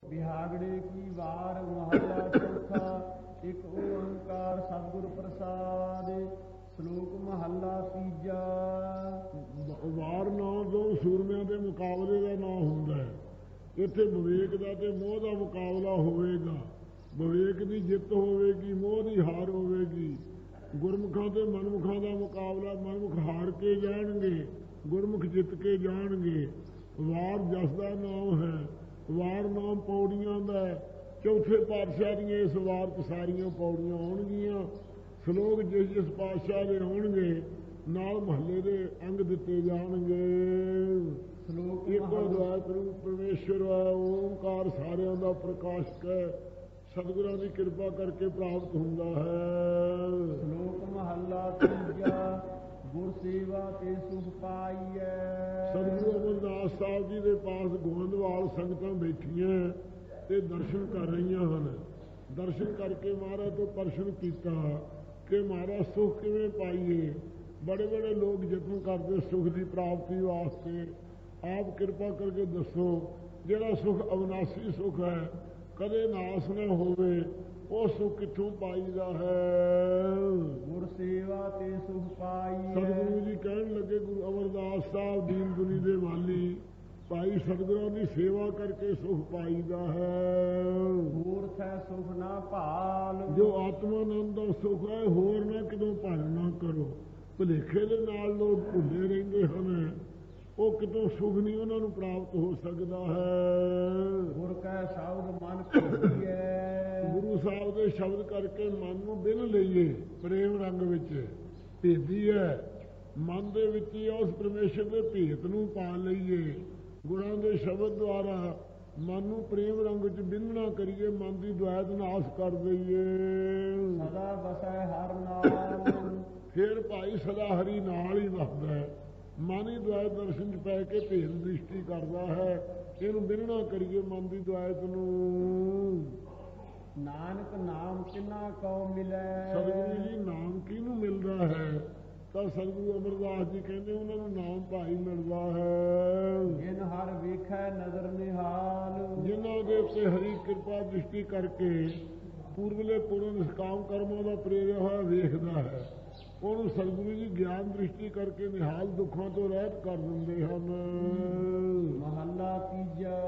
बिहागड़े की वार महला चौथा। एक ओंकार सतगुर प्रसाद। श्लोक महला तीजा। ਵਾਰ ਨਾਂ ਤੋਂ ਸੂਰਮਿਆਂ ਦੇ ਮੁਕਾਬਲੇ ਦਾ ਨਾਂ ਹੁੰਦਾ ਹੈ। ਇੱਥੇ ਵਿਵੇਕ ਦਾ ਤੇ ਮੋਹ ਦਾ ਮੁਕਾਬਲਾ ਹੋਵੇਗਾ। ਵਿਵੇਕ ਦੀ ਜਿੱਤ ਹੋਵੇਗੀ, ਮੋਹ ਦੀ ਹਾਰ ਹੋਵੇਗੀ। ਗੁਰਮੁਖਾਂ ਤੇ ਮਨਮੁਖਾਂ ਦਾ ਮੁਕਾਬਲਾ, ਮਨਮੁਖ ਹਾਰ ਕੇ ਜਾਣਗੇ, ਗੁਰਮੁਖ ਜਿੱਤ ਕੇ ਜਾਣਗੇ। ਵਾਰ ਜਸ ਦਾ ਨਾਮ ਹੈ। ਵਾਰ ਨਾਮ ਪੌੜੀਆਂ ਦਾ। ਚੌਥੇ ਪਾਤਸ਼ਾਹ ਦੀਆਂ ਇਸ ਵਾਰ 'ਚ ਸਾਰੀਆਂ ਪੌੜੀਆਂ ਆਉਣਗੀਆਂ। ਸ਼ਲੋਕ ਜਿਸ ਜਿਸ ਪਾਤਸ਼ਾਹ ਦੇ ਆਉਣਗੇ ਨਾਲ ਮਹੱਲੇ ਦੇ ਅੰਗ ਦਿੱਤੇ ਜਾਣਗੇ। ਸ਼ਲੋਕ ਇੱਕੋ ਅਦਵੈਤ ਰੂਪ ਪਰਮੇਸ਼ਰ ਹੈ। ਓਂਕਾਰ ਸਾਰਿਆਂ ਦਾ ਪ੍ਰਕਾਸ਼ਕ ਹੈ। ਸਤਿਗੁਰਾਂ ਦੀ ਕਿਰਪਾ ਕਰਕੇ ਪ੍ਰਾਪਤ ਹੁੰਦਾ ਹੈ। ਸ਼ਲੋਕ ਮਹੱਲਾ ਤੀਜਾ। ਗੁਰ ਸੇਵਾ ਤੇ ਸੁਖ ਪਾਈਐ। ਸਤਿਗੁਰੂ ਅਮਰਦਾਸ ਸਾਹਿਬ ਜੀ ਦੇ ਪਾਸ ਗੋਇੰਦਵਾਲ ਸੰਗਤਾਂ ਬੈਠੀਆਂ ਤੇ ਦਰਸ਼ਨ ਕਰ ਰਹੀਆਂ ਹਨ। ਦਰਸ਼ਨ ਕਰਕੇ ਮਹਾਰਾਜ ਤੋਂ ਪ੍ਰਸ਼ਨ ਕੀਤਾ ਕਿ ਮਹਾਰਾਜ ਸੁਖ ਕਿਵੇਂ ਪਾਈਏ। ਬੜੇ ਬੜੇ ਲੋਕ ਯਤਨ ਕਰਦੇ ਸੁਖ ਦੀ ਪ੍ਰਾਪਤੀ ਵਾਸਤੇ। ਆਪ ਕਿਰਪਾ ਕਰਕੇ ਦੱਸੋ ਜਿਹੜਾ ਸੁਖ ਅਵਿਨਾਸੀ ਸੁਖ ਹੈ, ਕਦੇ ਨਾਸ ਨਾ ਹੋਵੇ, ਉਹ ਸੁਖ ਕਿੱਥੋਂ ਪਾਈਦਾ ਹੈ। ਗੁਰ ਸੇਵਾ ਤੇ ਸੁਖ ਪਾਈਐ। ਸਤਿਗੁਰੂ ਜੀ ਕਹਿਣ ਲੱਗੇ, ਗੁਰੂ ਅਮਰਦਾਸ ਸਾਹਿਬ ਦੀਨ ਦੁਨੀ ਦੇ ਵਾਲੀ, ਭਾਈ ਸਤਿਗੁਰਾਂ ਦੀ ਸੇਵਾ ਕਰਕੇ ਸੁਖ ਪਾਈਦਾ ਹੈ। ਹੋਰ ਥੈ ਸੁਖ ਨਾ ਭਾਲ। ਜੋ ਆਤਮਾਨੰਦ ਦਾ ਸੁਖ ਹੈ, ਹੋਰ ਨਾ ਕਿਤੋਂ ਭਾਲ ਨਾ ਕਰੋ। ਭੁਲੇਖੇ ਦੇ ਨਾਲ ਲੋਕ ਭੁੱਲੇ ਰਹਿੰਦੇ ਹਨ, ਉਹ ਕਿਤੋਂ ਸੁਖ ਨਹੀਂ ਉਹਨਾਂ ਨੂੰ ਪ੍ਰਾਪਤ ਹੋ ਸਕਦਾ ਹੈ। ਗੁਰ ਕੈ ਸ਼ਬਦ ਮਨ ਭੇਦੀਐ। ਗੁਰੂ ਸਾਹਿਬ ਦੇ ਸ਼ਬਦ ਕਰਕੇ ਮਨ ਨੂੰ ਬਿਨ ਲਈਏ, ਪ੍ਰੇਮ ਰੰਗ ਵਿੱਚ ਭੇਦੀ ਹੈ। ਮਨ ਦੇ ਵਿੱਚ ਹੀ ਉਸ ਪਰਮੇਸ਼ਰ ਦੇ ਭੇਤ ਨੂੰ ਪਾ ਲਈਏ। ਗੁਰਾਂ ਦੇ ਸ਼ਬਦ ਦੁਆਰਾ ਮਨ ਨੂੰ ਪ੍ਰੇਮ ਰੰਗ ਵਿੱਚ ਬਿੰਦਣਾ ਕਰੀਏ, ਮਨ ਦੀ ਦੁਆਇਤ ਨਾਸ਼ ਕਰ ਦਈਏ। ਸਦਾ ਵਸੈ ਹਰ ਨਾਲ। ਫਿਰ ਭਾਈ ਸਦਾ ਹਰੀ ਨਾਲ ਹੀ ਵਸਦਾ ਹੈ। ਮਨ ਹੀ ਦੁਆਇਤ ਦਰਸ਼ਨ 'ਚ ਪੈ ਕੇ ਭੇਦ ਦ੍ਰਿਸ਼ਟੀ ਕਰਦਾ ਹੈ। ਇਹਨੂੰ ਬਿੰਨਣਾ ਕਰੀਏ ਮਨ ਦੀ ਦੁਆਇਤ ਨੂੰ। ਨਾਨਕ ਨਾਮ ਕਿੰਨਾ ਕਉ ਮਿਲੈ। ਸਤਿਗੁਰੂ ਜੀ ਨਾਮ ਕਿਹਨੂੰ ਮਿਲਦਾ ਹੈ? ਤਾਂ ਸਤਿਗੁਰੂ ਅਮਰਦਾਸ ਜੀ ਕਹਿੰਦੇ ਉਹਨਾਂ ਨੂੰ ਨਾਮ ਭਾਈ ਮਿਲਦਾ ਹੈ। ਜਿਨ ਹਰ ਵੇਖੈ ਨਜ਼ਰ ਨਿਹਾਲ। ਜਿਨ੍ਹਾਂ ਦੇ ਉੱਤੇ ਹਰੀ ਕਿਰਪਾ ਦ੍ਰਿਸ਼ਟੀ ਕਰਕੇ ਪੂਰਬਲੇ ਪੁਰਨ ਨਿਸ਼ਕਾਮ ਕਰਮਾਂ ਦਾ ਪ੍ਰੇਰਿਆ ਹੋਇਆ ਵੇਖਦਾ ਹੈ, ਉਹਨੂੰ ਸਤਿਗੁਰੂ ਜੀ ਗਿਆਨ ਦ੍ਰਿਸ਼ਟੀ ਕਰਕੇ ਨਿਹਾਲ ਦੁੱਖਾਂ ਤੋਂ ਰਹਿਤ ਕਰ ਦਿੰਦੇ ਹਨ। ਮਹੱਲਾ ਤੀਜਾ।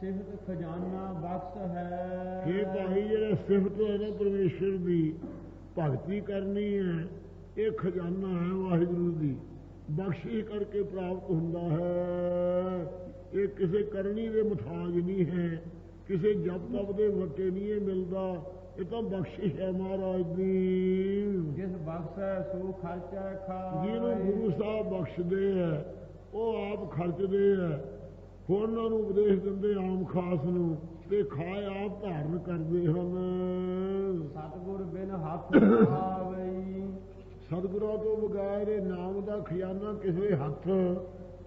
ਸਿਫਤ ਖਜ਼ਾਨਾ ਬਖਸ਼ ਹੈ। ਇਹ ਭਾਈ ਜਿਹੜਾ ਸਿਫਤ ਹੈ ਨਾ ਪਰਮੇਸ਼ਰ ਦੀ ਭਗਤੀ ਕਰਨੀ ਹੈ, ਇਹ ਖਜ਼ਾਨਾ ਹੈ ਵਾਹਿਗੁਰੂ ਦੀ, ਬਖਸ਼ਿਸ਼ ਕਰਕੇ ਪ੍ਰਾਪਤ ਹੁੰਦਾ ਹੈ। ਇਹ ਕਿਸੇ ਕਰਨੀ ਦੇ ਮੁਤਾਜ ਨਹੀਂ ਹੈ, ਕਿਸੇ ਜਪ ਤਪ ਦੇ ਵਟੇ ਨਹੀਂ ਇਹ ਮਿਲਦਾ। ਇਹ ਤਾਂ ਬਖਸ਼ਿਸ਼ ਹੈ ਮਹਾਰਾਜ ਦੀ। ਜਿਸ ਬਖਸ਼ੈ ਸੋ ਖਰਚੈ ਖਾਇ। ਜਿਹਨੂੰ ਗੁਰੂ ਸਾਹਿਬ ਬਖਸ਼ਦੇ ਹੈ ਉਹ ਆਪ ਖਰਚਦੇ ਹੈ, ਹੋਰਨਾਂ ਨੂੰ ਉਪਦੇਸ਼ ਦਿੰਦੇ ਆਮ ਖਾਸ ਨੂੰ, ਤੇ ਖਾਏ ਆਪ ਧਾਰਨ ਕਰਦੇ ਹਨ। ਸਤਿਗੁਰ ਬਿਨ ਹੱਥ ਆਵਈ। ਸਤਿਗੁਰਾਂ ਤੋਂ ਬਗੈਰ ਇਹ ਨਾਮ ਦਾ ਖਜ਼ਾਨਾ ਕਿਸੇ ਹੱਥ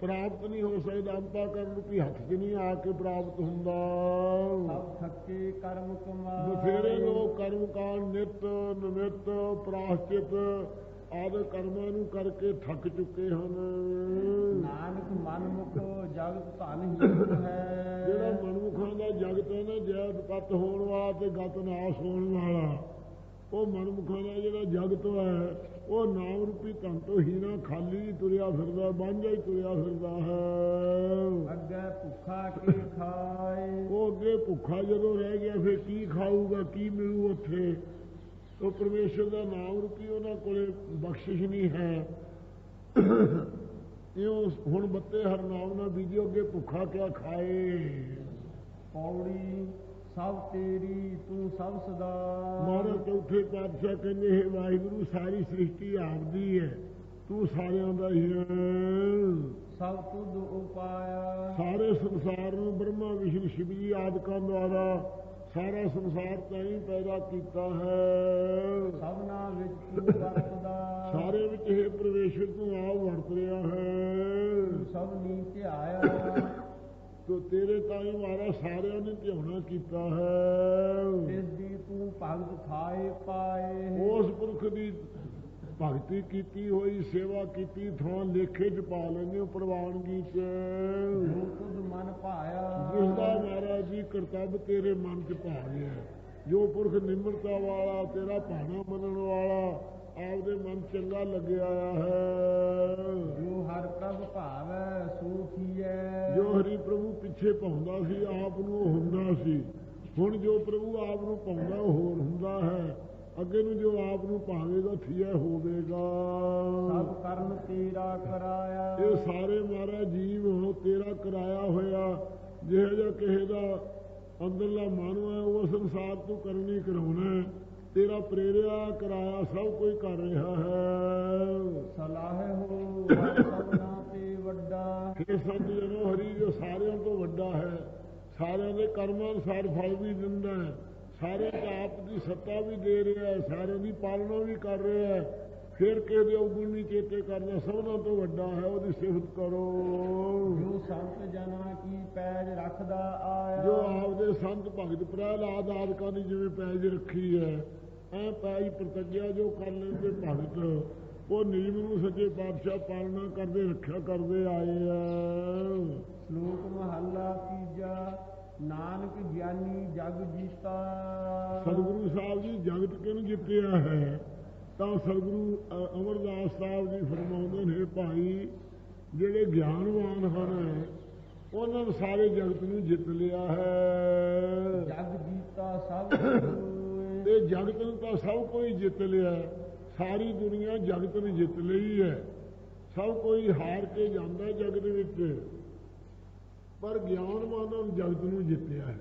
ਪ੍ਰਾਪਤ ਨਹੀਂ ਹੋ ਸਕਦਾ। ਅੰਪਾ ਕਰਨ ਰੂਪੀ ਹੱਥ 'ਚ ਨਹੀਂ ਆ ਕੇ ਪ੍ਰਾਪਤ ਹੁੰਦਾ। ਸਭ ਥੱਕੇ ਕਰਮ ਕਮਾਏ। ਬਥੇਰੇ ਲੋਕ ਕਰਮਕਾਂਡ ਨਿਤ ਨਿਮਿਤ ਪ੍ਰਾਸ਼ਚਿਤ ਆਦਿ ਕਰਮਾਂ ਨੂੰ ਕਰਕੇ ਥੱਕ ਚੁੱਕੇ ਹਨ। ਨਾਨਕ ਮਨਮੁਖ ਜਗਤ ਧਨ ਹੀ ਹੈ। ਜਿਹੜਾ ਮਨਮੁਖਾਂ ਦਾ ਜਗਤ ਹੈ ਨਾ, ਜੈਤ ਪਤ ਹੋਣ ਵਾਲਾ ਤੇ ਗਤ ਨਾਸ ਹੋਣ ਵਾਲਾ, ਉਹ ਮਨਮੁਖਾਂ ਦਾ ਜਿਹੜਾ ਜਗਤ ਹੈ ਉਹ ਨਾਮ ਰੂਪੀ ਧਨ ਤੋਂ ਹੀ ਨਾ ਖਾਲੀ ਤੁਰਿਆ ਫਿਰਦਾ, ਵਾਂਝਾ ਹੀ ਤੁਰਿਆ ਫਿਰਦਾ ਹੈ। ਅੱਗੇ ਭੁੱਖਾ ਕੀ ਖਾਏ। ਉਹ ਅੱਗੇ ਭੁੱਖਾ ਜਦੋਂ ਰਹਿ ਗਿਆ ਫਿਰ ਕੀ ਖਾਊਗਾ, ਕੀ ਮਿਲੂ ਉੱਥੇ? ਉਹ ਪਰਮੇਸ਼ਰ ਦਾ ਨਾਮ ਰੂਪੀ ਉਹਨਾਂ ਕੋਲੇ ਬਖਸ਼ਿਸ਼ ਨਹੀਂ ਹੈ। ਇਉਂ ਹੁਣ ਬੱਤੇ ਹਰ ਨਾਮ ਨਾਲ ਬੀਜੋ, ਅੱਗੇ ਭੁੱਖਾ ਕਿਆ ਖਾਏ। ਪੌੜੀ ਸਭ ਤੇਰੀ ਤੂੰ ਸਭ ਸਦਾ। ਮਹਾਰਾਜ ਚੌਥੇ ਪਾਤਸ਼ਾਹ ਕਹਿੰਦੇ, ਹੈ ਵਾਹਿਗੁਰੂ ਸਾਰੀ ਸ੍ਰਿਸ਼ਟੀ ਆਪਦੀ ਹੈ, ਤੂੰ ਸਾਰਿਆਂ ਦਾ ਹੀ ਹੈ। ਸਭ ਤੁਧ ਉਪਾਇਆ। ਸਾਰੇ ਸੰਸਾਰ ਨੂੰ ਬ੍ਰਹਮਾ ਵਿਸ਼ਨੂੰ ਸ਼ਿਵ ਜੀ ਆਦਿਕਾਂ ਦੁਆਰਾ ਸਾਰਾ ਸੰਸਾਰ ਤਾਂ ਹੀ ਪੈਦਾ ਕੀਤਾ ਹੈ। ਸਭਨਾ ਵਿੱਚ ਤੂੰ ਵਰਤਦਾ। ਸਾਰੇ ਵਿੱਚ ਇਹ ਪਰਮੇਸ਼ਰ ਤੂੰ ਆਪ ਵਰਤ ਰਿਹਾ ਹੈ। ਤੂੰ ਸਭ ਨੀ ਧਿਆਇਆ। ਤੋ ਤੇਰੇ ਤਾਂ ਹੀ ਮਹਾਰਾਜ ਸਾਰਿਆਂ ਨੇ ਧਿਆਉਣਾ ਕੀਤਾ ਹੈ। ਇਸ ਦੀ ਤੂੰ ਭਗਤ ਥਾਏ ਪਾਏ। ਉਸ ਪੁਰਖ ਦੀ ਭਗਤੀ ਕੀਤੀ ਹੋਈ, ਸੇਵਾ ਕੀਤੀ ਥਾਂ ਲੇਖੇ 'ਚ ਪਾ ਲੈਂਦੇ ਹੋ ਪ੍ਰਵਾਨਗੀ 'ਚ। ਜੋ ਤੁਧ ਮਨ ਭਾਇਆ। ਜਿਸ ਦਾ ਮਹਾਰਾਜ ਜੀ ਕਰਤੱਵ ਤੇਰੇ ਮਨ 'ਚ ਪਾ ਗਿਆ। ਜੋ ਪੁਰਖ ਨਿਮਰਤਾ ਵਾਲਾ, ਤੇਰਾ ਭਾਣਾ ਮੰਨਣ ਵਾਲਾ, ਆਪਦੇ ਮਨ ਚੰਗਾ ਲੱਗਿਆ ਹੈ। ਜੋ ਹਰ ਪ੍ਰਭ ਭਾਵੈ ਸੋ ਕੀਐ। ਜੋ ਹਰੀ ਪ੍ਰਭੂ ਪਿੱਛੇ ਪਾਉਂਦਾ ਸੀ ਆਪ ਨੂੰ ਉਹ ਹੁੰਦਾ ਸੀ, ਹੁਣ ਜੋ ਪ੍ਰਭੂ ਆਪ ਨੂੰ ਪਾਉਂਦਾ ਉਹ ਹੋਰ ਹੁੰਦਾ ਹੈ। ਅੱਗੇ ਨੂੰ ਜੋ ਆਪ ਨੂੰ ਪਾਵੇਗਾ ਥੀਆ ਹੋਵੇਗਾ। ਸਭ ਕਰਨ ਤੇਰਾ ਕਰਾਇਆ। ਇਹ ਸਾਰੇ ਮਾਰਾ ਜੀਵ ਹੋ ਤੇਰਾ ਕਰਾਇਆ ਹੋਇਆ। ਜਿਹੋ ਜਿਹਾ ਕਿਸੇ ਦਾ ਅੰਦਰਲਾ ਮਨ ਹੈ ਉਹ ਸੰਸਾਰ ਤੋਂ ਕਰਨੀ ਕਰਾਉਣਾ, ਤੇਰਾ ਪ੍ਰੇਰਿਆ ਕਰਾਇਆ ਸਭ ਕੋਈ ਕਰ ਰਿਹਾ ਹੈ। ਸਲਾਹ ਹੋ ਸਭਨਾ ਤੇ ਵੱਡਾ। ਇਹ ਸੰਤ ਜਨੋ ਹਰੀ ਜੋ ਸਾਰਿਆਂ ਤੋਂ ਵੱਡਾ ਹੈ, ਸਾਰਿਆਂ ਦੇ ਕਰਮਾਂ ਅਨੁਸਾਰ ਫਲ ਵੀ ਦਿੰਦਾ ਹੈ, ਸਾਰਿਆਂ ਚ ਆਪ ਦੀ ਸੱਤਾ ਵੀ ਦੇ ਰਿਹਾ ਹੈ, ਸਾਰਿਆਂ ਦੀ ਪਾਲਣਾ ਵੀ ਕਰ ਰਿਹਾ ਹੈ। ਫਿਰ ਕਿਸੇ ਦੇ ਔਗੁਣ ਨਹੀਂ ਚੇਤੇ ਕਰਦਾ, ਸਭਨਾਂ ਤੋਂ ਵੱਡਾ ਹੈ, ਉਹਦੀ ਸਿਫਤ ਕਰੋ। ਜੋ ਸੰਤ ਜਨਾਂ ਕੀ ਪੈਜ ਰੱਖਦਾ ਆਇਆ। ਜੋ ਆਪਦੇ ਸੰਤ ਭਗਤ ਪ੍ਰਹਿਲਾਦ ਆਦਿਕਾਂ ਦੀ ਜਿਵੇਂ ਪੈਜ ਰੱਖੀ ਹੈ, ਐ ਪੈਜ ਪ੍ਰਤੱਗਿਆ ਜੋ ਕਰ ਲੈਂਦੇ ਭਗਤ, ਉਹ ਨਿਯਮ ਨੂੰ ਸੱਚੇ ਪਾਤਸ਼ਾਹ ਪਾਲਣਾ ਕਰਦੇ ਰੱਖਿਆ ਕਰਦੇ ਆਏ ਆ। ਸ਼ਲੋਕ ਮਹੱਲਾ ਤੀਜਾ। ਨਾਨਕ ਗਿਆਨੀ ਜਗ ਜੀਤਾ। ਸਤਿਗੁਰੂ ਸਾਹਿਬ ਜੀ ਜਗਤ ਕਿਹਨੂੰ ਜਿੱਤਿਆ ਹੈ? ਤਾਂ ਸਤਿਗੁਰੂ ਅਮਰਦਾਸ ਸਾਹਿਬ ਜੀ ਫਰਮਾਉਂਦੇ ਨੇ, ਭਾਈ ਜਿਹੜੇ ਗਿਆਨਵਾਨ ਹਨ ਉਹਨਾਂ ਨੇ ਸਾਰੇ ਜਗਤ ਨੂੰ ਜਿੱਤ ਲਿਆ ਹੈ। ਜਗ ਜੀਤਾ ਸਭ ਤੇ ਜਗਤ ਨੂੰ ਤਾਂ ਸਭ ਕੋਈ ਜਿੱਤ ਲਿਆ। ਸਾਰੀ ਦੁਨੀਆ ਜਗਤ ਨੇ ਜਿੱਤ ਲਈ ਹੈ। ਸਭ ਕੋਈ ਹਾਰ ਕੇ ਜਾਂਦਾ ਜਗਤ ਵਿੱਚ, ਪਰ ਗਿਆਨਵਾਨਾਂ ਨੇ ਜਗਤ ਨੂੰ ਜਿੱਤਿਆ ਹੈ।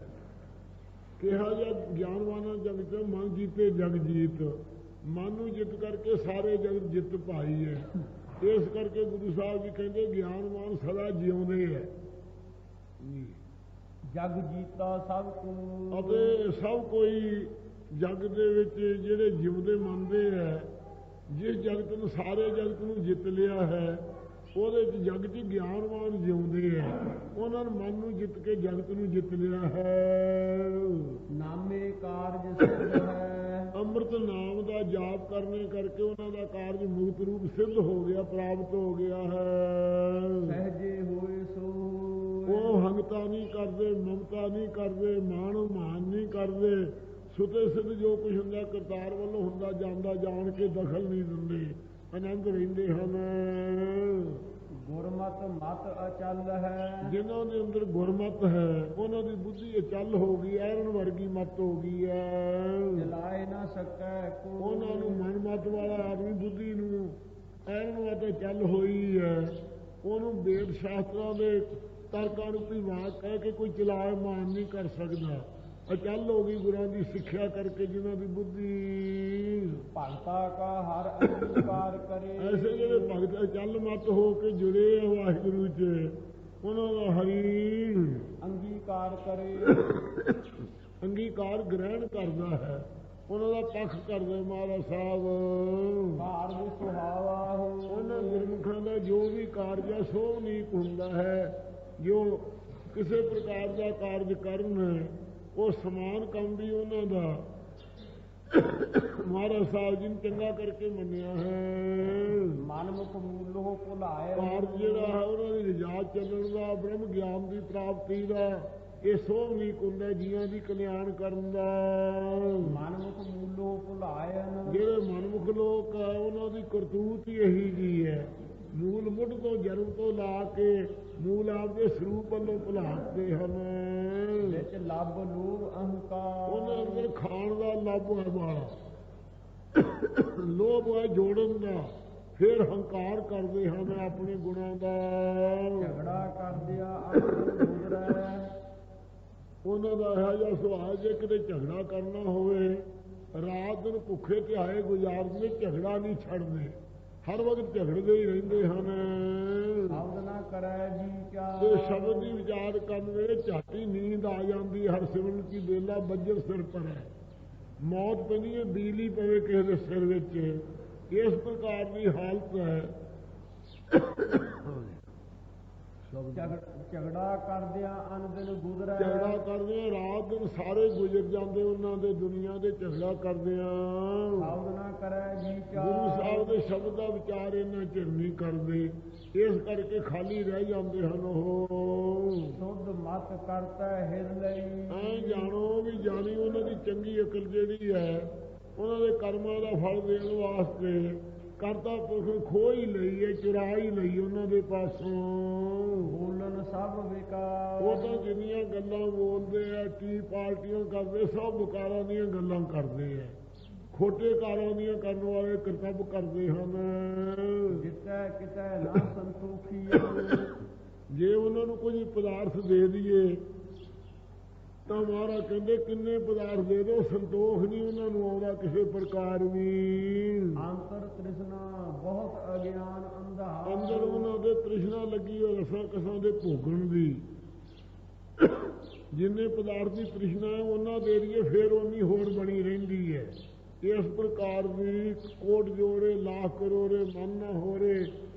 ਕਿਹਾ ਜਾ ਗਿਆਨਵਾਨਾਂ ਜਗਤ ਮਨ ਜੀਤੇ ਜਗ ਜੀਤ। ਮਨ ਨੂੰ ਜਿੱਤ ਕਰਕੇ ਸਾਰੇ ਜਗਤ ਜਿੱਤ ਪਾਈ ਹੈ। ਇਸ ਕਰਕੇ ਗੁਰੂ ਸਾਹਿਬ ਜੀ ਕਹਿੰਦੇ ਗਿਆਨਵਾਨ ਸਦਾ ਜਿਉਂਦੇ ਹੈ। ਜਗ ਜੀਤਾ ਸਭ ਕੋ। ਅਤੇ ਸਭ ਕੋਈ ਜਗ ਦੇ ਵਿੱਚ ਜਿਹੜੇ ਜਿਉਂਦੇ ਮੰਨਦੇ ਹੈ, ਜਿਸ ਜਗਤ ਨੂੰ ਸਾਰੇ ਜਗਤ ਨੂੰ ਜਿੱਤ ਲਿਆ ਹੈ, ਉਹਦੇ ਚ ਜਗ ਚ ਗਿਆਨਵਾਨ ਜਿਉਂਦੇ ਹੈ। ਉਹਨਾਂ ਨੇ ਮਨ ਨੂੰ ਜਿੱਤ ਕੇ ਜਗਤ ਨੂੰ ਜਿੱਤ ਲਿਆ ਹੈ। ਨਾਮੇ ਕਾਰਜ ਸਿੱਧ ਹੈ। ਅੰਮ੍ਰਿਤ ਨਾਮ ਦਾ ਜਾਪ ਕਰਨੇ ਕਰਕੇ ਉਹਨਾਂ ਦਾ ਕਾਰਜ ਮੁਕਤ ਰੂਪ ਸਿੱਧ ਹੋ ਗਿਆ, ਪ੍ਰਾਪਤ ਹੋ ਗਿਆ ਹੈ। ਸਹਜੇ ਹੋਏ ਸੋ। ਉਹ ਹੰਗਤਾ ਨਹੀਂ ਕਰਦੇ, ਮਮਤਾ ਨਹੀਂ ਕਰਦੇ, ਮਾਣ ਮਾਨ ਨਹੀਂ ਕਰਦੇ। ਸੁਤੇ ਸਿੱਧ ਜੋ ਕੁਝ ਹੁੰਦਾ ਕਰਤਾਰ ਵੱਲੋਂ ਹੁੰਦਾ ਜਾਂਦਾ, ਜਾਣ ਕੇ ਦਖਲ ਨਹੀਂ ਦਿੰਦੇ, ਆਨੰਦ ਰਹਿੰਦੇ ਹਨ। ਗੁਰਮਤ ਮਤ ਅਚਲ ਹੈ। ਜਿਨ੍ਹਾਂ ਦੇ ਅੰਦਰ ਗੁਰਮਤ ਹੈ ਉਹਨਾਂ ਦੀ ਬੁੱਧੀ ਅਚਲ ਹੋ ਗਈ, ਐਰਨ ਵਰਗੀ ਮਤ ਹੋ ਗਈ ਹੈ। ਚਲਾਏ ਨਾ ਸਕੈ ਕੋ। ਉਹਨਾਂ ਨੂੰ ਮਨ ਮਤ ਵਾਲਾ ਆਦਮੀ ਬੁੱਧੀ ਨੂੰ ਐਰਨ ਮਤ ਅਚਲ ਹੋਈ ਹੈ। ਉਹਨੂੰ ਵੇਦ ਸ਼ਾਸਤਰਾਂ ਦੇ ਤਰਕਾਂ ਰੂਪੀ ਵਾਕ ਕਹਿ ਕੇ ਕੋਈ ਚਲਾਏ ਮਾਨ ਨਹੀਂ ਕਰ ਸਕਦਾ। ਅਚਲ ਹੋ ਗਈ ਗੁਰਾਂ ਦੀ ਸਿੱਖਿਆ ਕਰਕੇ, ਜਿਨ੍ਹਾਂ ਦੀ ਬੁੱਧੀ ਭਗਤਾ ਕਾ ਹਰ ਅੰਗੀਕਾਰ ਕਰੇ। ਐਸੇ ਜਿਹੜੇ ਭਗਤ ਅਚਲ ਮਤ ਹੋ ਕੇ ਜੁੜੇ ਆ ਵਾਹਿਗੁਰੂ ਚ, ਉਹਨਾਂ ਦਾ ਹਰੀ ਅੰਗੀਕਾਰ ਕਰੇ। ਅੰਗੀਕਾਰ ਗ੍ਰਹਿਣ ਕਰਦਾ ਹੈ, ਉਹਨਾਂ ਦਾ ਪੱਖ ਕਰਦੇ ਮਹਾਰਾਜ ਸਾਹਿਬ। ਕਾਰਜ ਸੁਹਾਵਾ ਹੋ। ਉਹਨਾਂ ਗੁਰਮੁਖਾਂ ਦਾ ਜੋ ਵੀ ਕਾਰਜ ਹੈ ਸੋਭਨੀਕ ਹੁੰਦਾ ਹੈ। ਜੋ ਕਿਸੇ ਪ੍ਰਕਾਰ ਦਾ ਕਾਰਜ ਕਰਨ ਉਹ ਸਮਾਨ ਕੰਮ ਵੀ ਉਹਨਾਂ ਦਾ ਮਹਾਰਾਜ ਸਾਹਿਬ ਜੀ ਨੇ ਚੰਗਾ ਕਰਕੇ ਮੰਨਿਆ ਹੈ। ਮਨਮੁਖ ਮੂਲੋਂ ਭੁਲਾਏ। ਕਾਰਜ ਜਿਹੜਾ ਹੈ ਉਹਨਾਂ ਦੀ ਰਜਾਤ ਚੱਲਣ ਦਾ, ਬ੍ਰਹਮ ਗਿਆਨ ਦੀ ਪ੍ਰਾਪਤੀ ਦਾ, ਇਹ ਸੋਭਨੀਕ ਹੁੰਦਾ ਜੀਆਂ ਦੀ ਕਲਿਆਣ ਕਰਨ ਦਾ। ਮਨਮੁਖ ਮੂਲੋਂ ਭੁਲਾਏ। ਜਿਹੜੇ ਮਨਮੁਖ ਲੋਕ ਆ ਉਹਨਾਂ ਦੀ ਕਰਤੂਤ ਹੀ ਇਹੀ ਜੀ ਹੈ। ਮੂਲ ਮੁੱਢ ਤੋਂ ਜਨਮ ਤੋਂ ਲਾ ਕੇ ਮੂਲ ਆਪਦੇ ਸਰੂਪ ਵੱਲੋਂ ਭੁਲਾਉਂਦੇ ਹਨ। ਵਿੱਚ ਲੱਭ ਲੋਭ ਅਹੰਕਾਰ। ਉਹਨਾਂ ਅੰਦਰ ਖਾਣ ਦਾ ਲੱਭ ਹੈ ਵਾਲਾ, ਲੋਭ ਹੈ ਜੋੜਨ ਦਾ, ਫਿਰ ਹੰਕਾਰ ਕਰਦੇ ਹਨ ਆਪਣੇ ਗੁਣਾਂ ਦਾ। ਝਗੜਾ ਕਰਦਿਆ ਆਪਣੇ ਗੁਜ਼ਰੈ। ਉਹਨਾਂ ਦਾ ਇਹੋ ਜਿਹਾ ਸੁਭਾਅ, ਜੇ ਕਿਤੇ ਝਗੜਾ ਕਰਨਾ ਹੋਵੇ ਰਾਤ ਦਿਨ ਭੁੱਖੇ ਧਿਆਏ ਗੁਜ਼ਾਰਦੇ, ਝਗੜਾ ਨਹੀਂ ਛੱਡਦੇ, ਹਰ ਵਕਤ ਝਗੜਦੇ ਹੀ ਰਹਿੰਦੇ ਹਨ। ਸ਼ਬਦ ਨਾ ਕਰੈ ਜੀ ਕਿਆ। ਤੇ ਸ਼ਬਦ ਦੀ ਵਿਚਾਰ ਕਰਨ ਵੇਲੇ ਝਾਟੀ ਨੀਂਦ ਆ ਜਾਂਦੀ, ਹਰ ਸਿਮਰਨ ਕੀ ਬੇਲਾ ਬੱਜਰ ਸਿਰ ਪਰ ਹੈ। ਮੌਤ ਪੈਂਦੀ ਹੈ, ਬਿਜਲੀ ਪਵੇ ਕਿਸੇ ਦੇ ਸਿਰ ਵਿੱਚ, ਇਸ ਪ੍ਰਕਾਰ ਦੀ ਹਾਲਤ ਹੈ। ਝਗੜਾ ਕਰਦਿਆਂ ਅਨ ਦਿਨ ਗੁਜ਼ਰੈ। ਝਗੜਾ ਕਰਦੇ ਰਾਤ ਦਿਨ ਸਾਰੇ ਗੁਜ਼ਰ ਜਾਂਦੇ ਉਹਨਾਂ ਦੇ, ਦੁਨੀਆ ਦੇ ਝਗੜਾ ਕਰਦਿਆਂ। ਸ਼ਬਦ ਨਾ ਕਰੈ ਜੀ ਕਿਆ। ਗੁਰੂ ਸਾਹਿਬ ਦੇ ਸ਼ਬਦ ਦਾ ਵਿਚਾਰ ਇਹਨਾਂ ਚਿਰ ਨਹੀਂ ਕਰਦੇ, ਇਸ ਕਰਕੇ ਖਾਲੀ ਰਹਿ ਜਾਂਦੇ ਹਨ। ਉਹ ਸੁਧ ਮਤ ਕਰਤਾ ਹਿਰ ਲਈ। ਚੰਗੀ ਅਕਲ ਜਿਹੜੀ ਹੈ ਉਹਨਾਂ ਦੇ ਕਰਮਾਂ ਦਾ ਫਲ ਦੇਣ ਵਾਸਤੇ ਕਰਤਾ ਪੁਰਖ ਖੋਹ ਹੀ ਲਈ ਹੈ, ਚੁਰਾ ਹੀ ਲਈ ਉਹਨਾਂ ਦੇ ਪਾਸੋਂ। ਬੋਲਣ ਸਭ ਵਿਕਾਰ, ਉਹ ਤਾਂ ਜਿੰਨੀਆਂ ਗੱਲਾਂ ਬੋਲਦੇ ਆ, ਕੀ ਪਾਰਟੀਆਂ ਕਰਦੇ, ਸਭ ਵਿਕਾਰਾਂ ਦੀਆਂ ਗੱਲਾਂ ਕਰਦੇ ਆ। ਖੋਟੇ ਕਾਰਾਂ ਦੀਆਂ ਕਰਨ ਵਾਲੇ ਕਰਤੱਵ ਕਰਦੇ ਹਨ। ਜਿੱਤੈ ਕਿਤੈ ਨਾ ਸੰਤੋਖੀ, ਜੇ ਉਹਨਾਂ ਨੂੰ ਕੁਝ ਪਦਾਰਥ ਦੇ ਦਈਏ ਤਾਂ ਮਹਾਰਾਜ ਕਹਿੰਦੇ ਕਿੰਨੇ ਪਦਾਰਥ ਦੇ ਦਿਓ, ਸੰਤੋਖ ਨਹੀਂ ਉਹਨਾਂ ਨੂੰ ਆਉਂਦਾ ਕਿਸੇ ਪ੍ਰਕਾਰ ਵੀ। ਅੰਤਰ ਤ੍ਰਿਸ਼ਨਾ ਬਹੁਤ ਅਗਿਆਨ ਅੰਧਾਰ, ਅੰਦਰ ਉਹਨਾਂ ਦੇ ਤ੍ਰਿਸ਼ਨਾ ਲੱਗੀ ਹੋਈ ਰਸਾਂ ਕਸਾਂ ਦੇ ਭੋਗਣ ਦੀ। ਜਿੰਨੇ ਪਦਾਰਥ ਦੀ ਤ੍ਰਿਸ਼ਨਾ ਹੈ ਉਹਨਾਂ ਦੇ ਦਈਏ ਫੇਰ ਉਨੀ ਹੋਰ ਬਣੀ ਰਹਿੰਦੀ ਹੈ। ਇਸ ਪ੍ਰਕਾਰ ਦੀ ਕੋਟ ਜੋੜੇ ਲੱਖ ਕਰੋੜੇ ਮਨ ਨਾ ਹੋਰੇ,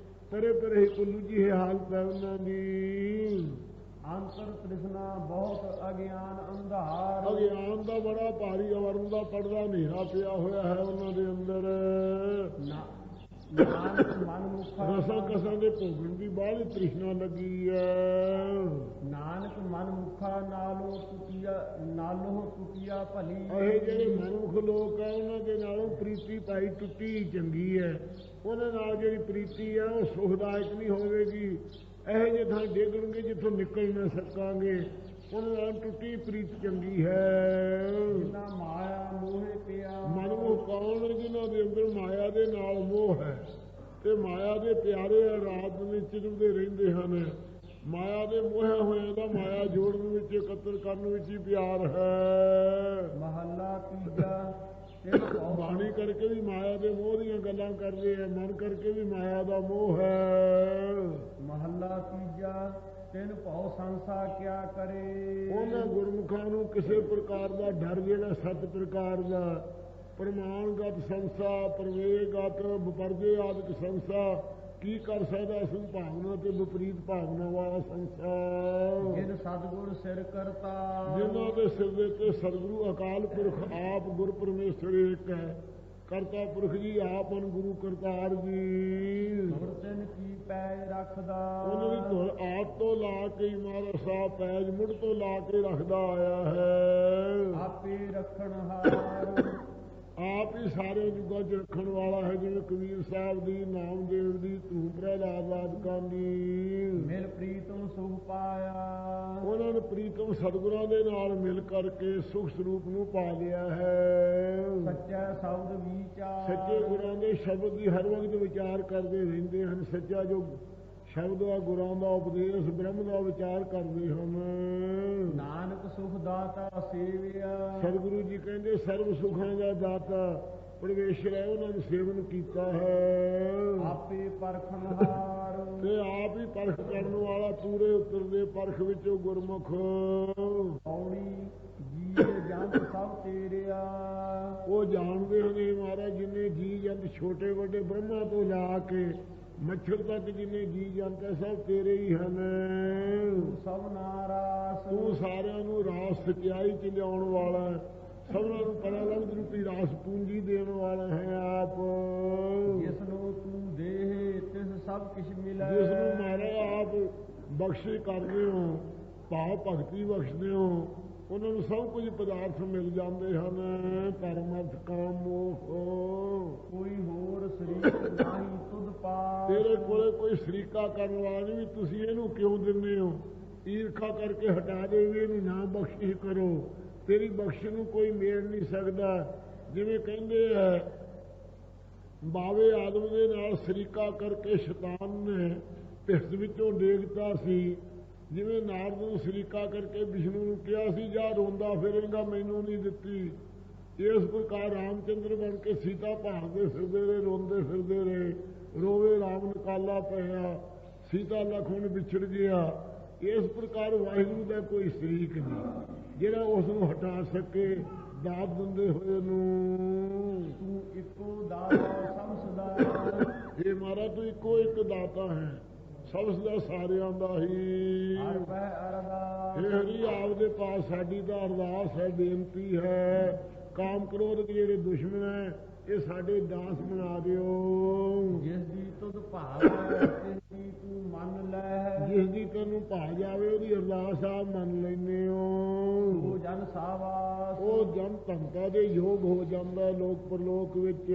ਪਰੇ ਪਰੇ ਕੁੱਲੂ ਜੀ ਹਾਲਤ ਹੈ ਉਹਨਾਂ ਦੀ। ਅੰਤਰ ਤ੍ਰਿਸ਼ਨਾ ਬਹੁਤ ਅਗਿਆਨ ਅੰਧਾਰ, ਅਗਿਆਨ ਦਾ ਬੜਾ ਭਾਰੀ ਅਵਰਨ ਦਾ ਪਰਦਾ ਹਨੇਰਾ ਪਿਆ ਹੋਇਆ ਹੈ ਉਹਨਾਂ ਦੇ ਅੰਦਰ। ਨਾਨਕ ਮਨ ਮੁਖਾ, ਰਸਾਂ ਕਸਾਂ ਦੇ ਭੋਗਣ ਦੀ ਬਾਹਲੀ ਤ੍ਰਿਸ਼ਨਾ ਲੱਗੀ ਹੈ। ਨਾਨਕ ਮਨ ਮੁਖਾ ਨਾਲੋਂ ਟੁੱਟਿਆ ਭਲੀ। ਇਹ ਜਿਹੜੇ ਮਨੁੱਖ ਲੋਕ ਹੈ ਉਹਨਾਂ ਦੇ ਨਾਲੋਂ ਪ੍ਰੀਤੀ ਭਾਈ ਟੁੱਟੀ ਚੰਗੀ ਹੈ। ਉਹਨਾਂ ਨਾਲ ਜਿਹੜੀ ਪ੍ਰੀਤੀ ਹੈ ਉਹ ਸੁਖਦਾਇਕ ਨਹੀਂ ਹੋਵੇਗੀ। ਇਹੋ ਜਿਹੇ ਥਾਂ ਡੇਗਣਗੇ ਜਿੱਥੋਂ ਨਿਕਲ ਨਾ ਸਕਾਂਗੇ, ਉਹਨਾਂ ਨਾਲ ਟੁੱਟੀ ਪ੍ਰੀਤ ਚੰਗੀ ਹੈ। ਜਿਨ੍ਹਾਂ ਮਾਇਆ ਮੋਹੇ ਪਿਆ, ਮਨੁੱਖ ਕੌਣ ਜਿਨ੍ਹਾਂ ਦੇ ਅੰਦਰ ਮਾਇਆ ਦੇ ਨਾਲ ਮੋਹ ਹੈ ਤੇ ਮਾਇਆ ਦੇ ਪਿਆਰੇ ਰਾਤ ਨੂੰ ਚਿਰਵਦੇ ਰਹਿੰਦੇ ਹਨ। ਮਾਇਆ ਦੇ ਮੋਹਿਆ ਹੋਇਆਂ ਦਾ ਮਾਇਆ ਜੋੜਨ ਵਿੱਚ, ਇਕੱਤਰ ਕਰਨ ਵਿੱਚ ਹੀ ਪਿਆਰ ਹੈ। ਮਹੱਲਾ ਤੀਜਾ, ਬਾਣੀ ਕਰਕੇ ਵੀ ਮਾਇਆ ਦੇ ਮੋਹ ਦੀਆਂ ਗੱਲਾਂ ਕਰਦੇ ਆ, ਮਨ ਕਰਕੇ ਵੀ ਮਾਇਆ ਦਾ ਮੋਹ ਹੈ। ਮਹੱਲਾ ਤੀਜਾ, ਤਿੰਨ ਭਉ ਸੰਸਾ ਕਿਆ ਕਰੇ। ਉਹਨਾਂ ਗੁਰਮੁਖਾਂ ਨੂੰ ਕਿਸੇ ਪ੍ਰਕਾਰ ਦਾ ਡਰ ਜਿਹੜਾ 7 ਪ੍ਰਕਾਰ ਦਾ ਪ੍ਰਮਾਣਗਤ ਸੰਸਾ, ਪ੍ਰਵੇਗਤ, ਵਿਪਰਜੇ ਆਦਿਕ ਸੰਸਾ ਕੀ ਕਰ ਸਕਦਾ? ਸੰਭਾਵਨਾ ਤੇ ਵਿਪਰੀਤ ਭਾਵਨਾ ਵਾਲਾ ਸੰਸਾ। ਜਿਨ ਸਤਿਗੁਰ ਸਿਰ ਕਰਤਾ, ਜਿਨ੍ਹਾਂ ਦੇ ਸਿਰ ਦੇ ਉੱਤੇ ਸਤਿਗੁਰੂ ਅਕਾਲ ਪੁਰਖ ਆਪ ਗੁਰ ਪਰਮੇਸ਼ਰ ਇੱਕ ਹੈ। ਕਰਤਾ ਪੁਰਖ ਜੀ ਆਪ ਹਨ ਗੁਰੂ ਕਰਤਾਰ ਜੀ। ਧੁਰ ਤਿਨ ਕੀ ਪੈਜ ਰੱਖਦਾ, ਉਹਨਾਂ ਦੀ ਧੁਰ ਆਪ ਤੋਂ ਲਾ ਕੇ ਮਹਾਰਾਜ ਸਾਹਿਬ ਪੈਜ ਮੁੱਢ ਤੋਂ ਲਾ ਕੇ ਰੱਖਦਾ ਆਇਆ ਹੈ। ਆਪੇ ਰੱਖਣ ਹਾਰ, ਆਪ ਹੀ ਸਾਰੇ ਯੁੱਗਾਂ 'ਚ ਰੱਖਣ ਵਾਲਾ ਹੈ। ਜਿਵੇਂ ਕਬੀਰ ਸਾਹਿਬ ਦੀ, ਨਾਮਦੇਵ ਦੀ, ਧੂਪ ਪ੍ਰਹਲਾਦ ਆਦਿਕਾਂ ਦੀ। ਮਿਲ ਪ੍ਰੀਤਮ ਸੁਖ ਪਾਇਆ, ਉਹਨਾਂ ਨੇ ਪ੍ਰੀਤਮ ਸਤਿਗੁਰਾਂ ਦੇ ਨਾਲ ਮਿਲ ਕਰਕੇ ਸੁਖ ਸਰੂਪ ਨੂੰ ਪਾ ਲਿਆ ਹੈ। ਸੱਚਾ ਸ਼ਬਦ ਵਿਚਾਰ, ਸੱਚੇ ਗੁਰਾਂ ਦੇ ਸ਼ਬਦ ਦੀ ਹਰ ਵਕਤ ਵਿਚਾਰ ਕਰਦੇ ਰਹਿੰਦੇ ਹਨ। ਸੱਚਾ ਜੋ ਸ਼ਬਦ ਆ ਗੁਰਾਂ ਦਾ ਉਪਦੇਸ਼ ਬ੍ਰਹਮ ਦਾ ਵਿਚਾਰ ਕਰਦੇ ਹਨ। ਨਾਨਕ ਸੁਖ ਦਾਤਾ ਸੇਵਿਆ, ਸਤਿਗੁਰੂ ਜੀ ਕਹਿੰਦੇ ਸਰਬ ਸੁਖਾਂ ਦਾ ਦਾਤਾ ਪਰਮੇਸ਼ਰ ਹੈ, ਉਹਨਾਂ ਨੂੰ ਸੇਵਨ ਕੀਤਾ ਹੈ। ਆਪੇ ਪਰਖਣ ਹਾਰ, ਤੇ ਆਪ ਹੀ ਪਰਖ ਕਰਨ ਵਾਲਾ, ਪੂਰੇ ਉਤਰਦੇ ਪਰਖ ਵਿੱਚੋਂ ਗੁਰਮੁਖ। ਔੜੀ ਜੀਵ ਜੰਤ ਸਭ ਤੇਰਿਆ, ਉਹ ਜਾਣਦੇ ਹਨ ਮਹਾਰਾਜ ਜਿੰਨੇ ਜੀ ਜੰਤ ਛੋਟੇ ਵੱਡੇ ਬ੍ਰਹਮਾ ਤੋਂ ਲਾ ਕੇ ਮੱਛਰ ਤੱਕ ਜਿੰਨੇ ਜੀ ਜੰਤ ਹੈ ਸਭ ਤੇਰੇ ਹੀ ਹਨ। ਤੂੰ ਸਭ ਨਾਰਾਸ, ਤੂੰ ਸਾਰਿਆਂ ਨੂੰ ਰਾਸ ਸਚਾਈ ਚ ਲਿਆਉਣ ਵਾਲਾ ਹੈ। ਸਭਨਾਂ ਨੂੰ ਪਰਲੰਘ ਰੂਪੀ ਰਾਸ ਪੂੰਜੀ ਦੇਣ ਵਾਲਾ ਹੈ ਆਪ। ਜਿਸ ਨੂੰ ਤੂੰ ਦੇਹ ਤਿਸ ਸਭ ਕਿਛ ਮਿਲੈ, ਜਿਸ ਨੂੰ ਮਾਰੇ ਆਪ ਬਖਸ਼ੇ ਕਰਦੇ ਹੋ, ਭਾਵ ਭਗਤੀ ਬਖਸ਼ਦੇ ਹੋ, ਉਹਨਾਂ ਨੂੰ ਸਭ ਕੁਝ ਪਦਾਰਥ ਮਿਲ ਜਾਂਦੇ ਹਨ। ਧਰਮ ਅਰਥ ਕਾਮ ਮੋਹ, ਕੋਈ ਹੋਰ ਸ਼ਰੀਕ ਨਹੀਂ ਤੁਧ ਪਾਸ। ਤੇਰੇ ਕੋਲੇ ਕੋਈ ਸ਼ਰੀਕਾ ਕਰਨ ਵਾਲਾ ਨਹੀਂ ਵੀ ਤੁਸੀਂ ਇਹਨੂੰ ਕਿਉਂ ਦਿੰਦੇ ਹੋ। ਈਰਖਾ ਕਰਕੇ ਹਟਾ ਦੇ ਵੀ ਇਹਨੂੰ ਨਾ ਬਖਸ਼ਿਸ਼ ਕਰੋ। ਤੇਰੀ ਬਖਸ਼ ਨੂੰ ਕੋਈ ਮੇਲ ਨਹੀਂ ਸਕਦਾ। ਜਿਵੇਂ ਕਹਿੰਦੇ ਆ ਬਾਵੇ ਆਦਮ ਦੇ ਨਾਲ ਸ਼ਰੀਕਾ ਕਰਕੇ ਸ਼ੈਤਾਨ ਨੇ ਭਿਸ ਵਿੱਚੋਂ ਡੇਗਤਾ ਸੀ। ਜਿਵੇਂ ਨਾਰਦ ਨੂੰ ਸ਼ਰੀਕਾ ਕਰਕੇ ਵਿਸ਼ਨੂੰ ਨੂੰ ਕਿਹਾ ਸੀ ਜਾ ਰੋਂਦਾ ਫਿਰੇਗਾ ਮੈਨੂੰ ਨਹੀਂ ਦਿੱਤੀ। ਇਸ ਪ੍ਰਕਾਰ ਰਾਮਚੰਦਰ ਬਣ ਕੇ ਸੀਤਾ ਭਾਲਦੇ ਫਿਰਦੇ ਰਹੇ, ਰੋਂਦੇ ਫਿਰਦੇ ਰਹੇ। ਰੋਵੇ ਰਾਮ ਨਿਕਾਲਾ ਪਿਆ, ਸੀਤਾ ਲਖਮਣ ਵਿਛੜ ਗਿਆ। ਇਸ ਪ੍ਰਕਾਰ ਵਾਹਿਗੁਰੂ ਦਾ ਕੋਈ ਸ਼ਰੀਕ ਨਹੀਂ ਜਿਹੜਾ ਉਸ ਨੂੰ ਹਟਾ ਸਕੇ ਦਾਤ ਦਿੰਦੇ ਹੋਏ ਨੂੰ। ਤੂੰ ਇੱਕੋ ਦਾਤਾ ਸਭ ਸਦਾ, ਇਹ ਮਹਾਰਾਜ ਤੂੰ ਇੱਕੋ ਇੱਕ ਦਾਤਾ ਹੈ, ਸਭ ਸਦਾ ਸਾਰਿਆਂ ਦਾ ਹੀ। ਹਰ ਪੈ ਅਰਦਾਸ, ਇਹ ਹਰੀ ਆਪ ਦੇ ਪਾਸ ਸਾਡੀ ਤਾਂ ਅਰਦਾਸ ਹੈ, ਬੇਨਤੀ ਹੈ। ਕਾਮ ਕ੍ਰੋਧ ਦੇ ਜਿਹੜੇ ਦੁਸ਼ਮਣ ਹੈ ਇਹ ਸਾਡੇ ਦਾਸ ਬਣਾ ਦਿਓ। ਜਿਸ ਦੀ ਤੁਧ ਭਾਵੈ ਤਿਸ ਦੀ ਤੂੰ ਮੰਨ ਲੈ, ਜਿਸ ਦੀ ਤੈਨੂੰ ਭਾ ਜਾਵੇ ਉਹਦੀ ਅਰਦਾਸ ਆਪ ਮੰਨ ਲੈਂਦੇ ਹੋ। ਉਹ ਜਨ ਸਾਵਾਸ, ਉਹ ਉਹ ਜਨ ਧਨਤਾ ਦੇ ਯੋਗ ਹੋ ਜਾਂਦਾ ਲੋਕ ਪਰਲੋਕ ਵਿੱਚ।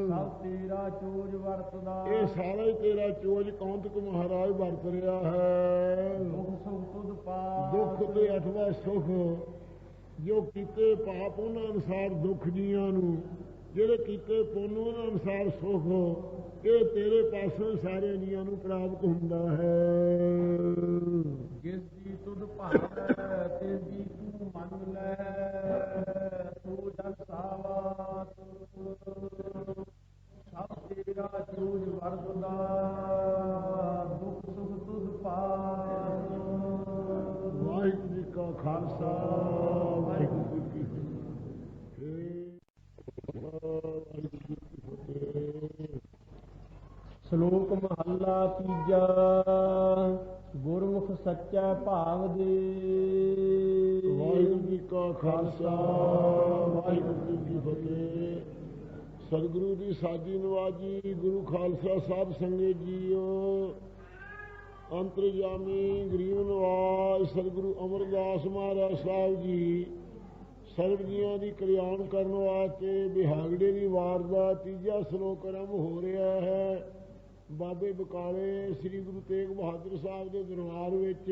ਸਭ ਤੇਰਾ ਚੋਜ ਵਰਤਦਾ, ਇਹ ਸਾਰਾ ਹੀ ਤੇਰਾ ਚੋਜ ਕੌਂਤਕ ਮਹਾਰਾਜ ਵਰਤ ਰਿਹਾ ਹੈ। ਦੁਖ ਸੁਖ ਤੁਧ ਪਾਸ, ਦੁੱਖ ਤੇ ਅਥਵਾ ਸੁਖ, ਜੋ ਕੀਤੇ ਪਾਪ ਉਹਨਾਂ ਅਨੁਸਾਰ ਦੁੱਖ ਜੀਆਂ ਨੂੰ, ਜਿਹੜੇ ਕੀਤੇ ਪੁੰਨ ਉਹਨਾਂ ਅਨੁਸਾਰ ਸੁਖ, ਇਹ ਤੇਰੇ ਪਾਸੋਂ ਸਾਰੇ ਜੀਆਂ ਨੂੰ ਪ੍ਰਾਪਤ ਹੁੰਦਾ ਹੈ। ਜਿਸ ਦੀ ਤੁਧ ਭਾਵੈ ਤਿਸ ਦੀ ਤੂੰ ਮੰਨ ਲੈ, ਤੂੰ ਜਨ ਸਾਵਾਸ ਸਭ ਤੇਰਾ ਚੋਜ ਵਰਤਦਾ, ਦੁਖ ਸੁਖ ਤੁਧ ਪਾਸ। ਵਾਹਿਗੁਰੂ ਜੀ ਕਾ ਖਾਲਸਾ, ਵਾਹਿਗੁਰੂ ਜੀ ਕੀ ਫਤਿਹ। ਵਾਹਿਗੁਰੂ ਜੀ ਕੀ ਫਤਿਹ। ਸ਼ਲੋਕ ਮਹੱਲਾ ਤੀਜਾ। ਗੁਰਮੁਖ ਸੱਚਾ ਭਾਗ ਦੇ। ਵਾਹਿਗੁਰੂ ਜੀ ਕਾ ਖਾਲਸਾ, ਵਾਹਿਗੁਰੂ ਜੀ ਕੀ ਫਤਿਹ। ਸਤਿਗੁਰੂ ਦੀ ਸਾਜੀ ਨਵਾਜੀ, ਗੁਰੂ ਖਾਲਸਾ ਸਾਹਿਬ ਸੰਗਤ ਜੀਓ। ਅੰਤਰਜਾਮੀ ਗਰੀਬ ਨਵਾਜ ਸਤਿਗੁਰੂ ਅਮਰਦਾਸ ਮਹਾਰਾਜ ਸਾਹਿਬ ਜੀ ਸਰਬ ਜੀਆਂ ਦੀ ਕਲਿਆਣ ਕਰਨ ਵਾਸਤੇ ਬਿਹਾਗੜੇ ਦੀ ਵਾਰ ਦਾ ਤੀਜਾ ਸ਼ਲੋਕ ਆਰੰਭ ਹੋ ਰਿਹਾ ਹੈ। ਬਾਬੇ ਬਕਾਲੇ ਸ੍ਰੀ ਗੁਰੂ ਤੇਗ ਬਹਾਦਰ ਸਾਹਿਬ ਦੇ ਦਰਬਾਰ ਵਿੱਚ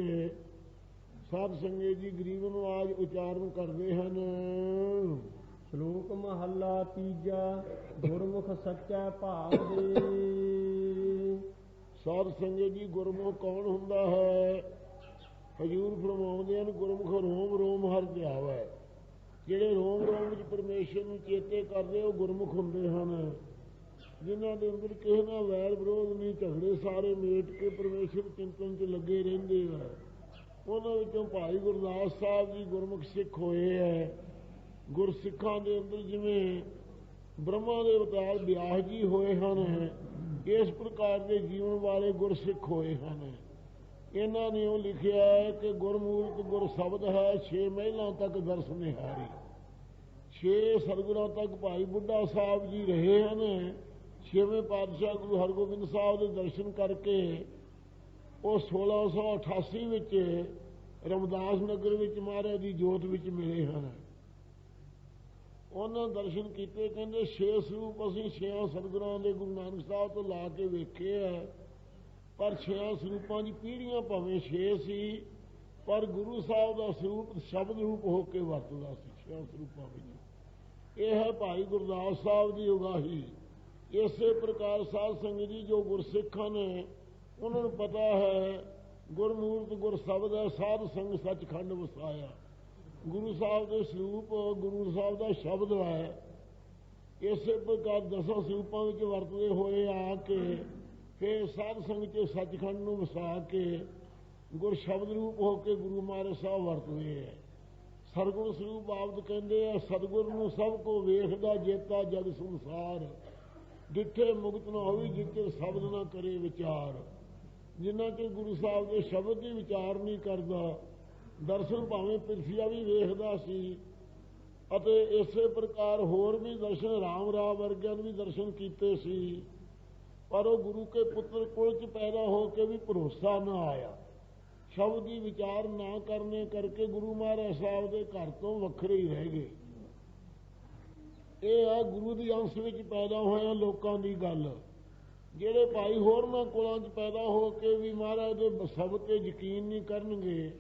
ਸਾਧ ਸੰਗਤ ਜੀ ਗਰੀਬ ਨਵਾਜ ਉਚਾਰਨ ਕਰਦੇ ਹਨ। ਸ਼ਲੋਕ ਮਹੱਲਾ ਤੀਜਾ। ਗੁਰਮੁਖ ਸੱਚਾ ਭਾਗ ਦੇ। ਸਾਧ ਸੰਗਤ ਜੀ ਗੁਰਮੁਖ ਕੌਣ ਹੁੰਦਾ ਹੈ? ਹਜ਼ੂਰ ਫਰਮਾਉਂਦੇ ਹਨ, ਗੁਰਮੁਖ ਰੋਮ ਰੋਮ ਹਰਿ ਧਿਆਵੈ। ਜਿਹੜੇ ਰੋਮ ਰੋਮ ਵਿੱਚ ਪਰਮੇਸ਼ਰ ਨੂੰ ਚੇਤੇ ਕਰਦੇ ਉਹ ਗੁਰਮੁਖ ਹੁੰਦੇ ਹਨ। ਜਿਨ੍ਹਾਂ ਦੇ ਅੰਦਰ ਕਿਸੇ ਨਾਲ ਵੈਰ ਵਿਰੋਧ ਨਹੀਂ, ਝਗੜੇ ਸਾਰੇ ਮੇਟ ਕੇ ਪਰਮੇਸ਼ਰ ਚਿੰਤਨ 'ਚ ਲੱਗੇ ਰਹਿੰਦੇ ਆ। ਉਹਨਾਂ ਵਿੱਚੋਂ ਭਾਈ ਗੁਰਦਾਸ ਸਾਹਿਬ ਜੀ ਗੁਰਮੁਖ ਸਿੱਖ ਹੋਏ ਹੈ। ਗੁਰਸਿੱਖਾਂ ਦੇ ਅੰਦਰ ਜਿਵੇਂ ਬ੍ਰਹਮਾ ਦੇ ਅਵਤਾਰ ਵਿਆਸ ਜੀ ਹੋਏ ਹਨ, ਇਸ ਪ੍ਰਕਾਰ ਦੇ ਜੀਵਨ ਵਾਲੇ ਗੁਰਸਿੱਖ ਹੋਏ ਹਨ। ਇਹਨਾਂ ਨੇ ਉਹ ਲਿਖਿਆ ਹੈ ਕਿ ਗੁਰਮੂਰਤ ਗੁਰ ਸ਼ਬਦ ਹੈ, 6 ਮਹਿਲਾਂ ਤੱਕ ਦਰਸ ਨਿਹਾਰੀ। 6 ਸਤਿਗੁਰਾਂ ਤੱਕ ਭਾਈ ਬੁੱਢਾ ਸਾਹਿਬ ਜੀ ਰਹੇ ਹਨ। 6ਵੇਂ ਪਾਤਸ਼ਾਹ ਗੁਰੂ ਹਰਗੋਬਿੰਦ ਸਾਹਿਬ ਦੇ ਦਰਸ਼ਨ ਕਰਕੇ ਉਹ 1688 ਵਿੱਚ ਰਮਦਾਸ ਨਗਰ ਵਿੱਚ ਮਹਾਰਾਜ ਦੀ ਜੋਤ ਵਿੱਚ ਮਿਲੇ ਹਨ। ਉਹਨਾਂ ਦਰਸ਼ਨ ਕੀਤੇ, ਕਹਿੰਦੇ 6 ਸਰੂਪ ਅਸੀਂ 6 ਸਤਿਗੁਰਾਂ ਦੇ ਗੁਰੂ ਨਾਨਕ ਸਾਹਿਬ ਤੋਂ ਲਾ ਕੇ ਵੇਖੇ ਹੈ, ਪਰ 6 ਸਰੂਪਾਂ ਦੀ ਪੀੜ੍ਹੀਆਂ ਭਾਵੇਂ 6 ਸੀ, ਪਰ ਗੁਰੂ ਸਾਹਿਬ ਦਾ ਸਰੂਪ ਸ਼ਬਦ ਰੂਪ ਹੋ ਕੇ ਵਰਤਦਾ ਸੀ 6 ਸਰੂਪਾਂ ਵਿੱਚ। ਇਹ ਹੈ ਭਾਈ ਗੁਰਦਾਸ ਸਾਹਿਬ ਦੀ ਉਗਾਹੀ। ਇਸੇ ਪ੍ਰਕਾਰ ਸਾਧ ਸੰਗਤ ਜੀ ਜੋ ਗੁਰਸਿੱਖ ਹਨ ਉਹਨਾਂ ਨੂੰ ਪਤਾ ਹੈ ਗੁਰਮੂਰਤ ਗੁਰ ਸ਼ਬਦ ਹੈ, ਸਾਧ ਸੰਗ ਸੱਚਖੰਡ ਵਸਾਇਆ। ਗੁਰੂ ਸਾਹਿਬ ਦੇ ਸਰੂਪ ਗੁਰੂ ਸਾਹਿਬ ਦਾ ਸ਼ਬਦ ਹੈ। ਇਸੇ ਪ੍ਰਕਾਰ 10 ਸਰੂਪਾਂ ਵਿੱਚ ਵਰਤਦੇ ਹੋਏ ਆ ਕੇ ਫਿਰ ਸਾਧ ਸੰਗਤ 'ਚ ਸੱਚਖੰਡ ਨੂੰ ਵਸਾ ਕੇ ਗੁਰ ਸ਼ਬਦ ਰੂਪ ਹੋ ਕੇ ਗੁਰੂ ਮਹਾਰਾਜ ਸਾਹਿਬ ਵਰਤਦੇ ਹੈ। ਸਰਗੁਣ ਸਰੂਪ ਆਬਦ ਕਹਿੰਦੇ ਆ, ਸਤਿਗੁਰ ਨੂੰ ਸਭ ਕੋ ਵੇਖਦਾ ਜੇਤਾ ਜਗ ਸੰਸਾਰ, ਜਿੱਥੇ ਮੁਕਤ ਨਾ ਹੋਈ ਜਿੱਥੇ ਸ਼ਬਦ ਨਾ ਕਰੇ ਵਿਚਾਰ। ਜਿਨ੍ਹਾਂ ਕਿ ਗੁਰੂ ਸਾਹਿਬ ਦੇ ਸ਼ਬਦ ਦੀ ਵਿਚਾਰ ਨਹੀਂ ਕਰਦਾ, ਦਰਸ਼ਨ ਭਾਵੇਂ ਪਿਰਥੀਆ ਵੀ ਵੇਖਦਾ ਸੀ, ਅਤੇ ਇਸੇ ਪ੍ਰਕਾਰ ਹੋਰ ਵੀ ਦਰਸ਼ਨ ਰਾਮ ਰਾਮ ਵਰਗਿਆਂ ਵੀ ਦਰਸ਼ਨ ਕੀਤੇ ਸੀ, ਪਰ ਉਹ ਗੁਰੂ ਕੇ ਪੁੱਤਰ ਕੁਲ 'ਚ ਪੈਦਾ ਹੋ ਕੇ ਵੀ ਭਰੋਸਾ ਨਾ ਆਇਆ। ਸ਼ਬਦ ਦੀ ਵਿਚਾਰ ਨਾ ਕਰਨੇ ਕਰਕੇ ਗੁਰੂ ਮਹਾਰਾਜ ਸਾਹਿਬ ਦੇ ਘਰ ਤੋਂ ਵੱਖਰੇ ਹੀ ਰਹਿ ਗਏ। ਇਹ ਹੈ ਗੁਰੂ ਦੀ ਅੰਸ਼ ਵਿੱਚ ਪੈਦਾ ਹੋਇਆ ਲੋਕਾਂ ਦੀ ਗੱਲ। ਜਿਹੜੇ ਭਾਈ ਹੋਰਨਾਂ ਕੁਲਾਂ 'ਚ ਪੈਦਾ ਹੋ ਕੇ ਵੀ ਮਹਾਰਾਜ ਦੇ ਸ਼ਬਦ 'ਤੇ ਯਕੀਨ ਨਹੀਂ ਕਰਨਗੇ,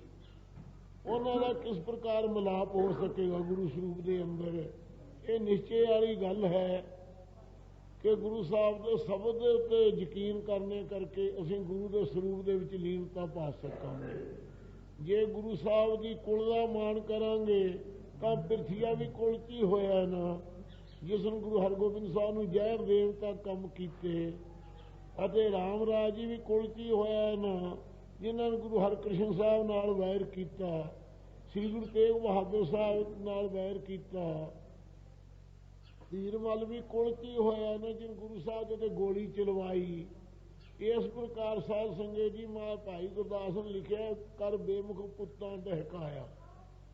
ਉਹਨਾਂ ਦਾ ਕਿਸ ਪ੍ਰਕਾਰ ਮਿਲਾਪ ਹੋ ਸਕੇਗਾ ਗੁਰੂ ਸਰੂਪ ਦੇ ਅੰਦਰ। ਇਹ ਨਿਸ਼ਚੇ ਵਾਲੀ ਗੱਲ ਹੈ ਕਿ ਗੁਰੂ ਸਾਹਿਬ ਦੇ ਸ਼ਬਦ ਦੇ ਉੱਤੇ ਯਕੀਨ ਕਰਨੇ ਕਰਕੇ ਅਸੀਂ ਗੁਰੂ ਦੇ ਸਰੂਪ ਦੇ ਵਿੱਚ ਲੀਨਤਾ ਪਾ ਸਕਾਂਗੇ। ਜੇ ਗੁਰੂ ਸਾਹਿਬ ਦੀ ਕੁਲ ਦਾ ਮਾਣ ਕਰਾਂਗੇ ਤਾਂ ਪਿਰਥੀਆ ਵੀ ਕੁਲ 'ਚ ਹੀ ਹੋਇਆ ਨਾ, ਜਿਸ ਨੂੰ ਗੁਰੂ ਹਰਗੋਬਿੰਦ ਸਾਹਿਬ ਨੂੰ ਜ਼ਹਿਰ ਦੇਣ ਤੱਕ ਕੰਮ ਕੀਤੇ, ਅਤੇ ਰਾਮ ਰਾਜ ਜੀ ਵੀ ਕੁਲ 'ਚ ਹੀ ਹੋਇਆ ਨਾ, ਜਿਨ੍ਹਾਂ ਨੇ ਗੁਰੂ ਹਰਕ੍ਰਿਸ਼ਨ ਸਾਹਿਬ ਨਾਲ ਵੈਰ ਕੀਤਾ, ਸ੍ਰੀ ਗੁਰੂ ਤੇਗ ਬਹਾਦਰ ਸਾਹਿਬ ਨਾਲ ਵੈਰ ਕੀਤਾ। ਧੀਰਮਲ ਵੀ ਕੁਲ 'ਚ ਹੀ ਹੋਇਆ ਨਾ, ਜਿਨ ਗੁਰੂ ਸਾਹਿਬ ਦੇ 'ਤੇ ਗੋਲੀ ਚਲਵਾਈ। ਇਸ ਪ੍ਰਕਾਰ ਸਾਧ ਸੰਗਤ ਜੀ ਮਾਂ ਭਾਈ ਗੁਰਦਾਸ ਨੇ ਲਿਖਿਆ, ਕਰ ਬੇਮੁਖ ਪੁੱਤਾਂ ਦਹਿਕਾਇਆ।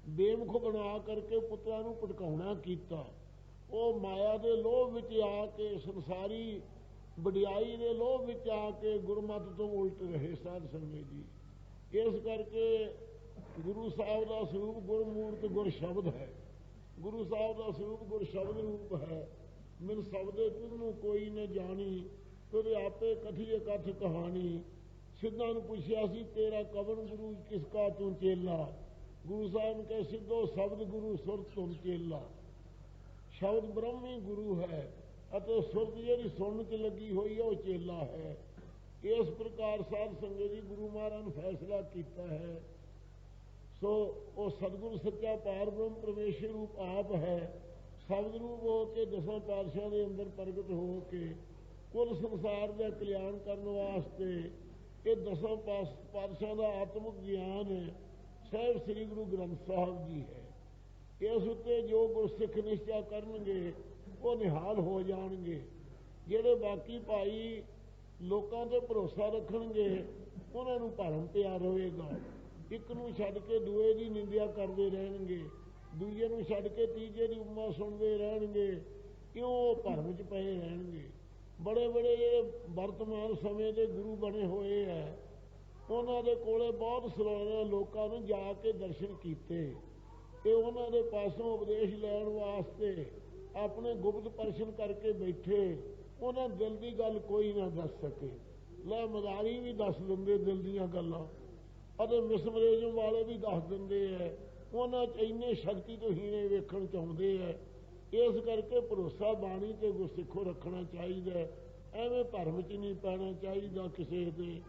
ਬੇਮੁਖ ਬਣਾ ਕਰਕੇ ਪੁੱਤਰਾਂ ਨੂੰ ਭਟਕਾਉਣਾ ਕੀਤਾ। ਉਹ ਮਾਇਆ ਦੇ ਲੋਭ ਵਿੱਚ ਆ ਕੇ, ਸੰਸਾਰੀ ਵਡਿਆਈ ਦੇ ਲੋਭ ਵਿੱਚ ਆ ਕੇ ਗੁਰਮਤਿ ਤੋਂ ਉਲਟ ਰਹੇ ਸਾਧ ਸੰਗਤ ਜੀ। ਇਸ ਕਰਕੇ ਗੁਰੂ ਸਾਹਿਬ ਦਾ ਸਰੂਪ ਗੁਰਮੂਰਤ ਗੁਰ ਸ਼ਬਦ ਹੈ। ਗੁਰੂ ਸਾਹਿਬ ਦਾ ਸਰੂਪ ਗੁਰ ਸ਼ਬਦ ਰੂਪ ਹੈ। ਮਿਲ ਸ਼ਬਦੇ ਤੁਧ ਨੂੰ ਕੋਈ ਨਾ ਜਾਣੀ, ਤੁਧ ਆਪੇ ਕਥੀਏ ਕਥ ਕਹਾਣੀ। ਸਿੱਧਾਂ ਨੂੰ ਪੁੱਛਿਆ ਸੀ ਤੇਰਾ ਕਵਣ ਗੁਰੂ ਕਿਸ ਕਾ ਤੂੰ ਚੇਲਾ। ਗੁਰੂ ਸਾਹਿਬ ਨੇ ਕਿਹਾ ਸਿੱਧੋ ਸ਼ਬਦ ਗੁਰੂ ਸੁਰਤ ਤੁਮ ਚੇਲਾ। ਸ਼ਬਦ ਬ੍ਰਹਮੀ ਗੁਰੂ ਹੈ ਅਤੇ ਸੁਰਤ ਜਿਹੜੀ ਸੁਣਨ 'ਚ ਲੱਗੀ ਹੋਈ ਹੈ ਉਹ ਚੇਲਾ ਹੈ। ਇਸ ਪ੍ਰਕਾਰ ਸਾਧ ਸੰਗਤ ਜੀ ਗੁਰੂ ਮਹਾਰਾਜ ਨੇ ਫੈਸਲਾ ਕੀਤਾ ਹੈ। ਸੋ ਉਹ ਸਤਿਗੁਰੂ ਸੱਚਾ ਪਾਰ ਬ੍ਰਹਮ ਪਰਮੇਸ਼ਰ ਰੂਪ ਆਪ ਹੈ। ਸ਼ਬਦ ਰੂਪ ਹੋ ਕੇ ਦਸਾਂ ਪਾਤਸ਼ਾਹਾਂ ਦੇ ਅੰਦਰ ਪ੍ਰਗਟ ਹੋ ਕੇ ਕੁੱਲ ਸੰਸਾਰ ਦਾ ਕਲਿਆਣ ਕਰਨ ਵਾਸਤੇ ਇਹ ਦਸਾਂ ਪਾਤਸ਼ਾਹਾਂ ਦਾ ਆਤਮਿਕ ਗਿਆਨ ਸਾਹਿਬ ਸ੍ਰੀ ਗੁਰੂ ਗ੍ਰੰਥ ਸਾਹਿਬ ਜੀ ਹੈ। ਇਸ ਉੱਤੇ ਜੋ ਗੁਰਸਿੱਖ ਨਿਸ਼ਚਾ ਕਰਨਗੇ ਉਹ ਨਿਹਾਲ ਹੋ ਜਾਣਗੇ। ਜਿਹੜੇ ਬਾਕੀ ਭਾਈ ਲੋਕਾਂ ਤੇ ਭਰੋਸਾ ਰੱਖਣਗੇ ਉਹਨਾਂ ਨੂੰ ਭਰਮ ਪਿਆ ਰਹੇਗਾ। ਇੱਕ ਨੂੰ ਛੱਡ ਕੇ ਦੂਏ ਦੀ ਨਿੰਦਿਆ ਕਰਦੇ ਰਹਿਣਗੇ, ਦੂਜੇ ਨੂੰ ਛੱਡ ਕੇ ਤੀਜੇ ਦੀ ਉਮਾ ਸੁਣਦੇ ਰਹਿਣਗੇ, ਕਿਉਂ ਉਹ ਭਰਮ 'ਚ ਪਏ ਰਹਿਣਗੇ। ਬੜੇ ਬੜੇ ਜਿਹੜੇ ਵਰਤਮਾਨ ਸਮੇਂ ਦੇ ਗੁਰੂ ਬਣੇ ਹੋਏ ਹੈ ਉਹਨਾਂ ਦੇ ਕੋਲੇ ਬਹੁਤ ਸਲਾਨਾ ਲੋਕਾਂ ਨੂੰ ਜਾ ਕੇ ਦਰਸ਼ਨ ਕੀਤੇ ਤੇ ਉਹਨਾਂ ਦੇ ਪਾਸੋਂ ਉਪਦੇਸ਼ ਲੈਣ ਵਾਸਤੇ ਆਪਣੇ ਗੁਪਤ ਪ੍ਰਸ਼ਨ ਕਰਕੇ ਬੈਠੇ। ਉਹਨਾਂ ਦਿਲ ਦੀ ਗੱਲ ਕੋਈ ਨਾ ਦੱਸ ਸਕੇ। ਲੈ ਮਦਾਰੀ ਵੀ ਦੱਸ ਦਿੰਦੇ ਦਿਲ ਦੀਆਂ ਗੱਲਾਂ ਅਤੇ ਮਿਸਮਰੇਜਮ ਵਾਲੇ ਵੀ ਦੱਸ ਦਿੰਦੇ ਹੈ। ਉਹਨਾਂ 'ਚ ਇੰਨੇ ਸ਼ਕਤੀ ਤੋਂ ਹੀਣੇ ਵੇਖਣ ਚਾਹੁੰਦੇ ਹੈ। ਇਸ ਕਰਕੇ ਭਰੋਸਾ ਬਾਣੀ ਤੇ ਗੁਰਸਿੱਖੋ ਰੱਖਣਾ ਚਾਹੀਦਾ। ਐਵੇਂ ਭਰਮ 'ਚ ਨਹੀਂ ਪੈਣਾ ਚਾਹੀਦਾ ਕਿਸੇ ਦੇ।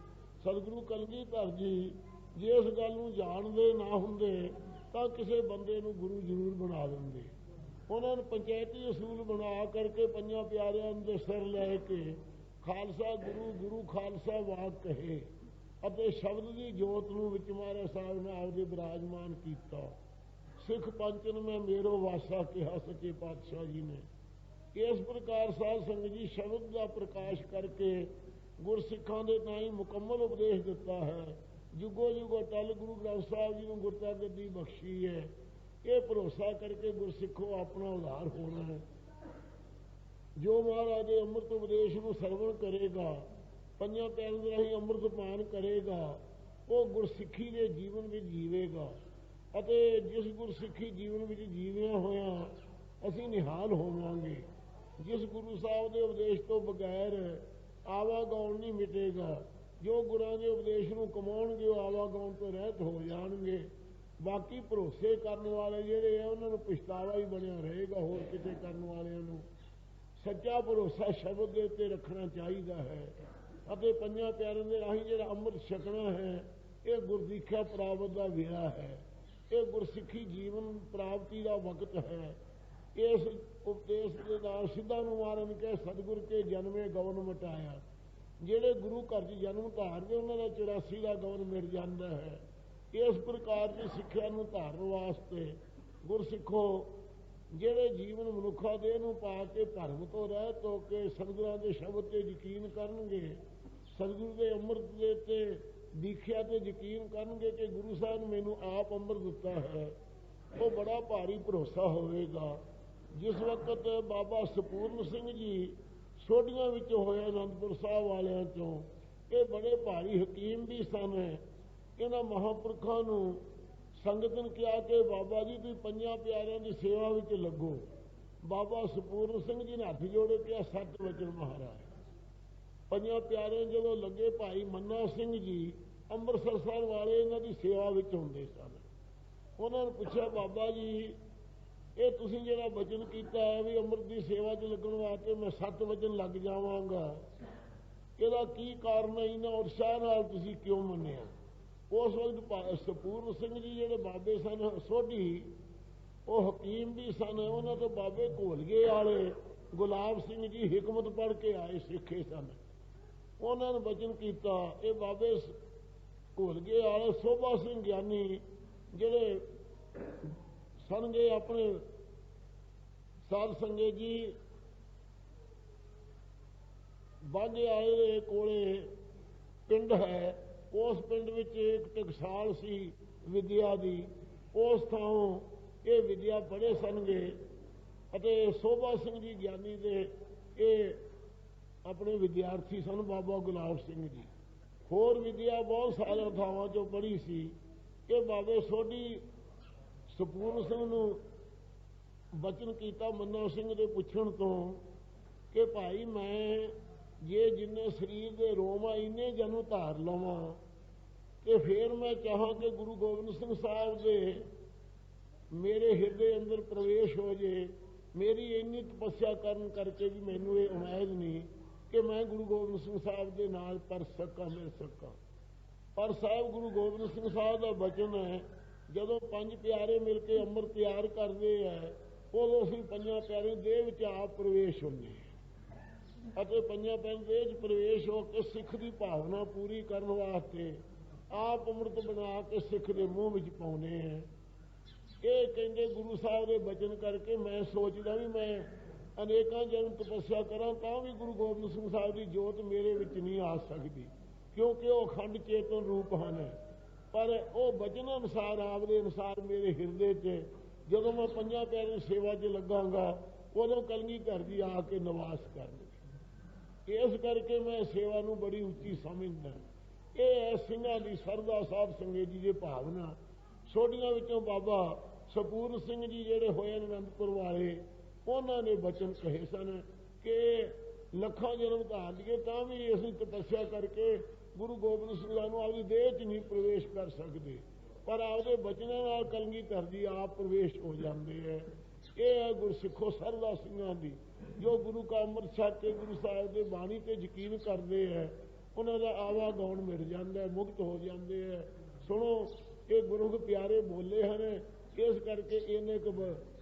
ਸਤਿਗੁਰੂ ਕਲਗੀਧਰ ਜੀ ਜੇ ਇਸ ਗੱਲ ਨੂੰ ਜਾਣਦੇ ਨਾ ਹੁੰਦੇ ਤਾਂ ਕਿਸੇ ਬੰਦੇ ਨੂੰ ਗੁਰੂ ਜ਼ਰੂਰ ਬਣਾ ਦਿੰਦੇ। ਉਹਨਾਂ ਨੇ ਪੰਚਾਇਤੀ ਅਸੂਲ ਬਣਾ ਕਰਕੇ ਪੰਜਾਂ ਪਿਆਰਿਆਂ ਦੇ ਸਿਰ ਲੈ ਕੇ ਖਾਲਸਾ ਗੁਰੂ ਗੁਰੂ ਖਾਲਸਾ ਵਾਕ ਕਹੇ ਅਤੇ ਸ਼ਬਦ ਦੀ ਜੋਤ ਨੂੰ ਵਿੱਚ ਮਹਾਰਾਜ ਸਾਹਿਬ ਨੇ ਆਪਦੇ ਬਿਰਾਜਮਾਨ ਕੀਤਾ। ਸਿੱਖ ਪੰਚ ਨੂੰ ਮੈਂ ਮੇਰੋ ਵਾਸਾ ਕਿਹਾ ਸੱਚੇ ਪਾਤਸ਼ਾਹ ਜੀ ਨੇ। ਇਸ ਪ੍ਰਕਾਰ ਸਾਧ ਸੰਗਤ ਜੀ ਸ਼ਬਦ ਦਾ ਪ੍ਰਕਾਸ਼ ਕਰਕੇ ਗੁਰਸਿੱਖਾਂ ਦੇ ਤਾਂ ਹੀ ਮੁਕੰਮਲ ਉਪਦੇਸ਼ ਦਿੱਤਾ ਹੈ। ਜੁਗੋ ਜੁਗੋ ਟਲ ਗੁਰੂ ਗ੍ਰੰਥ ਸਾਹਿਬ ਜੀ ਨੂੰ ਗੁਰਤਾ ਗੱਦੀ ਬਖਸ਼ੀ ਹੈ। ਇਹ ਭਰੋਸਾ ਕਰਕੇ ਗੁਰਸਿੱਖੋ ਆਪਣਾ ਉਧਾਰ ਹੋਣਾ ਹੈ। ਜੋ ਮਹਾਰਾਜ ਦੇ ਅੰਮ੍ਰਿਤ ਉਪਦੇਸ਼ ਨੂੰ ਸਰਵਣ ਕਰੇਗਾ, ਪੰਜਾਂ ਪਿਆਰਿਆਂ ਦੇ ਰਾਹੀਂ ਅੰਮ੍ਰਿਤ ਪਾਨ ਕਰੇਗਾ, ਉਹ ਗੁਰਸਿੱਖੀ ਦੇ ਜੀਵਨ ਵਿੱਚ ਜੀਵੇਗਾ ਅਤੇ ਜਿਸ ਗੁਰਸਿੱਖੀ ਜੀਵਨ ਵਿੱਚ ਜੀਵਿਆ ਹੋਇਆ ਅਸੀਂ ਨਿਹਾਲ ਹੋਵਾਂਗੇ। ਜਿਸ ਗੁਰੂ ਸਾਹਿਬ ਦੇ ਉਪਦੇਸ਼ ਤੋਂ ਬਗੈਰ ਆਵਾਗਾਉਣ ਨਹੀਂ ਮਿਟੇਗਾ। ਜੋ ਗੁਰਾਂ ਦੇ ਉਪਦੇਸ਼ ਨੂੰ ਕਮਾਉਣਗੇ ਉਹ ਆਵਾਗਾਉਣ ਤੋਂ ਰਹਿਤ ਹੋ ਜਾਣਗੇ। ਬਾਕੀ ਭਰੋਸੇ ਕਰਨ ਵਾਲੇ ਜਿਹੜੇ ਆ ਉਹਨਾਂ ਨੂੰ ਪਛਤਾਵਾ ਹੀ ਬਣਿਆ ਰਹੇਗਾ। ਹੋਰ ਕਿਤੇ ਕਰਨ ਵਾਲਿਆਂ ਨੂੰ ਸੱਚਾ ਭਰੋਸਾ ਸ਼ਬਦ ਦੇ ਉੱਤੇ ਰੱਖਣਾ ਚਾਹੀਦਾ ਹੈ ਅਤੇ ਪੰਜਾਂ ਪਿਆਰਿਆਂ ਦੇ ਰਾਹੀਂ ਜਿਹੜਾ ਅੰਮ੍ਰਿਤ ਛਕਣਾ ਹੈ ਇਹ ਗੁਰਦੀਖਿਆ ਪ੍ਰਾਪਤ ਦਾ ਵੇਲਾ ਹੈ। ਇਹ ਗੁਰਸਿੱਖੀ ਜੀਵਨ ਪ੍ਰਾਪਤੀ ਦਾ ਵਕਤ ਹੈ। ਇਸ ਉਪਦੇਸ਼ ਦੇ ਨਾਲ ਸਿੱਧਾ ਨੂੰ ਮਾਰਨ ਕੇ ਸਤਿਗੁਰ ਕੇ ਜਨਮੇ ਗਵਨ ਮਟਾਇਆ। ਜਿਹੜੇ ਗੁਰੂ ਘਰ 'ਚ ਜਨਮ ਧਾਰਦੇ ਉਹਨਾਂ ਦਾ 84 ਦਾ ਗਵਨ ਮਿਲ ਜਾਂਦਾ ਹੈ। ਇਸ ਪ੍ਰਕਾਰ ਦੀ ਸਿੱਖਿਆ ਨੂੰ ਧਾਰਨ ਵਾਸਤੇ ਗੁਰਸਿੱਖੋ ਜਿਹੜੇ ਜੀਵਨ ਮਨੁੱਖਾ ਦੇ ਨੂੰ ਪਾ ਕੇ ਭਰਮ ਤੋਂ ਰਹਿਤ ਹੋ ਕੇ ਸਤਿਗੁਰਾਂ ਦੇ ਸ਼ਬਦ ਤੇ ਯਕੀਨ ਕਰਨਗੇ, ਸਤਿਗੁਰੂ ਦੇ ਅੰਮ੍ਰਿਤ ਦੇ ਤੇ ਦੀਖਿਆ ਤੇ ਯਕੀਨ ਕਰਨਗੇ ਕਿ ਗੁਰੂ ਸਾਹਿਬ ਨੇ ਮੈਨੂੰ ਆਪ ਅੰਮ੍ਰਿਤ ਦਿੱਤਾ ਹੈ, ਉਹ ਬੜਾ ਭਾਰੀ ਭਰੋਸਾ ਹੋਵੇਗਾ। ਜਿਸ ਵਕਤ ਬਾਬਾ ਸਪੂਰਨ ਸਿੰਘ ਜੀ ਸੋਢੀਆਂ ਵਿੱਚ ਹੋਏ ਅਨੰਦਪੁਰ ਸਾਹਿਬ ਵਾਲਿਆਂ 'ਚੋਂ, ਇਹ ਬੜੇ ਭਾਰੀ ਹਕੀਮ ਵੀ ਸਨ। ਇਹਨਾਂ ਮਹਾਂਪੁਰਖਾਂ ਨੂੰ ਸੰਗਤ ਨੇ ਕਿਹਾ ਕਿ ਬਾਬਾ ਜੀ ਤੁਸੀਂ ਪੰਜਾਂ ਪਿਆਰਿਆਂ ਦੀ ਸੇਵਾ ਵਿੱਚ ਲੱਗੋ। ਬਾਬਾ ਸਪੂਰਨ ਸਿੰਘ ਜੀ ਨੇ ਹੱਥ ਜੋੜੇ ਕਿਹਾ ਸੱਚ ਵਚਨ ਮਹਾਰਾਜ। ਪੰਜਾਂ ਪਿਆਰੇ ਜਦੋਂ ਲੱਗੇ, ਭਾਈ ਮੰਨਾ ਸਿੰਘ ਜੀ ਅੰਮ੍ਰਿਤਸਰ ਸਾਹਿਬ ਵਾਲੇ ਇਹਨਾਂ ਦੀ ਸੇਵਾ ਵਿੱਚ ਹੁੰਦੇ ਸਨ। ਉਹਨਾਂ ਨੇ ਪੁੱਛਿਆ ਬਾਬਾ ਜੀ ਇਹ ਤੁਸੀਂ ਜਿਹੜਾ ਵਚਨ ਕੀਤਾ ਹੈ ਵੀ ਅੰਮ੍ਰਿਤ ਦੀ ਸੇਵਾ 'ਚ ਲੱਗਣ ਵਾਸਤੇ ਮੈਂ 7 ਵਚਨ ਲੱਗ ਜਾਵਾਂਗਾ, ਇਹਦਾ ਕੀ ਕਾਰਨ ਹੈ? ਇਹਨਾਂ ਉਤਸ਼ਾਹ ਨਾਲ ਤੁਸੀਂ ਕਿਉਂ ਮੰਨਿਆ? ਉਸ ਵਕਤ ਸਪੂਰਨ ਸਿੰਘ ਜੀ ਜਿਹੜੇ ਬਾਬੇ ਸਨ ਸੋਢੀ, ਉਹ ਹਕੀਮ ਵੀ ਸਨ। ਉਹਨਾਂ ਤੋਂ ਬਾਬੇ ਘੋਲਗੇ ਵਾਲੇ ਗੁਲਾਬ ਸਿੰਘ ਜੀ ਹਿਕਮਤ ਪੜ੍ਹ ਕੇ ਆਏ ਸਿੱਖੇ ਸਨ। ਉਹਨਾਂ ਨੇ ਵਚਨ ਕੀਤਾ। ਇਹ ਬਾਬੇ ਘੋਲਗੇ ਵਾਲੇ ਸੋਭਾ ਸਿੰਘ ਗਿਆਨੀ ਜਿਹੜੇ ਸਨਗੇ ਆਪਣੇ ਸਾਧ ਸੰਗਤ ਜੀ ਬਾਝੇ ਵਾਲੇ ਦੇ ਕੋਲੇ ਪਿੰਡ ਹੈ, ਉਸ ਪਿੰਡ ਵਿੱਚ ਇੱਕ ਟਕਸਾਲ ਸੀ ਵਿਦਿਆ ਦੀ। ਉਸ ਥਾਂ ਇਹ ਵਿਦਿਆ ਪੜ੍ਹੇ ਸਨਗੇ ਅਤੇ ਸੋਭਾ ਸਿੰਘ ਜੀ ਗਿਆਨੀ ਦੇ ਇਹ ਆਪਣੇ ਵਿਦਿਆਰਥੀ ਸਨ ਬਾਬਾ ਗੁਲਾਬ ਸਿੰਘ ਜੀ। ਹੋਰ ਵਿਦਿਆ ਬਹੁਤ ਸਾਰੀਆਂ ਥਾਵਾਂ 'ਚੋਂ ਪੜ੍ਹੀ ਸੀ। ਇਹ ਬਾਬੇ ਸੋਢੀ ਸਪੂਰਨ ਸਿੰਘ ਨੂੰ ਬਚਨ ਕੀਤਾ ਮੰਨਾ ਸਿੰਘ ਦੇ ਪੁੱਛਣ ਤੋਂ ਕਿ ਭਾਈ ਮੈਂ ਜੇ ਜਿੰਨੇ ਸਰੀਰ ਦੇ ਰੋਮ ਆ ਇੰਨੇ ਜਨਮ ਧਾਰ ਲਵਾਂ ਤੇ ਫਿਰ ਮੈਂ ਚਾਹਾਂ ਕਿ ਗੁਰੂ ਗੋਬਿੰਦ ਸਿੰਘ ਸਾਹਿਬ ਦੇ ਮੇਰੇ ਹਿਰਦੇ ਅੰਦਰ ਪ੍ਰਵੇਸ਼ ਹੋ ਜੇ, ਮੇਰੀ ਇੰਨੀ ਤਪੱਸਿਆ ਕਰਨ ਕਰਕੇ ਵੀ ਮੈਨੂੰ ਇਹ ਉਮੀਦ ਨਹੀਂ ਕਿ ਮੈਂ ਗੁਰੂ ਗੋਬਿੰਦ ਸਿੰਘ ਸਾਹਿਬ ਦੇ ਨਾਲ ਪਰ ਸਕਾਂ, ਮਿਲ ਸਕਾਂ। ਪਰ ਸਾਹਿਬ ਗੁਰੂ ਗੋਬਿੰਦ ਸਿੰਘ ਸਾਹਿਬ ਦਾ ਬਚਨ ਹੈ, ਜਦੋਂ ਪੰਜ ਪਿਆਰੇ ਮਿਲ ਕੇ ਅੰਮ੍ਰਿਤ ਤਿਆਰ ਕਰਦੇ ਹੈ ਉਦੋਂ ਅਸੀਂ ਪੰਜਾਂ ਪਿਆਰੇ ਦੇਹ ਵਿੱਚ ਆਪ ਪ੍ਰਵੇਸ਼ ਹੁੰਦੇ ਹਾਂ ਅਤੇ ਪੰਜਾਂ ਪਿਆਰੇ ਦੇਹ ਵਿੱਚ ਪ੍ਰਵੇਸ਼ ਹੋ ਕੇ ਸਿੱਖ ਦੀ ਭਾਵਨਾ ਪੂਰੀ ਕਰਨ ਵਾਸਤੇ ਆਪ ਅੰਮ੍ਰਿਤ ਬਣਾ ਕੇ ਸਿੱਖ ਦੇ ਮੂੰਹ ਵਿੱਚ ਪਾਉਂਦੇ ਹੈ। ਇਹ ਕਹਿੰਦੇ ਗੁਰੂ ਸਾਹਿਬ ਦੇ ਬਚਨ ਕਰਕੇ ਮੈਂ ਸੋਚਦਾ ਵੀ ਮੈਂ ਅਨੇਕਾਂ ਜਨਮ ਤਪੱਸਿਆ ਕਰਾਂ ਤਾਂ ਵੀ ਗੁਰੂ ਗੋਬਿੰਦ ਸਿੰਘ ਸਾਹਿਬ ਦੀ ਜੋਤ ਮੇਰੇ ਵਿੱਚ ਨਹੀਂ ਆ ਸਕਦੀ, ਕਿਉਂਕਿ ਉਹ ਅਖੰਡ ਚੇਤਨ ਰੂਪ ਹਨ। ਪਰ ਉਹ ਬਚਨ ਅਨੁਸਾਰ ਆਪਦੇ ਅਨੁਸਾਰ ਮੇਰੇ ਹਿਰਦੇ 'ਚ ਜਦੋਂ ਮੈਂ ਪੰਜਾਂ ਪਿਆਰਿਆਂ ਦੀ ਸੇਵਾ 'ਚ ਲੱਗਾਂਗਾ ਉਦੋਂ ਕਲਗੀਧਰ ਜੀ ਆ ਕੇ ਨਿਵਾਸ ਕਰਨਗੇ। ਇਸ ਕਰਕੇ ਮੈਂ ਸੇਵਾ ਨੂੰ ਬੜੀ ਉੱਚੀ ਸਮਝਦਾ। ਇਹ ਹੈ ਸਿੰਘਾਂ ਦੀ ਸਰਦਾ ਸਾਹਿਬ ਸੰਗਤ ਜੀ ਦੀ ਭਾਵਨਾ। ਸੋਢੀਆਂ ਵਿੱਚੋਂ ਬਾਬਾ ਸਪੂਰਨ ਸਿੰਘ ਜੀ ਜਿਹੜੇ ਹੋਏ ਅਨੰਦਪੁਰ ਵਾਲੇ, ਉਹਨਾਂ ਨੇ ਬਚਨ ਕਹੇ ਸਨ ਕਿ ਲੱਖਾਂ ਜਨਮ ਧਾਰ ਲਈਏ ਤਾਂ ਵੀ ਅਸੀਂ ਤਪੱਸਿਆ ਕਰਕੇ ਗੁਰੂ ਗੋਬਿੰਦ ਸਿੰਘ ਜੀ ਨੂੰ ਆਪਣੀ ਦੇਹ 'ਚ ਨਹੀਂ ਪ੍ਰਵੇਸ਼ ਕਰ ਸਕਦੇ, ਪਰ ਆਪਦੇ ਬਚਨਾਂ ਨਾਲ ਕਲਗੀਧਰ ਜੀ ਆਪ ਪ੍ਰਵੇਸ਼ ਹੋ ਜਾਂਦੇ ਹੈ। ਇਹ ਹੈ ਗੁਰਸਿੱਖੋ ਸਰਦਾ ਸਿੰਘਾਂ ਦੀ, ਜੋ ਗੁਰੂ ਕਾ ਅੰਮ੍ਰਿਤ ਛਕ ਕੇ ਗੁਰੂ ਸਾਹਿਬ ਦੇ ਬਾਣੀ ਤੇ ਯਕੀਨ ਕਰਦੇ ਹੈ, ਉਹਨਾਂ ਦਾ ਆਵਾਗਾਉਣ ਮਿਟ ਜਾਂਦਾ, ਮੁਕਤ ਹੋ ਜਾਂਦੇ ਹੈ। ਸੁਣੋ, ਇਹ ਗੁਰੂ ਪਿਆਰੇ ਬੋਲੇ ਹਨ, ਇਸ ਕਰਕੇ ਇਹਨੇ ਕੁ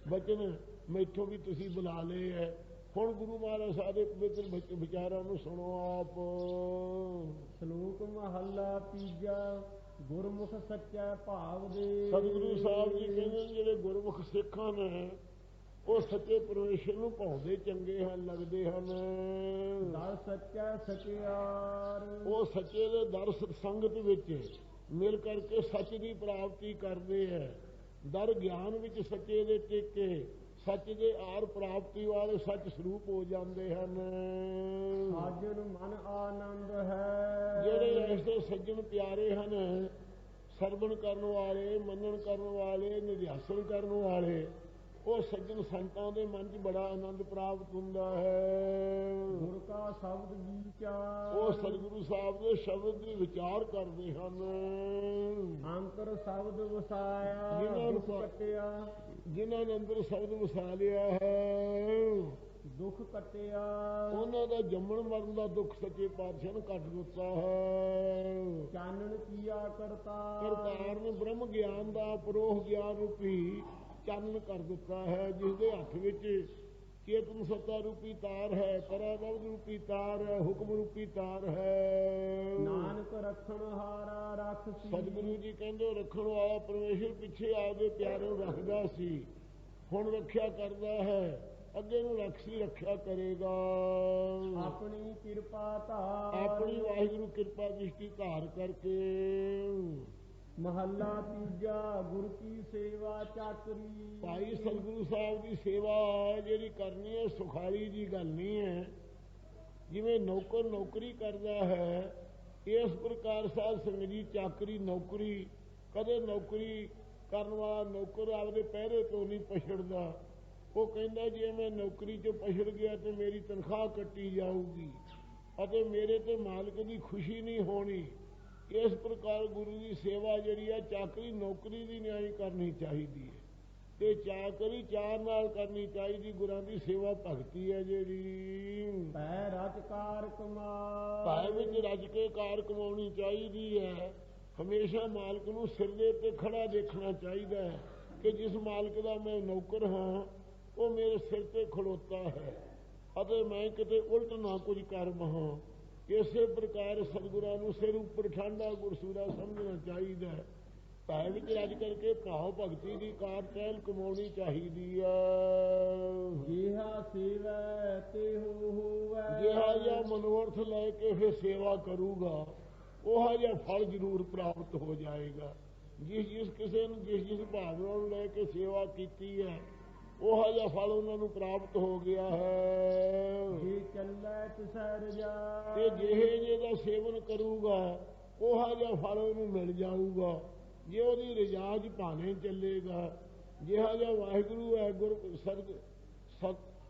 ਬਚਨ ਮੈਥੋਂ ਵੀ ਤੁਸੀਂ ਬੁਲਾ ਲਏ ਹੈ। ਹੁਣ ਗੁਰੂ ਮਹਾਰਾਜ ਸਾਡੇ ਪਵਿੱਤਰ ਵਿਚਾਰਾਂ ਨੂੰ ਸੁਣੋ ਆਪ। ਸ਼ਲੋਕ ਮਹੱਲਾ ਤੀਜਾ। ਗੁਰਮੁਖ ਸੱਚਾ ਭਾਵ ਦੇ। ਸਤਿਗੁਰੂ ਸਾਹਿਬ ਜੀ ਕਹਿੰਦੇ ਜਿਹੜੇ ਗੁਰਮੁਖ ਸਿੱਖਾਂ ਨੇ ਉਹ ਸੱਚੇ ਪਰਮੇਸ਼ਰ ਨੂੰ ਭਾਉਂਦੇ ਚੰਗੇ ਹਨ, ਲੱਗਦੇ ਹਨ। ਦਰ ਸੱਚਾ ਸਚਿਆਰ। ਉਹ ਸੱਚੇ ਦੇ ਦਰ ਸੰਗਤ ਵਿੱਚ ਮਿਲ ਕਰਕੇ ਸੱਚ ਦੀ ਪ੍ਰਾਪਤੀ ਕਰਦੇ ਹੈ। ਦਰ ਗਿਆਨ ਵਿੱਚ ਸੱਚੇ ਦੇ ਟੇਕੇ ਸੱਚ ਦੇ ਆਰ ਪ੍ਰਾਪਤੀ ਵਾਲੇ ਸੱਚ ਸਰੂਪ ਹੋ ਜਾਂਦੇ ਹਨ। ਸਾਜਨ ਮਨ ਆਨੰਦ ਹੈ। ਜਿਹੜੇ ਐਸੇ ਸੱਜਣ ਪਿਆਰੇ ਹਨ, ਸਰਵਣ ਕਰਨ ਵਾਲੇ, ਮੰਨਣ ਕਰਨ ਵਾਲੇ, ਨਿਧਿਆਸਨ ਕਰਨ ਵਾਲੇ, ਉਹ ਸੱਜਣ ਸੰਤਾਂ ਦੇ ਮਨ 'ਚ ਬੜਾ ਆਨੰਦ ਪ੍ਰਾਪਤ ਹੁੰਦਾ ਹੈ। ਗੁਰ ਕਾ ਸ਼ਬਦ ਵਿਚਾਰ। ਉਹ ਸਤਿਗੁਰੂ ਸਾਹਿਬ ਦੇ ਸ਼ਬਦ ਦੀ ਵਿਚਾਰ ਕਰਦੇ ਹਨ। ਅੰਤਰ ਸ਼ਬਦ ਵਸਾਇਆ ਦੁੱਖ ਕੱਟਿਆ। ਜਿਨ੍ਹਾਂ ਨੇ ਅੰਦਰ ਸ਼ਬਦ ਵਸਾ ਲਿਆ ਹੈ ਦੁੱਖ ਕੱਟਿਆ। ਉਹਨਾਂ ਦਾ ਜੰਮਣ ਮਰਨ ਦਾ ਦੁੱਖ ਸੱਚੇ ਪਾਤਸ਼ਾਹ ਨੇ ਕੱਟ ਦਿੱਤਾ ਹੈ। ਚਾਨਣ ਕੀਆ ਕਰਤਾਰ। ਕਰਤਾਰ ਨੇ ਬ੍ਰਹਮ ਗਿਆਨ ਦਾ ਪਰੋਹ ਗਿਆਨ ਰੂਪੀ ਚਾਨਣ ਕਰ ਦਿੱਤਾ ਹੈ, ਜਿਸ ਦੇ ਹੱਥ ਵਿੱਚ ਚੇਤਨ ਸੱਤਾ ਰੂਪੀ ਤਾਰ ਹੈ, ਪਰਾਬਦ ਰੂਪੀ ਤਾਰ ਹੈ, ਹੁਕਮ ਰੂਪੀ ਤਾਰ ਹੈ। ਨਾਨਕ ਰੱਖਣ ਹਾਰਾ ਰੱਖ। ਸਤਿਗੁਰੂ ਜੀ ਕਹਿੰਦੇ ਰੱਖਣ ਵਾਲਾ ਪਰਮੇਸ਼ਰ ਪਿੱਛੇ ਆਪਦੇ ਪਿਆਰੇ ਨੂੰ ਰੱਖਦਾ ਸੀ, ਹੁਣ ਰੱਖਿਆ ਕਰਦਾ ਹੈ, ਅੱਗੇ ਨੂੰ ਰੱਖਿਆ ਕਰੇਗਾ। ਆਪਣੀ ਕਿਰਪਾ ਧਾਰ। ਆਪਣੀ ਵਾਹਿਗੁਰੂ ਕਿਰਪਾ ਦ੍ਰਿਸ਼ਟੀ ਧਾਰ ਕਰਕੇ। ਮਹੱਲਾ ਤੀਜਾ। ਗੁਰ ਕੀ ਸੇਵਾ ਚਾਕਰੀ। ਭਾਈ ਸਤਿਗੁਰੂ ਸਾਹਿਬ ਦੀ ਸੇਵਾ ਜਿਹੜੀ ਕਰਨੀ ਹੈ ਸੁਖਾਲੀ ਦੀ ਗੱਲ ਨਹੀਂ ਹੈ। ਜਿਵੇਂ ਨੌਕਰ ਨੌਕਰੀ ਕਰਦਾ ਹੈ, ਇਸ ਪ੍ਰਕਾਰ ਸਾਧ ਸੰਗਤ ਜੀ ਚਾਕਰੀ ਨੌਕਰੀ, ਕਦੇ ਨੌਕਰੀ ਕਰਨ ਵਾਲਾ ਨੌਕਰ ਆਪਦੇ ਪਹਿਰੇ ਤੋਂ ਨਹੀਂ ਪਛੜਦਾ। ਉਹ ਕਹਿੰਦਾ ਜੇ ਮੈਂ ਨੌਕਰੀ 'ਚ ਪਛੜ ਗਿਆ ਤੇ ਮੇਰੀ ਤਨਖਾਹ ਕੱਟੀ ਜਾਊਗੀ ਅਤੇ ਮੇਰੇ ਤੇ ਮਾਲਕ ਦੀ ਖੁਸ਼ੀ ਨਹੀਂ ਹੋਣੀ। ਇਸ ਪ੍ਰਕਾਰ ਗੁਰੂ ਦੀ ਸੇਵਾ ਜਿਹੜੀ ਹੈ ਚਾਕਰੀ ਨੌਕਰੀ ਦੀ ਨਹੀਂ ਕਰਨੀ ਚਾਹੀਦੀ ਹੈ, ਤੇ ਚਾਕਰੀ ਚਾਰ ਨਾਲ ਕਰਨੀ ਚਾਹੀਦੀ। ਗੁਰਾਂ ਦੀ ਸੇਵਾ ਭਗਤੀ ਹੈ ਜਿਹੜੀ ਭੈ ਰਚ ਕਾਰ ਕਮਾ। ਭੈ ਵਿੱਚ ਰਜ ਕੇ ਕਾਰ ਕਮਾਉਣੀ ਚਾਹੀਦੀ ਹੈ। ਹਮੇਸ਼ਾ ਮਾਲਕ ਨੂੰ ਸਿਰ ਦੇ ਉੱਤੇ ਖੜਾ ਦੇਖਣਾ ਚਾਹੀਦਾ ਹੈ ਕਿ ਜਿਸ ਮਾਲਕ ਦਾ ਮੈਂ ਨੌਕਰ ਹਾਂ ਉਹ ਮੇਰੇ ਸਿਰ ਤੇ ਖੜੋਤਾ ਹੈ ਅਤੇ ਮੈਂ ਕਿਤੇ ਉਲਟ ਨਾ ਕੁਝ ਕਰ ਬਹਾਂ। ਇਸੇ ਪ੍ਰਕਾਰ ਸਤਿਗੁਰਾਂ ਨੂੰ ਸਿਰ ਉੱਪਰ ਠਾਂਡਾ ਗੁਰਸੂਰਾ ਸਮਝਣਾ ਚਾਹੀਦਾ ਹੈ। ਭੈ ਵਿੱਚ ਰੱਜ ਕਰਕੇ ਭਾਵ ਭਗਤੀ ਦੀ ਕਾਰ ਟਹਿਲ ਕਮਾਉਣੀ ਚਾਹੀਦੀ ਹੈ। ਜਿਹਾ ਸੇਵਾ ਤੇ ਹੋਵੇ। ਜਿਹਾ ਜਿਹਾ ਮਨੋਰਥ ਲੈ ਕੇ ਫਿਰ ਸੇਵਾ ਕਰੂਗਾ ਉਹ ਜਿਹਾ ਫਲ ਜ਼ਰੂਰ ਪ੍ਰਾਪਤ ਹੋ ਜਾਏਗਾ। ਜਿਸ ਕਿਸੇ ਨੂੰ ਜਿਸ ਭਾਵਨਾ ਨੂੰ ਲੈ ਕੇ ਸੇਵਾ ਕੀਤੀ ਹੈ ਉਹ ਜਿਹਾ ਫਲ ਉਹਨਾਂ ਨੂੰ ਪ੍ਰਾਪਤ ਹੋ ਗਿਆ ਹੈ। ਜੇ ਚੱਲੇ ਤਿਸੈ ਰਜਾ। ਤੇ ਜਿਹੇ ਜਿਹਦਾ ਸੇਵਨ ਕਰੂਗਾ ਉਹ ਜਿਹਾ ਫਲ ਉਹਨੂੰ ਮਿਲ ਜਾਊਗਾ। ਜੇ ਉਹਦੀ ਰਜਾ 'ਚ ਭਾਵੇਂ ਚੱਲੇਗਾ, ਜਿਹਾ ਜਿਹਾ ਵਾਹਿਗੁਰੂ ਹੈ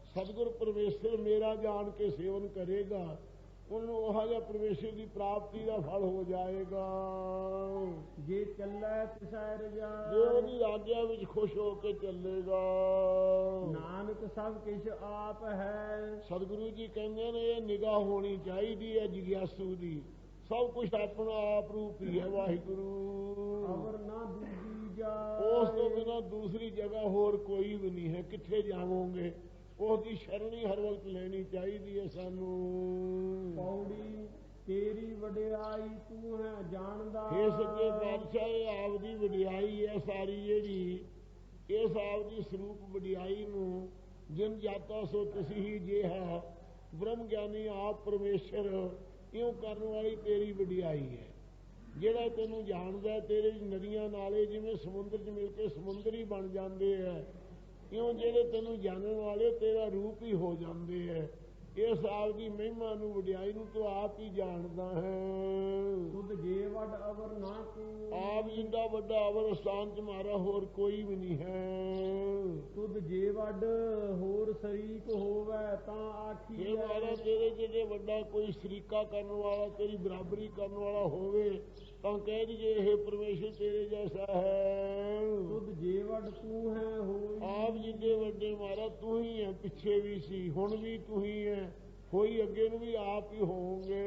ਸਤਿਗੁਰ ਪਰਮੇਸ਼ਰ ਮੇਰਾ ਜਾਣ ਕੇ ਸੇਵਨ ਕਰੇਗਾ, ਉਹਨੂੰ ਉਹ ਜਿਹਾ ਪਰਮੇਸ਼ਰ ਦੀ ਪ੍ਰਾਪਤੀ ਦਾ ਫਲ ਹੋ ਜਾਏਗਾ। ਜੇ ਚੱਲੈ ਤਿਸੈ ਜੇ ਰਜਾਈ, ਉਹਦੀ ਆਗਿਆ ਵਿੱਚ ਖੁਸ਼ ਹੋ ਕੇ ਚੱਲੇਗਾ। ਨਾਨਕ ਸਭ ਕਿਛ ਆਪ ਹੈ। ਸਤਿਗੁਰੂ ਜੀ ਕਹਿੰਦੇ ਨੇ ਇਹ ਨਿਗਾਹ ਹੋਣੀ ਚਾਹੀਦੀ ਹੈ ਜਿਗਿਆਸੂ ਦੀ, ਸਭ ਕੁਝ ਆਪਣਾ ਆਪ ਰੂਪ ਹੀ ਹੈ ਵਾਹਿਗੁਰੂ। ਅਵਰ ਨਾ ਦੂਜੀ ਉਸ ਤੋਂ ਜਾਏ, ਬਿਨਾਂ ਦੂਸਰੀ ਜਗ੍ਹਾ ਹੋਰ ਕੋਈ ਵੀ ਨਹੀਂ ਹੈ। ਕਿੱਥੇ ਜਾਵੋਗੇ? ਉਹਦੀ ਸ਼ਰਣੀ ਹਰ ਵਕਤ ਲੈਣੀ ਚਾਹੀਦੀ ਹੈ ਸਾਨੂੰ। ਪੌੜੀ ਤੇਰੀ ਵਡਿਆਈ ਤੂੰ ਹੈ ਜਾਣਦਾ। हे ਸੱਚੇ ਪਾਤਸ਼ਾਹ, ਇਹ ਆਪਦੀ ਵਡਿਆਈ ਹੈ ਸਾਰੀ ਜਿਹੜੀ, ਇਸ ਆਪਦੀ ਸਰੂਪ ਵਡਿਆਈ ਨੂੰ ਜਿਨ ਜਾਤਾ ਸੋ ਤੁਸੀਂ ਹੀ ਜਿਹਾ ਬ੍ਰਹਮ ਗਿਆਨੀ ਆਪ ਪਰਮੇਸ਼ਰ ਇਉਂ ਕਰਨ ਵਾਲੀ ਤੇਰੀ ਵਡਿਆਈ ਹੈ। ਜਿਹੜਾ ਤੈਨੂੰ ਜਾਣਦਾ, ਤੇਰੇ ਨਦੀਆਂ ਨਾਲੇ ਜਿਵੇਂ ਸਮੁੰਦਰ 'ਚ ਮਿਲ ਕੇ ਸਮੁੰਦਰ ਹੀ ਬਣ ਜਾਂਦੇ ਹੈ, ਇਉਂ ਜਿਹੜੇ ਤੈਨੂੰ ਜਾਣਨ ਵਾਲੇ ਤੇਰਾ ਰੂਪ ਹੀ ਹੋ ਜਾਂਦੇ ਹੈ। ਇਸ ਆਪ ਦੀ ਮਹਿਮਾ ਨੂੰ, ਵਡਿਆਈ ਨੂੰ ਤੂੰ ਆਪ ਹੀ ਜਾਣਦਾ ਹੈ। ਤੁਧ ਜੇ ਵੱਡ ਅਵਰ ਨਾ ਕੋ, ਆਪ ਜਿੰਦਾ ਵੱਡਾ ਅਵਰ ਸਥਾਨ ਤੁਮਾਰਾ ਹੋਰ ਕੋਈ ਵੀ ਨਹੀਂ ਹੈ। ਤੁਧ ਜੇ ਵੱਡ ਹੋਰ ਸ਼ਰੀਕ ਹੋਵੇ ਤਾਂ ਆਖੀ ਜੇ ਮਾਰਾ ਤੇਰੇ ਜਿਹੜੇ ਵੱਡਾ ਕੋਈ ਸ਼ਰੀਕਾ ਕਰਨ ਵਾਲਾ, ਤੇਰੀ ਬਰਾਬਰੀ ਕਰਨ ਵਾਲਾ ਹੋਵੇ ਤਾਂ ਕਹਿ ਦਈਏ ਇਹ ਪਰਮੇਸ਼ਰ ਤੇਰੇ ਜੈਸਾ ਹੈ। ਤੁਧ ਜੇ ਵੱਡ ਤੂੰ ਹੈ ਹੋਈ, ਆਪ ਜਿੰਦੇ ਵੱਡੇ ਮਾਰਾ ਤੂੰ ਹੀ ਹੈ, ਪਿੱਛੇ ਵੀ ਸੀ ਹੁਣ ਵੀ ਤੂੰ ਹੀ ਹੈ, ਹੋਈ ਅੱਗੇ ਨੂੰ ਵੀ ਆਪ ਹੀ ਹੋਵੋਗੇ।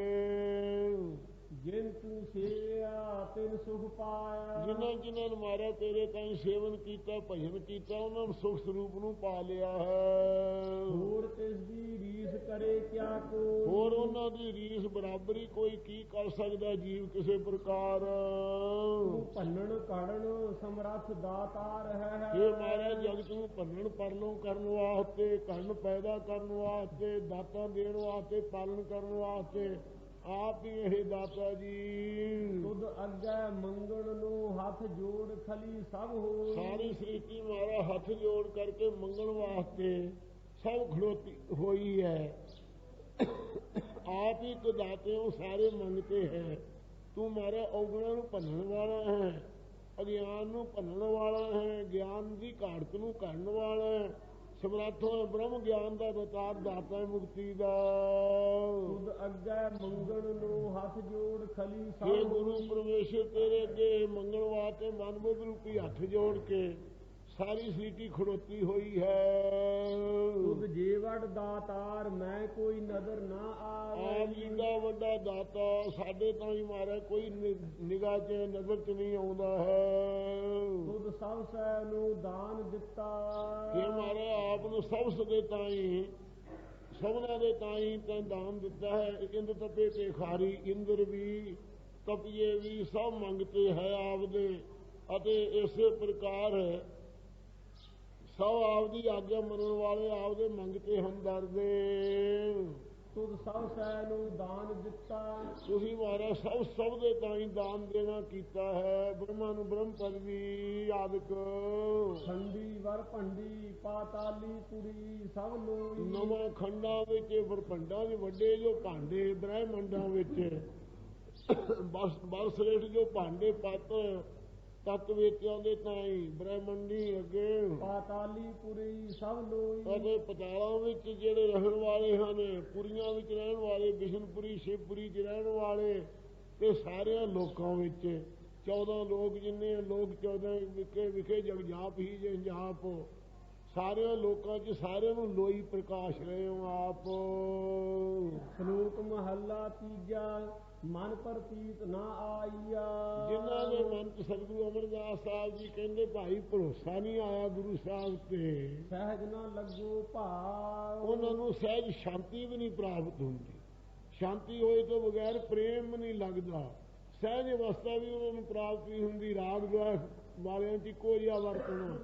ਜਿਨ ਤੂੰ ਸੇਵਿਆ ਤਿਨ ਸੁਖ ਪਾਇਆ। ਜਿਨ੍ਹਾਂ ਨੇ ਮਾਰਾ ਤੇਰੇ ਤਾਈਂ ਸੇਵਨ ਕੀਤਾ, ਭਜਨ ਕੀਤਾ, ਉਹਨਾਂ ਨੂੰ ਸੁਖ ਸਰੂਪ ਨੂੰ ਪਾ ਲਿਆ ਹੈ। ਹੋਰ ਤਿਸ ਦੀ ਰੀਸ ਕਰੇ ਕਿਆ ਕੋ, ਹੋਰ ਉਹਨਾਂ ਦੀ ਰੀਸ ਬਰਾਬਰੀ ਕੋਈ ਕੀ ਕਰ ਸਕਦਾ ਜੀਵ ਕਿਸੇ ਪ੍ਰਕਾਰ। ਤੂੰ ਭੰਨਣ ਕਾੜਨ ਸਮਰੱਥ ਦਾਤਾਰ ਹੈ। ਇਹ ਮਾਰਾ ਜਗਤ ਨੂੰ ਭੰਨਣ ਪਰਲੋਂ ਕਰਨ ਵਾਸਤੇ, ਘਣ ਪੈਦਾ ਕਰਨ ਵਾਸਤੇ, ਦਾਤਾਂ ਦੇਣ ਵਾਸਤੇ, ਪਾਲਣ ਕਰਨ ਵਾਸਤੇ ਆਪ ਹੀ ਇਹ ਦਾਤਾ ਜੀ। ਤੁਧ ਅੱਗੇ ਮੰਗਣ ਨੂੰ ਹੱਥ ਜੋੜ ਖਲੀ ਸਭ ਹੋਈ। ਸਾਰੀ ਸ੍ਰਿਸ਼ਟੀ ਮਾਰਾ ਹੱਥ ਜੋੜ ਕਰਕੇ ਮੰਗਣ ਵਾਸਤੇ ਸਭ ਖੜੋਤੀ ਹੋਈ ਹੈ। ਆਪ ਹੀ तो दाते हो ਸਾਰੇ ਮੰਗਤੇ ਹੈ। ਤੂੰ ਮਾਰਾ ਔਗਣਾਂ ਨੂੰ ਭੰਨਣ ਵਾਲਾ ਹੈ, ਅਗਿਆਨ ਨੂੰ ਭੰਨਣ ਵਾਲਾ ਹੈ, ਗਿਆਨ ਦੀ ਘਾੜਤ ਨੂੰ ਕੱਢਣ ਵਾਲਾ ਹੈ, ਸਮਰੱਥ ਬ੍ਰਹਮ ਗਿਆਨ ਦਾ ਦਾਤਾਰ, ਦਾਤਾ ਹੈ ਮੁਕਤੀ ਦਾ। ਤੁਧ ਅੱਗੇ ਮੰਗਣ ਨੂੰ ਹੱਥ ਜੋੜ ਖਲੀ ਸਭ हे ਗੁਰੂ ਪਰਮੇਸ਼ਰ, ਤੇਰੇ ਅੱਗੇ ਮੰਗਣ ਵਾਸਤੇ ਮਨ ਬੁੱਧ ਰੂਪੀ ਹੱਥ ਜੋੜ ਕੇ ਸਾਰੀ ਸ੍ਰਿਸ਼ਟੀ ਖੜੋਤੀ ਹੋਈ ਹੈ। ਤੁਧ ਜੇ ਵੱਡ ਦਾਤਾਰ ਮੈਂ ਕੋਈ ਨਜ਼ਰ ਨਾ ਆਵੇ। ਆਪ ਜਿੰਦਾ ਵੱਡਾ ਦਾਤਾ ਸਾਡੇ ਤਾਂ ਹੀ ਮਾਰਾ ਕੋਈ ਨਿਗਾਹ 'ਚ ਨਜ਼ਰ 'ਚ ਨਹੀਂ ਆਉਂਦਾ ਹੈ। ਤੁਧ ਸਭ ਸੈ ਨੂੰ ਦਾਨ ਦਿੱਤਾ। ਇਹ ਮਾਰਾ ਆਪ ਨੂੰ ਸਭ ਸਦੇ ਤਾਈ, ਸਭਨਾਂ ਦੇ ਤਾਈ ਤਾਂ ਦਾਨ ਦਿੱਤਾ ਹੈ। ਇੰਦ ਤਪੇ ਤੇ ਖਾਰੀ, ਇੰਦਰ ਵੀ ਤਪੀਏ ਵੀ ਸਭ ਮੰਗਤੇ ਹੈ ਆਪਦੇ, ਅਤੇ ਇਸੇ ਪ੍ਰਕਾਰ ਸਭ ਆਪਦੀ ਆਗਿਆ ਮੰਨਣ ਵਾਲੇ ਆਪਦੇ ਮੰਗਤੇ ਹਮਦਰਦੇ। ਤੁਧ ਸਭ ਸੈ ਨੂੰ ਦਾਨ ਦਿੱਤਾ। ਤੁਸੀਂ ਮਾਰਾ ਸਭ ਦੇ ਤਾਈ ਦਾਨ ਦੇਣਾ ਕੀਤਾ ਹੈ। ਬ੍ਰਹਮਾ ਨੂੰ ਬ੍ਰਹਮ ਪਦਵੀ ਆਦਿਕ, ਖੰਡੀ ਵਰ ਭੰਡੀ ਪਾਤਾਲੀ ਪੁਰੀ ਸਭ ਲੋਈ। ਨਵਾਂ ਖੰਡਾਂ ਵਿੱਚ ਵਰਪੰਡਾਂ ਦੇ ਵੱਡੇ ਜੋ ਭਾਂਡੇ, ਬ੍ਰਹਮੰਡਾਂ ਵਿੱਚ ਬਰਸਰੇਠ ਜੋ ਭਾਂਡੇ ਪੱਤ ਤੱਤ ਵੇਚਿਆਂ ਦੇ ਤਾਈ ਬ੍ਰਹਮੰਡੀ ਅੱਗੇ, ਪਾਤਾਲੀ ਪੁਰੀ ਸਭ ਲੋਈ। ਅਤੇ ਪਤਾਲਾਂ ਵਿੱਚ ਜਿਹੜੇ ਰਹਿਣ ਵਾਲੇ ਹਨ, ਪੁਰੀਆਂ ਵਿੱਚ ਰਹਿਣ ਵਾਲੇ, ਬਿਸ਼ਨਪੁਰੀ ਸ਼ਿਵਪੁਰੀ 'ਚ ਰਹਿਣ ਵਾਲੇ, ਤੇ ਸਾਰਿਆਂ ਲੋਕਾਂ ਵਿੱਚ 14 ਲੋਕ ਜਿੰਨੇ ਲੋਕ 14 ਵਿਖੇ ਜਗਜਾਪ ਹੀ ਜਗਜਾਪ, ਸਾਰਿਆਂ ਲੋਕਾਂ 'ਚ ਸਾਰਿਆਂ ਨੂੰ ਲੋਈ ਪ੍ਰਕਾਸ਼ ਰਹੇ ਹੋ ਆਪ। ਸ਼ਲੋਕ ਮਹੱਲਾ ਤੀਜਾ। ਮਨ ਪ੍ਰਤੀਤ ਨਾ ਆਈਆ। ਜਿਨ੍ਹਾਂ ਦੇ ਮਨ 'ਚ ਸਤਿਗੁਰੂ ਅਮਰਦਾਸ ਸਾਹਿਬ ਜੀ ਕਹਿੰਦੇ ਭਾਈ ਭਰੋਸਾ ਨਹੀਂ ਆਇਆ ਗੁਰੂ ਸਾਹਿਬ ਤੇ, ਸਹਿਜ ਨਾ ਲੱਗੋ ਭਾਵ। ਉਹਨਾਂ ਨੂੰ ਸਹਿਜ ਸ਼ਾਂਤੀ ਵੀ ਨਹੀਂ ਪ੍ਰਾਪਤ ਹੁੰਦੀ। ਸ਼ਾਂਤੀ ਹੋਏ ਤੋਂ ਬਗੈਰ ਪ੍ਰੇਮ ਨਹੀਂ ਲੱਗਦਾ। ਸਹਿਜ ਅਵਸਥਾ ਵੀ ਉਹਨਾਂ ਨੂੰ ਪ੍ਰਾਪਤ ਨਹੀਂ ਹੁੰਦੀ। ਰਾਗ ਦੁਆਖ ਵਾਲਿਆਂ 'ਚ ਇੱਕੋ ਜਿਹਾ ਵਰਤਣਾ,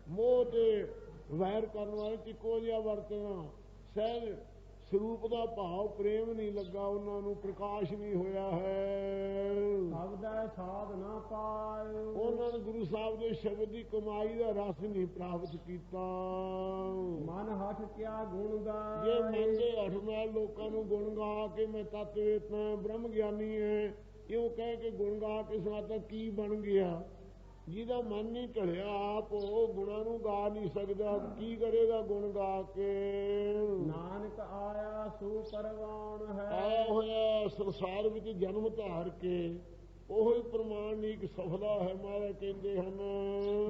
ਮੋਹ ਤੇ ਵੈਰ ਕਰਨ ਵਾਲੇ 'ਚ ਇੱਕੋ ਜਿਹਾ ਵਰਤਣਾ, ਸਹਿਜ ਸਰੂਪ ਦਾ ਭਾਵ ਪ੍ਰੇਮ ਨਹੀਂ ਲੱਗਾ ਉਹਨਾਂ ਨੂੰ, ਪ੍ਰਕਾਸ਼ ਨਹੀਂ ਹੋਇਆ ਹੈ। ਸਬਦੈ ਸਾਧ ਨਾ ਪਾਇਓ। ਉਹਨਾਂ ਨੇ ਗੁਰੂ ਸਾਹਿਬ ਦੇ ਸ਼ਬਦ ਦੀ ਕਮਾਈ ਦਾ ਰਸ ਨਹੀਂ ਪ੍ਰਾਪਤ ਕੀਤਾ। ਮਨ ਹਠ ਕਿਆ ਗੁਣ ਗਾਏ। ਜੇ ਮਨ ਦੇ ਹਠ ਨਾਲ ਲੋਕਾਂ ਨੂੰ ਗੁਣ ਗਾ ਕੇ ਮੈਂ ਤੱਤ ਵੇਤਾਂ ਬ੍ਰਹਮ ਗਿਆਨੀ ਹੈ, ਇਉਂ ਕਹਿ ਕੇ ਗੁਣ ਗਾ ਕੇ ਸੁਣਾਤਾ ਕੀ ਬਣ ਗਿਆ? ਜਿਹਦਾ ਮਨ ਨਹੀਂ ਢਲਿਆ ਆਪ ਉਹ ਗੁਣਾਂ ਨੂੰ ਗਾ ਨਹੀਂ ਸਕਦਾ, ਕੀ ਕਰੇਗਾ ਗੁਣ ਗਾ ਕੇ। ਨਾਨਕ ਆਇਆ ਸੋ ਪਰਵਾਨ ਹੈ। ਆਇਆ ਹੋਇਆ ਸੰਸਾਰ ਵਿੱਚ ਜਨਮ ਧਾਰ ਕੇ ਉਹੋ ਹੀ ਪ੍ਰਮਾਣਿਕ ਸਫਲਾ ਹੈ। ਮਹਾਰਾਜ ਕਹਿੰਦੇ ਹਨ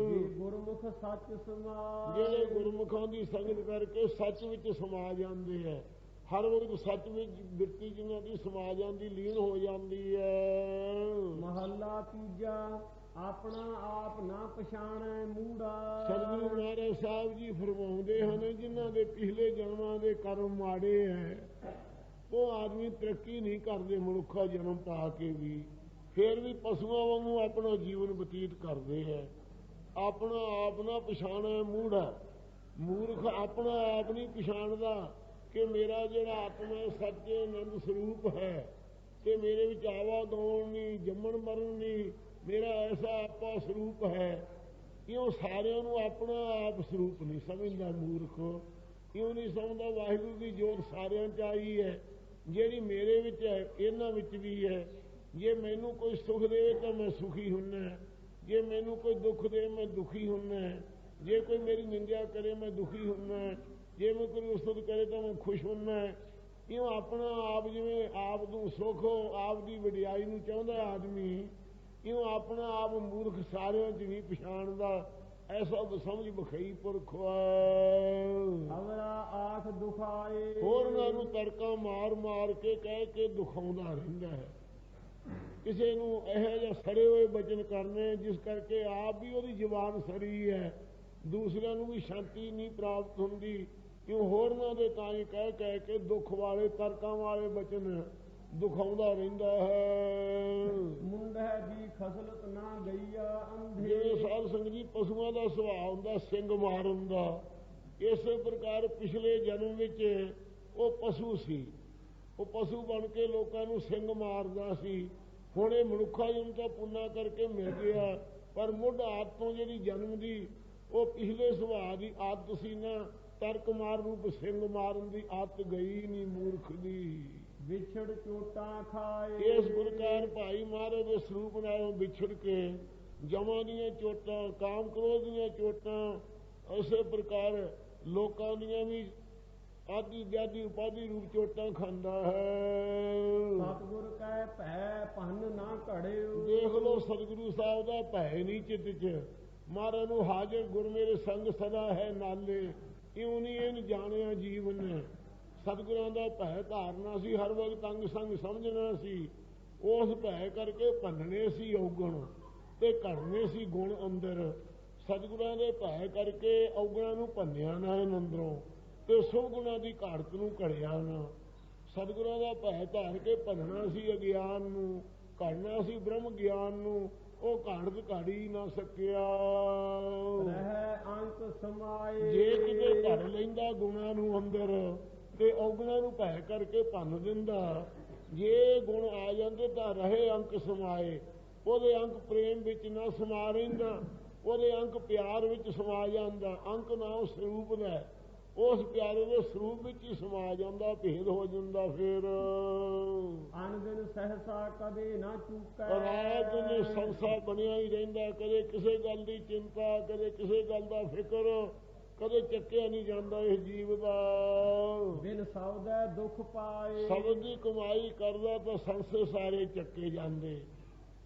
ਜੇ ਗੁਰਮੁਖ ਸੱਚ ਸਮਾਏ, ਜਿਹੜੇ ਗੁਰਮੁਖਾਂ ਦੀ ਸੰਗਤ ਕਰਕੇ ਸੱਚ ਵਿੱਚ ਸਮਾ ਜਾਂਦੇ ਹੈ। ਹਰ ਵਕਤ ਸੱਚ ਵਿੱਚ ਬਿਰਤੀ ਜਿਹਨਾਂ ਦੀ ਸਮਾ ਜਾਂਦੀ, ਲੀਨ ਹੋ ਜਾਂਦੀ ਹੈ। ਮਹੱਲਾ ਤੀਜਾ ਆਪਣਾ ਆਪ ਨਾ ਪਛਾਣੈ ਮੂੜਾ। ਸਤਿਗੁਰੂ ਮਹਾਰਾਜ ਸਾਹਿਬ ਜੀ ਫਰਮਾਉਂਦੇ ਹਨ ਜਿਨ੍ਹਾਂ ਦੇ ਪਿਛਲੇ ਜਨਮਾਂ ਦੇ ਕਰਮ ਮਾੜੇ ਹੈ ਉਹ ਆਦਮੀ ਤਰੱਕੀ ਨਹੀਂ ਕਰਦੇ ਮਨੁੱਖਾ ਜਨਮ ਪਾ ਕੇ ਵੀ, ਫਿਰ ਵੀ ਪਸ਼ੂਆਂ ਵਾਂਗੂ ਆਪਣਾ ਜੀਵਨ ਬਤੀਤ ਕਰਦੇ ਹੈ। ਆਪਣਾ ਆਪ ਨਾ ਪਛਾਣੈ ਮੂੜਾ। ਮੂਰਖ ਆਪਣਾ ਆਪ ਨਹੀਂ ਪਛਾਣਦਾ ਕਿ ਮੇਰਾ ਜਿਹੜਾ ਆਤਮਾ ਸੱਚੇ ਆਨੰਦ ਸਰੂਪ ਹੈ ਤੇ ਮੇਰੇ ਵਿੱਚ ਆਵਾ ਗਾਉਣ ਨਹੀਂ, ਜੰਮਣ ਮਰਨ ਨਹੀਂ, ਮੇਰਾ ਐਸਾ ਆਪਾ ਸਰੂਪ ਹੈ। ਇਉਂ ਸਾਰਿਆਂ ਨੂੰ ਆਪਣਾ ਆਪ ਸਰੂਪ ਨਹੀਂ ਸਮਝਦਾ ਮੂਰਖ। ਇਉਂ ਨਹੀਂ ਸਮਝਦਾ ਵਾਹਿਗੁਰੂ ਦੀ ਜੋਤ ਸਾਰਿਆਂ 'ਚ ਆਈ ਹੈ, ਜਿਹੜੀ ਮੇਰੇ ਵਿੱਚ ਹੈ ਇਹਨਾਂ ਵਿੱਚ ਵੀ ਹੈ। ਜੇ ਮੈਨੂੰ ਕੋਈ ਸੁਖ ਦੇਵੇ ਤਾਂ ਮੈਂ ਸੁਖੀ ਹੁੰਦਾ, ਜੇ ਮੈਨੂੰ ਕੋਈ ਦੁੱਖ ਦੇ ਮੈਂ ਦੁਖੀ ਹੁੰਦਾ, ਜੇ ਕੋਈ ਮੇਰੀ ਨਿੰਦਿਆ ਕਰੇ ਮੈਂ ਦੁਖੀ ਹੁੰਦਾ, ਜੇ ਮੈਂ ਕੋਈ ਉਸਤਤ ਕਰੇ ਤਾਂ ਮੈਂ ਖੁਸ਼ ਹੁੰਦਾ। ਇਉਂ ਆਪਣਾ ਆਪ ਜਿਵੇਂ ਆਪ ਨੂੰ ਸੁਖ ਆਪ ਦੀ ਵਡਿਆਈ ਨੂੰ ਚਾਹੁੰਦਾ ਆਦਮੀ, ਇਉਂ ਆਪਣਾ ਆਪ ਮੂਰਖ ਸਾਰਿਆਂ 'ਚ ਨਹੀਂ ਪਛਾਣਦਾ। ਐਸਾ ਸਮਝ ਬਖਈ ਪੁਰਖ ਅਵਰਾ ਆਖ ਦੁਖਾਏ। ਹੋਰਨਾਂ ਨੂੰ ਤੜਕਾ ਮਾਰ ਮਾਰ ਕੇ ਕਹਿ ਕੇ ਦੁਖਾਉਂਦਾ ਰਹਿੰਦਾ ਹੈ। ਕਿਸੇ ਨੂੰ ਇਹੋ ਜਿਹੇ ਸੜੇ ਹੋਏ ਬਚਨ ਕਰਨੇ ਜਿਸ ਕਰਕੇ ਆਪ ਵੀ ਉਹਦੀ ਜ਼ੁਬਾਨ ਸੜੀ ਹੈ, ਦੂਸਰਿਆਂ ਨੂੰ ਵੀ ਸ਼ਾਂਤੀ ਨਹੀਂ ਪ੍ਰਾਪਤ ਹੁੰਦੀ। ਕਿਉਂ ਹੋਰਨਾਂ ਦੇ ਤਾਂ ਹੀ ਕਹਿ ਕਹਿ ਕੇ ਦੁੱਖ ਵਾਲੇ ਤਰਕਾਂ ਵਾਲੇ ਬਚਨ ਦੁਖਾਉਂਦਾ ਰਹਿੰਦਾ ਹੈ। ਮੁੰਡਾ ਦੀ ਖਸਲਤ ਨਾ ਗਈਆ ਅੰਧੇ। ਜਿਵੇਂ ਸਾਧ ਸੰਗਤ ਜੀ ਪਸ਼ੂਆਂ ਦਾ ਸੁਭਾਅ ਹੁੰਦਾ ਸਿੰਘ ਮਾਰਨ ਦਾ, ਇਸੇ ਪ੍ਰਕਾਰ ਪਿਛਲੇ ਜਨਮ ਵਿੱਚ ਉਹ ਪਸ਼ੂ ਸੀ। ਉਹ ਪਸ਼ੂ ਬਣ ਕੇ ਲੋਕਾਂ ਨੂੰ ਸਿੰਘ ਮਾਰਦਾ ਸੀ। ਹੁਣ ਇਹ ਮਨੁੱਖਾ ਜਨਮ ਤਾਂ ਪੁੰਨਾ ਕਰਕੇ ਮਿਲ ਗਿਆ, ਪਰ ਮੁੱਢ ਆਦਤ ਤੋਂ ਜਿਹੜੀ ਜਨਮ ਦੀ ਉਹ ਪਿਛਲੇ ਸੁਭਾਅ ਦੀ ਆਦਤ ਸੀ ਨਾ, ਤਰਕ ਮਾਰ ਰੂਪ ਸਿੰਘ ਮਾਰਨ ਦੀ ਆਦਤ ਗਈ ਨਹੀਂ ਮੂਰਖ ਦੀ। ਵਿਛੜ ਚੋਟਾਂ ਖਾਏ। ਇਸ ਪ੍ਰਕਾਰ ਭਾਈ ਮਹਾਰਾਜ ਦੇ ਸਰੂਪ ਨਾਲੋਂ ਵਿਛੜ ਕੇ ਜਮਾਂ ਦੀਆਂ ਚੋਟਾਂ, ਕਾਮ ਕ੍ਰੋਧ ਦੀਆਂ ਚੋਟਾਂ, ਉਸੇ ਪ੍ਰਕਾਰ ਲੋਕਾਂ ਦੀਆਂ ਵੀ ਆਦਿ ਵਿਆਦੀ ਉਪਾਧੀ ਰੂਪ ਚੋਟਾਂ ਖਾਂਦਾ ਹੈ। ਸਤਿਗੁਰ ਕੈ ਭੈ ਭੰਨ ਨਾ ਘੜਿਓ। ਦੇਖ ਲੋ ਸਤਿਗੁਰੂ ਸਾਹਿਬ ਦਾ ਭੈ ਨਹੀਂ ਚਿੱਤ 'ਚ। ਮਹਾਰਾਜ ਨੂੰ ਹਾਜ਼ਰ ਗੁਰ ਮੇਰੇ ਸੰਗ ਸਦਾ ਹੈ ਨਾਲੇ, ਇਉਂ ਨਹੀਂ ਇਹਨ ਜਾਣਿਆ ਜੀਵਨ ਨੇ। ਸਤਿਗੁਰਾਂ ਦਾ ਭੈ ਧਾਰਨਾ ਸੀ, ਹਰ ਵਕਤ ਅੰਗ ਸੰਗ ਸਮਝਣਾ ਸੀ। ਉਸ ਭੈ ਕਰਕੇ ਭੰਨਣੇ ਸੀ ਔਗਣ ਤੇ ਘੜਨੇ ਸੀ ਗੁਣ ਅੰਦਰ। ਸਤਿਗੁਰਾਂ ਦੇ ਭੈ ਕਰਕੇ ਔਗਣਾਂ ਨੂੰ ਭੰਨਿਆ ਨਾ ਇਹਨਾਂ ਅੰਦਰੋਂ ਤੇ ਸੁਭ ਗੁਣਾਂ ਦੀ ਘਾੜਤ ਨੂੰ ਘੜਿਆ ਨਾ। ਸਤਿਗੁਰਾਂ ਦਾ ਭੈ ਧਾਰ ਕੇ ਭੰਨਣਾ ਸੀ ਅਗਿਆਨ ਨੂੰ, ਘੜਨਾ ਸੀ ਬ੍ਰਹਮ ਗਿਆਨ ਨੂੰ। ਉਹ ਘਾੜਤ ਘਾੜੀ ਨਾ ਸਕਿਆ। ਰਹਿ ਅੰਕ ਸਮਾਏ। ਜੇ ਕਿਤੇ ਘੜ ਲੈਂਦਾ ਗੁਣਾਂ ਨੂੰ ਅੰਦਰ ਤੇ ਔਗਣਾਂ ਨੂੰ ਭੈ ਕਰਕੇ ਭੰਨ ਦਿੰਦਾ। ਜੇ ਗੁਣ ਆ ਜਾਂਦੇ ਤਾਂ ਰਹੇ ਅੰਕ ਸਮਾਏ। ਉਹਦੇ ਅੰਕ ਪ੍ਰੇਮ ਵਿੱਚ ਨਾ ਸਮਾ ਰਹਿੰਦਾ, ਉਹਦੇ ਅੰਕ ਪਿਆਰ ਵਿੱਚ ਸਮਾ ਜਾਂਦਾ। ਅੰਕ ਨਾਮ ਸਰੂਪ ਦਾ, ਉਸ ਪਿਆਰੇ ਦੇ ਸਰੂਪ ਵਿੱਚ ਹੀ ਸਮਾ ਜਾਂਦਾ, ਭੇਦ ਹੋ ਜਾਂਦਾ। ਫਿਰ ਅਨਦਿਨ ਸਹਸਾ ਕਦੇ ਨਾ ਚੁੱਕੈ। ਰਾਤ ਦਿਨ ਸੰਸਾ ਬਣਿਆ ਹੀ ਰਹਿੰਦਾ, ਕਦੇ ਕਿਸੇ ਗੱਲ ਦੀ ਚਿੰਤਾ, ਕਦੇ ਕਿਸੇ ਗੱਲ ਦਾ ਫਿਕਰ, ਕਦੇ ਚੱਕਿਆ ਨਹੀਂ ਜਾਂਦਾ ਇਸ ਜੀਵ ਦਾ। ਬਿਨ ਸਬਦੈ ਦੁੱਖ ਪਾਏ। ਸ਼ਬਦ ਦੀ ਕਮਾਈ ਕਰਦਾ ਤਾਂ ਸੰਸੇ ਸਾਰੇ ਚੱਕੇ ਜਾਂਦੇ,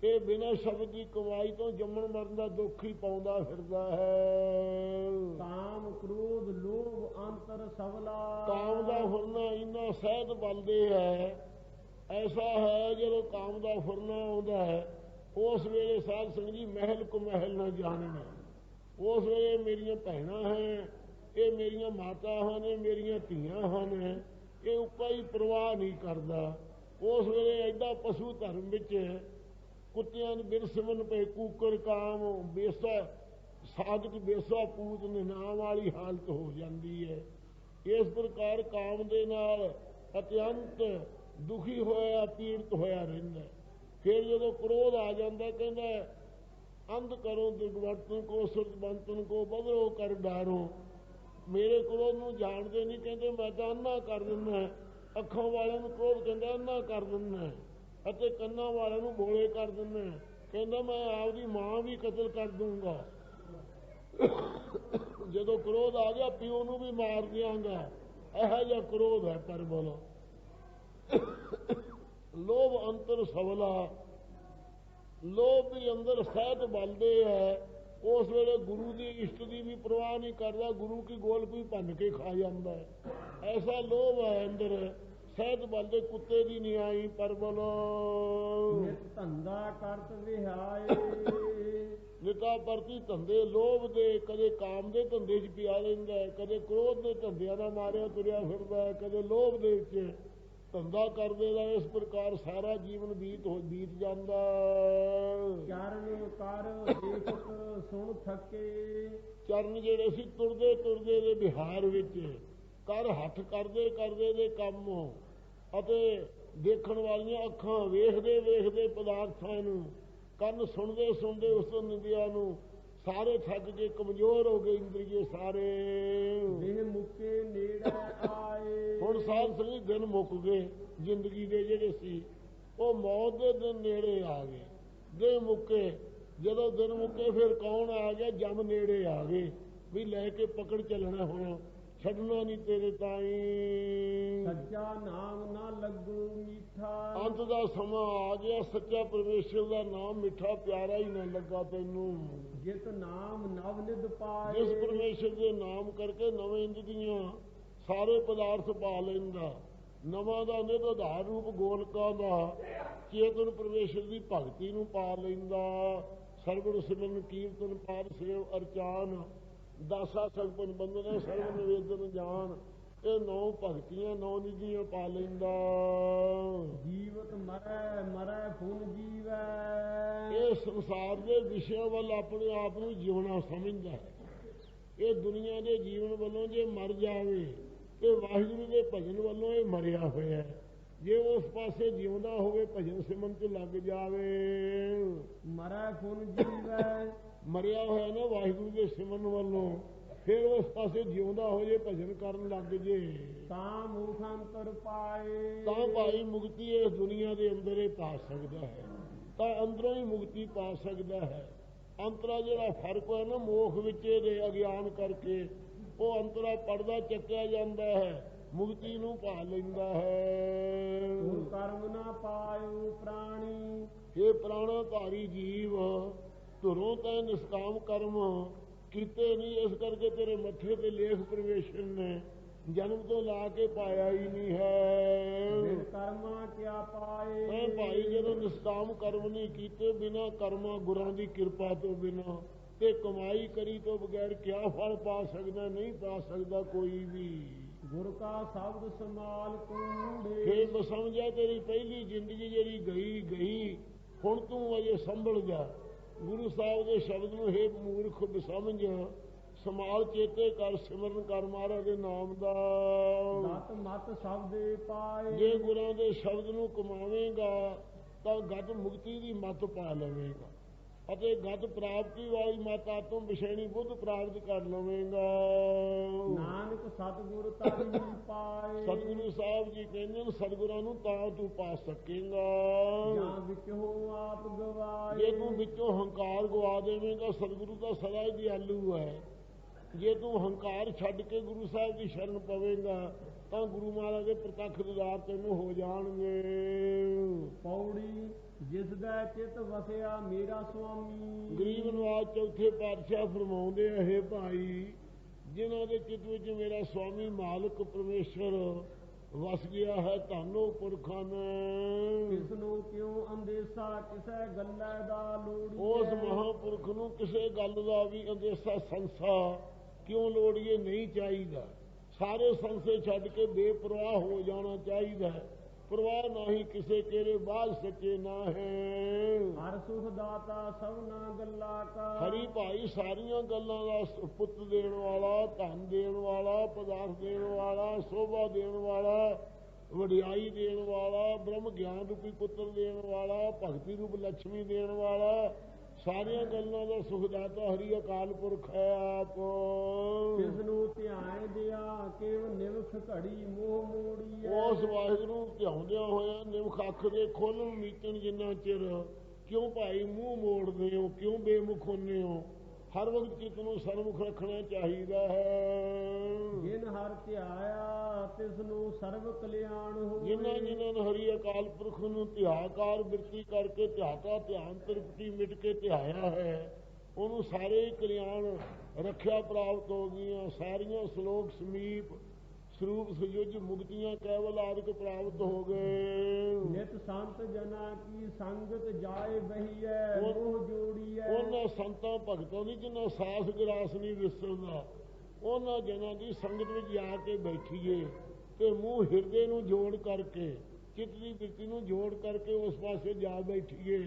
ਤੇ ਬਿਨਾਂ ਸ਼ਬਦ ਦੀ ਕਮਾਈ ਤੋਂ ਜੰਮਣ ਮਰਨ ਦਾ ਦੁੱਖ ਹੀ ਪਾਉਂਦਾ ਫਿਰਦਾ ਹੈ। ਕਾਮ ਕ੍ਰੋਧ ਲੋਭ ਅੰਤਰ ਸਵਲਾ। ਕਾਮ ਦਾ ਫੁਰਨਾ ਇੰਨਾ ਸਹਿਤ ਬਲਦੇ ਹੈ। ਐਸਾ ਹੈ ਜਦੋਂ ਕਾਮ ਦਾ ਫੁਰਨਾ ਆਉਂਦਾ ਹੈ ਉਸ ਵੇਲੇ ਸਾਧ ਸੰਗਤ ਜੀ ਮਹਿਲ ਕੋ ਮਹਿਲ ਨਾ ਜਾਣਨੇ। ਉਸ ਵੇਲੇ ਮੇਰੀਆਂ ਭੈਣਾਂ ਹੈ, ਇਹ ਮੇਰੀਆਂ ਮਾਤਾ ਹਨ, ਇਹ ਮੇਰੀਆਂ ਧੀਆਂ ਹਨ, ਇਹ ਉੱਕਾ ਹੀ ਪਰਵਾਹ ਨਹੀਂ ਕਰਦਾ। ਉਸ ਵੇਲੇ ਐਡਾ ਪਸ਼ੂ ਧਰਮ ਵਿੱਚ ਕੁੱਤਿਆਂ ਨੂੰ ਬਿਰਸਿਮਨ ਪਏ ਕੂਕਰ ਕਾਮ ਬੇਸਾ ਸਾਧਕ ਬੇਸਾ ਪੂਤ ਨਿਨਾਮ ਵਾਲੀ ਹਾਲਤ ਹੋ ਜਾਂਦੀ ਹੈ। ਇਸ ਪ੍ਰਕਾਰ ਕਾਮ ਦੇ ਨਾਲ ਅਤਿਅੰਤ ਦੁਖੀ ਹੋਇਆ ਪੀੜਤ ਹੋਇਆ ਰਹਿੰਦਾ। ਫਿਰ ਜਦੋਂ ਕ੍ਰੋਧ ਆ ਜਾਂਦਾ ਕਹਿੰਦਾ ਅੰਧ ਕਰੋ ਦੁਰਵਰਤਨ ਕੋ ਸੁਰਤਬੰਤਨ ਕੋ ਬਦਲੋ ਕਰ ਡਾਰੋ। ਮੇਰੇ ਕ੍ਰੋਧ ਨੂੰ ਜਾਣਦੇ ਨਹੀਂ, ਕਹਿੰਦੇ ਮੈਂ ਤਾਂ ਅੰਨਾ ਕਰ ਦਿੰਦਾ। ਅੱਖਾਂ ਵਾਲਿਆਂ ਨੂੰ ਕ੍ਰੋਧ ਕਹਿੰਦਾ ਅੰਨਾ ਕਰ ਦਿੰਦਾ, ਅਤੇ ਕੰਨਾਂ ਵਾਲਿਆਂ ਨੂੰ ਭੋਲੇ ਕਰ ਦਿੰਦਾ। ਕਹਿੰਦਾ ਮੈਂ ਆਪਦੀ ਮਾਂ ਵੀ ਕਤਲ ਕਰ ਦੂੰਗਾ। ਜਦੋਂ ਕ੍ਰੋਧ ਆ ਗਿਆ ਪਿਓ ਨੂੰ ਵੀ ਮਾਰ ਦਿਆਂਗਾ। ਇਹੋ ਜਿਹਾ ਕ੍ਰੋਧ ਹੈ ਪਰਬਲ। ਲੋਭ ਅੰਤਰ ਸਵਲਾ, ਲੋਭ ਵੀ ਅੰਦਰ ਸਹਿਤ ਬਲਦੇ ਹੈ। ਉਸ ਵੇਲੇ ਗੁਰੂ ਦੀ ਇਸ਼ਟ ਦੀ ਵੀ ਪਰਵਾਹ ਨਹੀਂ ਕਰਦਾ, ਗੁਰੂ ਕੀ ਗੋਲਕ ਵੀ ਭੰਨ ਕੇ ਖਾ ਜਾਂਦਾ ਹੈ। ਐਸਾ ਲੋਭ ਹੈ ਅੰਦਰ, ਸਹਿਤ ਬਲਦੇ ਕੁੱਤੇ ਦੀ ਨਹੀਂ ਆਈ ਪਰਬਲ। ਨਿਤ ਧੰਦਾ ਕਰਤ ਵਿਹਾਏ, ਨਿਤਾ ਪ੍ਰਤੀ ਧੰਦੇ ਲੋਭ ਦੇ, ਕਦੇ ਕਾਮ ਦੇ ਧੰਦੇ 'ਚ ਪਿਆ ਰਹਿੰਦਾ ਹੈ, ਕਦੇ ਕ੍ਰੋਧ ਦੇ ਧੰਦਿਆਂ ਦਾ ਮਾਰਿਆ ਤੁਰਿਆ ਫਿਰਦਾ ਹੈ, ਕਦੇ ਲੋਭ ਦੇ ਵਿੱਚ ਧੰਦਾ ਕਰਦੇ ਦਾ। ਇਸ ਪ੍ਰਕਾਰ ਸਾਰਾ ਜੀਵਨ ਬੀਤ ਜਾਂਦਾ। ਚਰਨ ਕਰ ਦੇਖਤ ਸੁਣ ਥਕੇ, ਚਰਨ ਜਿਹੜੇ ਸੀ ਤੁਰਦੇ ਤੁਰਦੇ ਦੇ ਵਿਹਾਰ ਵਿੱਚ, ਕਰ ਹੱਥ ਕਰਦੇ ਕਰਦੇ ਦੇ ਕੰਮ, ਅਤੇ ਦੇਖਣ ਵਾਲੀਆਂ ਅੱਖਾਂ ਵੇਖਦੇ ਵੇਖਦੇ ਪਦਾਰਥਾਂ ਨੂੰ, ਕੰਨ ਸੁਣਦੇ ਸੁਣਦੇ ਉਸ ਨਿੰਦਿਆ ਨੂੰ, ਸਾਰੇ ਥੱਕ ਕੇ ਕਮਜ਼ੋਰ ਹੋ ਗਏ ਇੰਦਰੀਏ ਸਾਰੇ। ਦੇਹ ਮੁੱਕੇ ਨੇੜੇ ਆਏ, ਹੁਣ ਸਾਧ ਸੰਗਤ ਦਿਨ ਮੁੱਕ ਗਏ ਜ਼ਿੰਦਗੀ ਦੇ ਜਿਹੜੇ ਸੀ, ਉਹ ਮੌਤ ਦੇ ਦਿਨ ਨੇੜੇ ਆ ਗਏ। ਦੇਹ ਮੁੱਕੇ, ਜਦੋਂ ਦਿਨ ਮੁੱਕੇ ਫਿਰ ਕੌਣ ਆ ਗਿਆ? ਜਮ ਨੇੜੇ ਆ ਗਏ ਵੀ ਲੈ ਕੇ ਪਕੜ ਚੱਲਣਾ, ਹੁਣ ਛੱਡਣਾ ਨਹੀਂ ਤੇਰੇ ਤਾਈਂ। ਸੱਚਾ ਨਾਮ ਨਾ ਲੱਗੂ ਮੀਠਾ, ਅੰਤ ਦਾ ਸਮਾਂ ਆ ਗਿਆ, ਸੱਚਾ ਪਰਮੇਸ਼ਰ ਦਾ ਨਾਮ ਮਿੱਠਾ ਪਿਆਰਾ ਹੀ ਨਾ ਲੱਗਾ ਤੈਨੂੰ। ਜਿਤ ਨਾਮ ਨਵ ਨਿਧ ਪਾਏ, ਜਿਸ ਪਰਮੇਸ਼ਰ ਦੇ ਨਾਮ ਕਰਕੇ ਨਵੇਂ ਇੰਦ ਦੀਆਂ ਸਾਰੇ ਪਦਾਰਥ ਪਾ ਲੈਂਦਾ। ਨਵਾਂ ਦਾ ਨਿਧ ਆਧਾਰ ਰੂਪ ਗੋਲਕਾਂ ਦਾ ਚੇਤਨ ਪਰਮੇਸ਼ਰ ਦੀ ਭਗਤੀ ਨੂੰ ਪਾ ਲੈਂਦਾ। ਸਰਵਣ ਸਿਮਰਨ ਕੀਰਤਨ ਪਾਠ ਸੇਵ ਅਰਚਾਨ, ਦਾਸਾ ਸਗਪਨ ਬੰਦਨਾ ਸਰਵ ਨਿਵੇਦਨ ਜਾਨ, ਇਹ 9 ਭਗਤੀਆਂ 9 ਨਿਧੀਆਂ ਪਾ ਲੈਂਦਾ। ਜੀਵਤ ਮਰੈ ਮਰੈ ਫੁਨ ਜੀਵੈ, ਇਹ ਸੰਸਾਰ ਦੇ ਵਿਸ਼ਿਆਂ ਵੱਲ ਆਪਣੇ ਆਪ ਨੂੰ ਜਿਉਣਾ ਸਮਝਦਾ ਹੈ। ਇਹ ਦੁਨੀਆ ਦੇ ਜੀਵਨ ਵੱਲੋਂ ਜੇ ਮਰ ਜਾਵੇ ਤੇ ਵਾਹਿਗੁਰੂ ਦੇ ਭਜਨ ਵੱਲੋਂ ਇਹ ਮਰਿਆ ਹੋਇਆ ਹੈ। ਜੇ ਉਸ ਪਾਸੇ ਜਿਉਂਦਾ ਹੋਵੇ ਭਜਨ ਸਿਮਰਨ 'ਚ ਲੱਗ ਜਾਵੇ, ਮਰੈ ਫੁਨ ਜੀਵੈ, ਮਰਿਆ ਹੋਇਆ ਨਾ ਵਾਹਿਗੁਰੂ ਦੇ ਸਿਮਰਨ ਵੱਲੋਂ, ਫਿਰ ਉਸ ਪਾਸੇ ਜਿਉਂਦਾ ਹੋ ਜੇ ਭਜਨ ਕਰਨ ਲੱਗ ਜੇ, ਤਾਂ ਮੁਖ ਅੰਤਰ ਪਾਏ, ਤਾਂ ਭਾਈ ਮੁਕਤੀ ਇਸ ਦੁਨੀਆ ਦੇ ਅੰਦਰ ਹੀ ਪਾ ਸਕਦਾ ਹੈ, ਤਾਂ ਅੰਦਰੋਂ ਹੀ ਮੁਕਤੀ ਪਾ ਸਕਦਾ ਹੈ। ਅੰਤਰਾ ਜਿਹੜਾ ਫਰਕ ਹੈ ਨਾ ਮੋਖ ਵਿੱਚ ਦੇ ਅਗਿਆਨ ਕਰਕੇ, ਉਹ ਅੰਤਰਾ ਪਰਦਾ ਚੱਕਿਆ ਜਾਂਦਾ ਹੈ, ਮੁਕਤੀ ਨੂੰ ਪਾ ਲੈਂਦਾ ਹੈ। ਤੂੰ ਕਰਮ ਨਾ ਪਾਇਓ ਪ੍ਰਾਣੀ, ਇਹ ਪ੍ਰਾਣਾਧਾਰੀ ਜੀਵ ਧੁਰੋਂ ਤੈ ਨਿਸ਼ਕਾਮ ਕਰਮ ਕੀਤੇ ਨਹੀਂ, ਇਸ ਕਰਕੇ ਤੇਰੇ ਮੱਥੇ ਤੇ ਲੇਖ ਪਰਮੇਸ਼ਰ ਨੇ ਜਨਮ ਤੋਂ ਲਾ ਕੇ ਪਾਇਆ ਹੀ ਨਹੀਂ ਹੈ। ਬਿਨ ਕਰਮਾਂ ਕਿਆ ਪਾਏ, ਮੈਂ ਭਾਈ ਜਦੋਂ ਨਿਸ਼ਕਾਮ ਕਰਮ ਨਹੀਂ ਕੀਤੇ, ਬਿਨਾਂ ਕਰਮਾਂ ਗੁਰਾਂ ਦੀ ਕਿਰਪਾ ਤੋਂ ਬਿਨਾਂ ਤੇ ਕਮਾਈ ਕਰੀ ਤੋਂ ਬਗੈਰ ਕਿਆ ਫਲ ਪਾ ਸਕਦਾ? ਨਹੀਂ ਪਾ ਸਕਦਾ ਕੋਈ ਵੀ। ਗੁਰ ਕਾ ਸ਼ਬਦ ਸਮਾਲ ਕੂੜੇ, ਫੇਰ ਸਮਝਿਆ ਤੇਰੀ ਪਹਿਲੀ ਜ਼ਿੰਦਗੀ ਜਿਹੜੀ ਗਈ, ਹੁਣ ਤੂੰ ਅਜੇ ਸੰਭਲ ਜਾ। ਗੁਰੂ ਸਾਹਿਬ ਦੇ ਸ਼ਬਦ ਨੂੰ ਹੇ ਮੂਰਖ ਸਮਝ, ਸਮਾਲ ਚੇਤੇ ਕਰ, ਸਿਮਰਨ ਕਰ ਮਹਾਰਾਜ ਦੇ ਨਾਮ ਦਾ। ਗਤ ਮਤ ਸ਼ਬਦੇ ਪਾਏ, ਜੇ ਗੁਰਾਂ ਦੇ ਸ਼ਬਦ ਨੂੰ ਕਮਾਵੇਂਗਾ ਤਾਂ ਗਤ ਮੁਕਤੀ ਦੀ ਮੱਤ ਪਾ ਲਵੇਂਗਾ, ਅਤੇ ਗਤ ਪ੍ਰਾਪਤੀ ਵਾਲੀ ਮੱਤ ਆਤਮ ਵਿਸ਼ੇਣੀ ਬੁੱਧ ਪ੍ਰਾਪਤ ਕਰ ਲਵੇਂਗਾ। ਨਾਨਕ ਸਤਿਗੁਰ ਤਰਿ ਪਾਏ, ਸਤਿਗੁਰੂ ਸਾਹਿਬ ਜੀ ਕਹਿੰਦੇ ਨੇ ਸਤਿਗੁਰਾਂ ਨੂੰ ਤਾਂ ਤੂੰ ਪਾ ਸਕੇਂਗਾ ਜਾਂ ਵਿੱਚੋਂ ਆਪ ਗਵਾਏ। ਜੇ ਤੂੰ ਵਿੱਚੋਂ ਹੰਕਾਰ ਗਵਾ ਦੇਵੇਂਗਾ, ਸਤਿਗੁਰੂ ਤਾਂ ਸਦਾ ਹੀ ਦਿਆਲੂ ਹੈ। ਜੇ ਤੂੰ ਹੰਕਾਰ ਛੱਡ ਕੇ ਗੁਰੂ ਸਾਹਿਬ ਦੀ ਸ਼ਰਨ ਪਵੇਂਗਾ ਤਾਂ ਗੁਰੂ ਮਹਾਰਾਜ ਦੇ ਪ੍ਰਤੱਖ ਦੀਦਾਰ ਤੈਨੂੰ ਹੋ ਜਾਣਗੇ। ਪੌੜੀ ਜਿਸ ਦਾ ਚਿਤ ਵਸਿਆ ਮੇਰਾ ਸੁਆਮੀ, ਗਰੀਬ ਨਵਾਜ਼ ਚੌਥੇ ਪਾਤਸ਼ਾਹ ਫਰਮਾਉਂਦੇ ਆ, ਹੇ ਭਾਈ ਜਿਨ੍ਹਾਂ ਦੇ ਚਿੱਤ ਵਿੱਚ ਮੇਰਾ ਸੁਆਮੀ ਮਾਲਕ ਪਰਮੇਸ਼ਰ ਵਸ ਗਿਆ ਹੈ, ਧੰਨੋ ਪੁਰਖਾਂ ਨੇ। ਕਿਸ ਨੂੰ ਕਿਉਂ ਅੰਦੇਸਾ ਕਿਸੇ ਗੱਲਾਂ ਦਾ ਲੋੜੀਏ, ਉਸ ਮਹਾਂਪੁਰਖ ਨੂੰ ਕਿਸੇ ਗੱਲ ਦਾ ਵੀ ਅੰਦੇਸਾ ਸੰਸਾ ਕਿਉਂ ਲੋੜੀਏ ਨਹੀਂ ਚਾਹੀਦਾ। ਸਾਰੇ ਸੰਸੇ ਛੱਡ ਕੇ ਬੇਪਰਵਾਹ ਹੋ ਜਾਣਾ ਚਾਹੀਦਾ ਹੈ। ਪਰਵਾਹ ਨਹੀਂ ਕਿਸੇ ਤੇਰੇ ਬਾਝ ਸੱਚੇ ਨਾ ਹੈ। ਹਰ ਸੁਖ ਦਾਤਾ ਸਭਨਾ ਗੱਲਾਂ ਕਾ, ਹਰੀ ਭਾਈ ਸਾਰੀਆਂ ਗੱਲਾਂ ਦਾ ਪੁੱਤ ਦੇਣ ਵਾਲਾ, ਧਨ ਦੇਣ ਵਾਲਾ, ਪਦਾਰਥ ਦੇਣ ਵਾਲਾ, ਸੋਭਾ ਦੇਣ ਵਾਲਾ, ਵਡਿਆਈ ਦੇਣ ਵਾਲਾ, ਬ੍ਰਹਮ ਗਿਆਨ ਰੂਪੀ ਪੁੱਤਰ ਦੇਣ ਵਾਲਾ, ਭਗਤੀ ਰੂਪ ਲక్ష్ਮੀ ਦੇਣ ਵਾਲਾ, ਸਾਰੀਆਂ ਗੱਲਾਂ ਦਾ ਸੁਖਦਾਤਾ ਹਰੀ ਅਕਾਲ ਪੁਰਖ ਹੈ ਆਪ। ਕਿਸ ਨੂੰ ਧਿਆਨ ਦਿਆ ਕੇਵ ਨਿਵਖ ਘੜੀ ਮੋਹ ਮੋੜੀਐ, ਉਸ ਵਾਹਿਗੁਰੂ ਨੂੰ ਧਿਆਉਂਦਿਆਂ ਹੋਇਆ ਨਿਮਖ ਅੱਖ ਦੇ ਖੋਲਣ ਮੀਚਣ ਜਿੰਨਾ ਚਿਰ ਕਿਉਂ ਭਾਈ ਮੂੰਹ ਮੋੜਦੇ ਹੋ, ਕਿਉਂ ਬੇਮੁਖ ਹੁੰਦੇ ਹੋ? ਹਰ ਵਕਤ ਚਿੱਤ ਨੂੰ ਸਰਮੁਖ ਰੱਖਣਾ ਚਾਹੀਦਾ ਹੈ। ਜਿਨ ਹਰ ਧਿਆਇਆ ਤਿਸ ਨੂੰ ਸਰਬ ਕਲਿਆਣ ਹੋਏ। ਜਿਨ੍ਹਾਂ ਜਿਨ੍ਹਾਂ ਨੇ ਹਰੀ ਅਕਾਲ ਪੁਰਖ ਨੂੰ ਧਿਆਕਾਰ ਬਿਰਤੀ ਕਰਕੇ ਧਿਆਤਾ ਧਿਆਨ ਤ੍ਰਿਪਤੀ ਮਿਟ ਕੇ ਧਿਆਇਆ ਹੈ, ਉਹਨੂੰ ਸਾਰੇ ਕਲਿਆਣ ਰੱਖਿਆ ਪ੍ਰਾਪਤ ਹੋ ਗਈਆਂ। ਸਾਰੀਆਂ ਸ਼ਲੋਕ ਸਮੀਪ ਸਰੂਪ ਸਯੁਜ ਮੁਕਤੀਆਂ ਕੇਵਲ ਆਦਿਕ ਪ੍ਰਾਪਤ ਹੋ ਗਏ। ਨਿਤ ਸੰਤ ਜਨਾ ਕੀ ਸੰਗਤ ਜਾਏ ਬਹੀਐ ਮੋਹ ਜੋੜੀਐ। ਉਹਨਾਂ ਸੰਤਾਂ ਭਗਤਾਂ ਦੀ ਜਿਨ੍ਹਾਂ ਸਾਸ ਗਰਾਸ ਨਹੀਂ ਵਿਸਰਦਾ, ਉਹਨਾਂ ਜਨਾਂ ਦੀ ਸੰਗਤ ਵਿੱਚ ਜਾ ਕੇ ਬੈਠੀਏ ਤੇ ਮੂੰਹ ਹਿਰਦੇ ਨੂੰ ਜੋੜ ਕਰਕੇ, ਚਿੱਤ ਦੀ ਬਿਰਤੀ ਨੂੰ ਜੋੜ ਕਰਕੇ ਉਸ ਪਾਸੇ ਜਾ ਬੈਠੀਏ।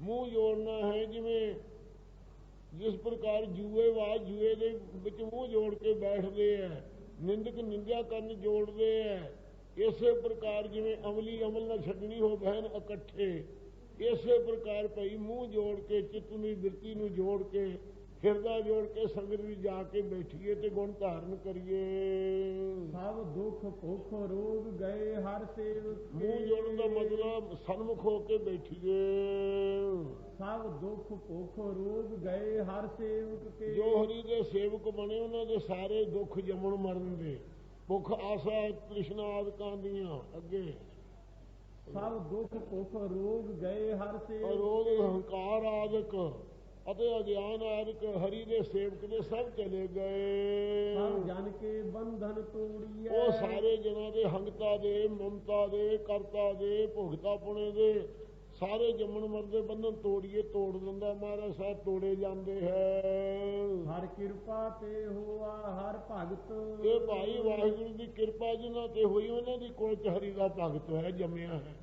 ਮੂੰਹ ਜੋੜਨਾ ਹੈ ਜਿਵੇਂ ਜਿਸ ਪ੍ਰਕਾਰ ਜੂਏਬਾਜ਼ ਜੂਏ ਦੇ ਵਿੱਚ ਮੂੰਹ ਜੋੜ ਕੇ ਬੈਠਦੇ ਹੈ, ਨਿੰਦਕ ਨਿੰਦਿਆ ਕਰਨ ਜੋੜਦੇ ਹੈ। ਇਸੇ ਪ੍ਰਕਾਰ ਜਿਵੇਂ ਅਮਲੀ ਅਮਲ ਨਾਲ ਛੱਡਣੀ ਹੋ ਬਹਿਨ ਇਕੱਠੇ, ਇਸੇ ਪ੍ਰਕਾਰ ਭਾਈ ਮੂੰਹ ਜੋੜ ਕੇ ਚਿੱਤ ਦੀ ਬਿਰਤੀ ਨੂੰ ਜੋੜ ਕੇ ਹਿਰਦਾ ਜੋੜ ਕੇ ਸੰਗਤ ਵਿੱਚ ਜਾ ਕੇ ਬੈਠੀਏ ਤੇ ਗੁਣ ਧਾਰਨ ਕਰੀਏ। ਸਭ ਦੁੱਖ ਭੁੱਖ ਰੋਗ ਗਏ ਹਰ ਸੇਵਕ। ਮੂੰਹ ਜੋੜਨ ਦਾ ਮਤਲਬ ਸਨਮੁਖ ਹੋ ਕੇ ਬੈਠੀਏ। ਸਭ ਦੁੱਖ ਭੁੱਖ ਰੋਗ ਗਏ ਹਰ ਸੇਵਕ ਕੇ। ਜੋ ਹਰੀ ਦੇ ਸੇਵਕ ਬਣੇ ਉਹਨਾਂ ਦੇ ਸਾਰੇ ਦੁੱਖ ਜੰਮਣ ਮਰਨ ਦੇ, ਭੁੱਖ ਆਸਾ ਤ੍ਰਿਸ਼ਨਾ ਆਦਿਕਾਂ ਦੀਆਂ ਅੱਗੇ। ਸਭ ਦੁੱਖ ਭੁੱਖ ਰੋਗ ਗਏ ਹਰ ਸੇਵਕ। ਰੋਗ ਹੰਕਾਰ ਆਦਿਕ ਅਤੇ ਅਗਿਆਨ ਆਦਿਕ ਹਰੀ ਦੇ ਸੇਵਕ ਦੇ ਸਭ ਚਲੇ ਗਏ। ਸਭ ਜਨ ਕੇ ਬੰਧਨ ਤੋੜੀਏ। ਉਹ ਸਾਰੇ ਜਨਾਂ ਦੇ ਹੰਗਤਾ ਦੇ, ਮਮਤਾ ਦੇ, ਕਰਤਾ ਦੇ, ਭੁਗਤਾਪੁਣੇ ਦੇ ਸਾਰੇ ਜੰਮਣ ਮਰਨ ਦੇ ਬੰਧਨ ਤੋੜੀਏ। ਤੋੜ ਦਿੰਦਾ ਮਹਾਰਾਜ ਸਾਹਿਬ, ਤੋੜੇ ਜਾਂਦੇ ਹੈ। ਹਰ ਕਿਰਪਾ ਤੇ ਹੋਆ ਹਰ ਭਗਤ। ਇਹ ਭਾਈ ਵਾਹਿਗੁਰੂ ਦੀ ਕਿਰਪਾ ਜਿਨ੍ਹਾਂ ਤੇ ਹੋਈ ਉਹਨਾਂ ਦੀ ਕੁਲ ਚ ਹਰੀ ਦਾ ਭਗਤ ਹੈ, ਜੰਮਿਆ ਹੈ।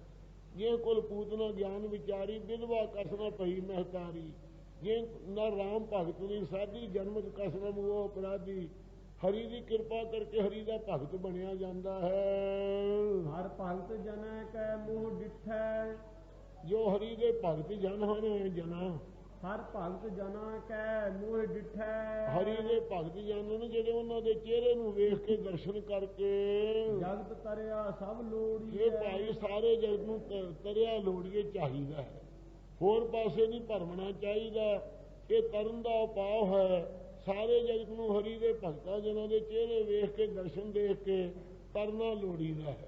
ਜੇ ਕੁਲ ਪੂਤਨਾ ਗਿਆਨ ਵਿਚਾਰੀ, ਵਿਧਵਾ ਕਸਨਾ ਪਈ ਮਹਤਾਰੀ। ਜੇ ਨਾ ਰਾਮ ਭਗਤ ਨਹੀਂ ਸਾਧੀ, ਜਨਮ ਕਸਨਾ ਉਹ ਅਪਰਾਧੀ। ਹਰੀ ਦੀ ਕਿਰਪਾ ਕਰਕੇ ਹਰੀ ਦਾ ਭਗਤ ਬਣਿਆ ਜਾਂਦਾ ਹੈ। ਹਰ ਭਗਤ ਜਨੈ ਕੈ ਮੋਹ ਡਿਠੈ। ਜੋ ਹਰੀ ਦੇ ਭਗਤ ਜਨ ਹਨ, ਜਨਾ ਹਰ ਭਗਤ ਜਨਾ ਕੈ ਮੋਹ ਡਿਠੈ। ਹਰੀ ਦੇ ਭਗਤ ਜਨ ਨੇ ਜਿਹੜੇ ਉਹਨਾਂ ਦੇ ਚਿਹਰੇ ਨੂੰ ਵੇਖ ਕੇ ਦਰਸ਼ਨ ਕਰਕੇ ਜਗਤ ਤਰਿਆ ਸਭ ਲੋੜੀਐ। ਇਹ ਭਾਈ ਸਾਰੇ ਜਗਤ ਨੂੰ ਤਰਿਆ ਲੋੜੀਏ ਚਾਹੀਦਾ ਹੈ, ਹੋਰ ਪਾਸੇ ਨਹੀਂ ਭਰਮਣਾ ਚਾਹੀਦਾ। ਇਹ ਤਰਨ ਦਾ ਉਪਾਅ ਹੈ। ਸਾਰੇ ਜਗਤ ਨੂੰ ਹਰੀ ਦੇ ਭਗਤਾਂ ਜਨਾਂ ਦੇ ਚਿਹਰੇ ਵੇਖ ਕੇ ਦਰਸ਼ਨ ਦੇਖ ਕੇ ਤਰਨਾ ਲੋੜੀਦਾ ਹੈ।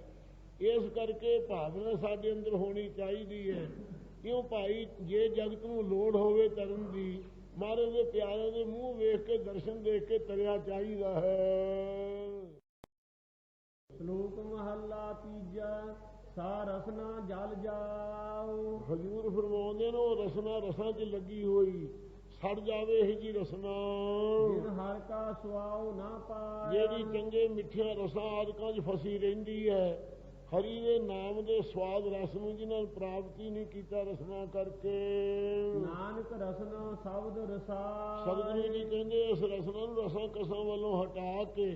ਇਸ ਕਰਕੇ ਭਾਵਨਾ ਸਾਡੇ ਅੰਦਰ ਹੋਣੀ ਚਾਹੀਦੀ ਹੈ। ਕਿਉਂ ਭਾਈ ਜੇ ਜਗਤ ਨੂੰ ਲੋੜ ਹੋਵੇ ਤਰਨ ਦੀ, ਮਹਾਰਾਜ ਦੇ ਪਿਆਰਿਆਂ ਦੇ ਮੂੰਹ ਵੇਖ ਕੇ ਦਰਸ਼ਨ ਦੇਖ ਕੇ ਤਰਿਆ ਚਾਹੀਦਾ ਹੈ। ਸ਼ਲੋਕ ਮਹੱਲਾ ਤੀਜਾ। ਸਾ ਰਸਨਾ ਜਲ ਜਾਓ। ਹਜ਼ੂਰ ਫਰਮਾਉਂਦੇ ਨੇ ਉਹ ਰਸਨਾ ਰਸਾਂ 'ਚ ਲੱਗੀ ਹੋਈ ਸੜ ਜਾਵੇ ਇਹ ਜੀ ਰਸਨਾ। ਜਿਨ ਹਰ ਕਾ ਸੁਆਉ ਨਾ ਪਾਇਆ। ਜਿਹੜੀ ਚੰਗੇ ਮਿੱਠਿਆਂ ਰਸਾਂ ਆਦਿਕਾਂ 'ਚ ਫਸੀ ਰਹਿੰਦੀ ਹੈ, ਹਰੀ ਦੇ ਨਾਮ ਦੇ ਸਵਾਦ ਰਸ ਨੂੰ ਜਿਨ੍ਹਾਂ ਨੇ ਪ੍ਰਾਪਤੀ ਨਹੀਂ ਕੀਤਾ ਰਸਨਾ ਕਰਕੇ। ਨਾਨਕ ਰਸਨਾ ਸ਼ਬਦ ਰਸਾਇ। ਸਤਿਗੁਰੂ ਜੀ ਕਹਿੰਦੇ ਇਸ ਰਸਨਾ ਨੂੰ ਰਸਾਂ ਕਸਾਂ ਵੱਲੋਂ ਹਟਾ ਕੇ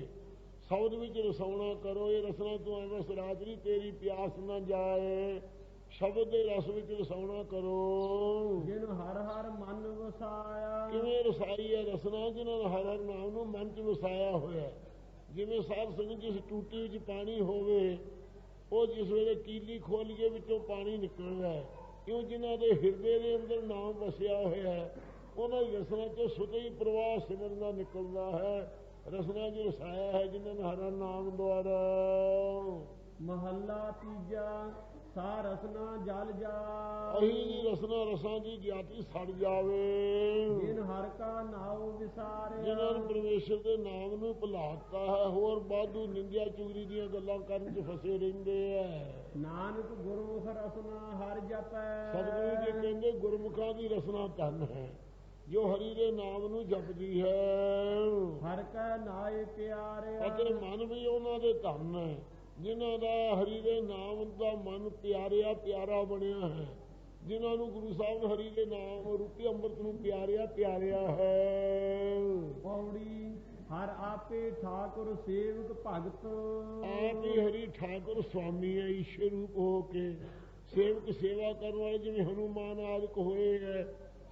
ਸ਼ਬਦ ਵਿੱਚ ਰਸਾਉਣਾ ਕਰੋ। ਇਹ ਰਸਨਾ ਤੂੰ ਐਵੇਂ ਸਰਾਤਰੀ ਤੇਰੀ ਪਿਆਸ ਨਾ ਜਾਏ, ਸ਼ਬਦ ਦੇ ਰਸ ਵਿੱਚ ਰਸਾਉਣਾ ਕਰੋ। ਜਿਨ ਹਰ ਹਰ ਮਨ ਵਸਾਇਆ। ਕਿਵੇਂ ਰਸਾਈ ਹੈ ਰਸਨਾ? ਜਿਨ੍ਹਾਂ ਨੇ ਹਰ ਹਰ ਨਾਮ ਨੂੰ ਮਨ 'ਚ ਵਸਾਇਆ ਹੋਇਆ। ਜਿਵੇਂ ਸਾਧ ਸੰਗਤ ਜਿਸ ਟੂਟੀ ਵਿੱਚ ਪਾਣੀ ਹੋਵੇ, ਉਹ ਜਿਸ ਵੇਲੇ ਕੀਲੀ ਖੋਲੀਏ ਵਿੱਚੋਂ ਪਾਣੀ ਨਿਕਲਦਾ ਹੈ, ਕਿਉਂ ਜਿਨ੍ਹਾਂ ਦੇ ਹਿਰਦੇ ਦੇ ਅੰਦਰ ਨਾਮ ਵਸਿਆ ਹੋਇਆ ਹੈ, ਉਹਨਾਂ ਦੀ ਰਸਨਾ 'ਚੋਂ ਸੁਤੇ ਹੀ ਪ੍ਰਵਾਹ ਸਿਮਰਨ ਦਾ ਨਿਕਲਦਾ ਹੈ। ਰਸਨਾ ਜੋ ਰਸਾਇਆ ਹੈ ਜਿਨ੍ਹਾਂ ਨੇ ਹਰ ਨਾਮ ਦੁਆਰਾ। ਮਹੱਲਾ ਤੀਜਾ। ਸਾ ਰਸਨਾ ਜਲ ਜਾ। ਅਹੀ ਜੀ ਰਸਨਾ ਰਸਾਂ ਦੀ ਗਿਆਤੀ ਸੜ ਜਾਵੇ। ਜਿਨ ਹਰ ਕਾ ਨਾਉ ਵਿਸਾਰਿਆ। ਜਿਨ੍ਹਾਂ ਨੇ ਪਰਮੇਸ਼ਰ ਦੇ ਨਾਮ ਨੂੰ ਭੁਲਾਤਾ ਹੈ, ਹੋਰ ਵਾਧੂ ਨਿੰਦਿਆ ਚੁਗਲੀ ਦੀਆਂ ਗੱਲਾਂ ਕਰਨ 'ਚ ਫਸੇ ਰਹਿੰਦੇ ਹੈ। ਨਾਨਕ ਗੁਰਮੁਖ ਰਸਨਾ ਹਰ ਜਪੈ। ਸਤਿਗੁਰੂ ਜੀ ਕਹਿੰਦੇ ਗੁਰਮੁਖਾਂ ਦੀ ਰਸਨਾ ਧਨ ਹੈ, ਜੋ ਹਰੀ ਦੇ ਨਾਮ ਨੂੰ ਜਪਦੀ ਹੈ। ਹਰ ਕੈ ਨਾਏ ਪਿਆਰਿਆ। ਅਤੇ ਮਨ ਵੀ ਉਹਨਾਂ ਦੇ ਧਨ ਹੈ, ਜਿਨ੍ਹਾਂ ਦਾ ਹਰੀ ਦੇ ਨਾਮ ਦਾ ਮਨ ਪਿਆਰਿਆ ਪਿਆਰਾ ਬਣਿਆ ਹੈ, ਜਿਨ੍ਹਾਂ ਨੂੰ ਗੁਰੂ ਸਾਹਿਬ ਨੇ ਹਰੀ ਦੇ ਨਾਮ ਰੂਪੀ ਅੰਮ੍ਰਿਤ ਨੂੰ ਪਿਆਰਿਆ ਹੈ। ਪੌੜੀ। ਹਰ ਆਪੇ ਠਾਕੁਰ ਸੇਵਕ ਭਗਤ। ਆਪ ਹੀ ਹਰੀ ਠਾਕੁਰ ਸੁਆਮੀ ਹੈ, ਈਸ਼ਰ ਰੂਪ ਹੋ ਕੇ ਸੇਵਕ ਸੇਵਾ ਕਰਨ ਵਾਲੇ ਜਿਵੇਂ ਹਨੂਮਾਨ ਆਦਿਕ ਹੋਏ ਹੈ,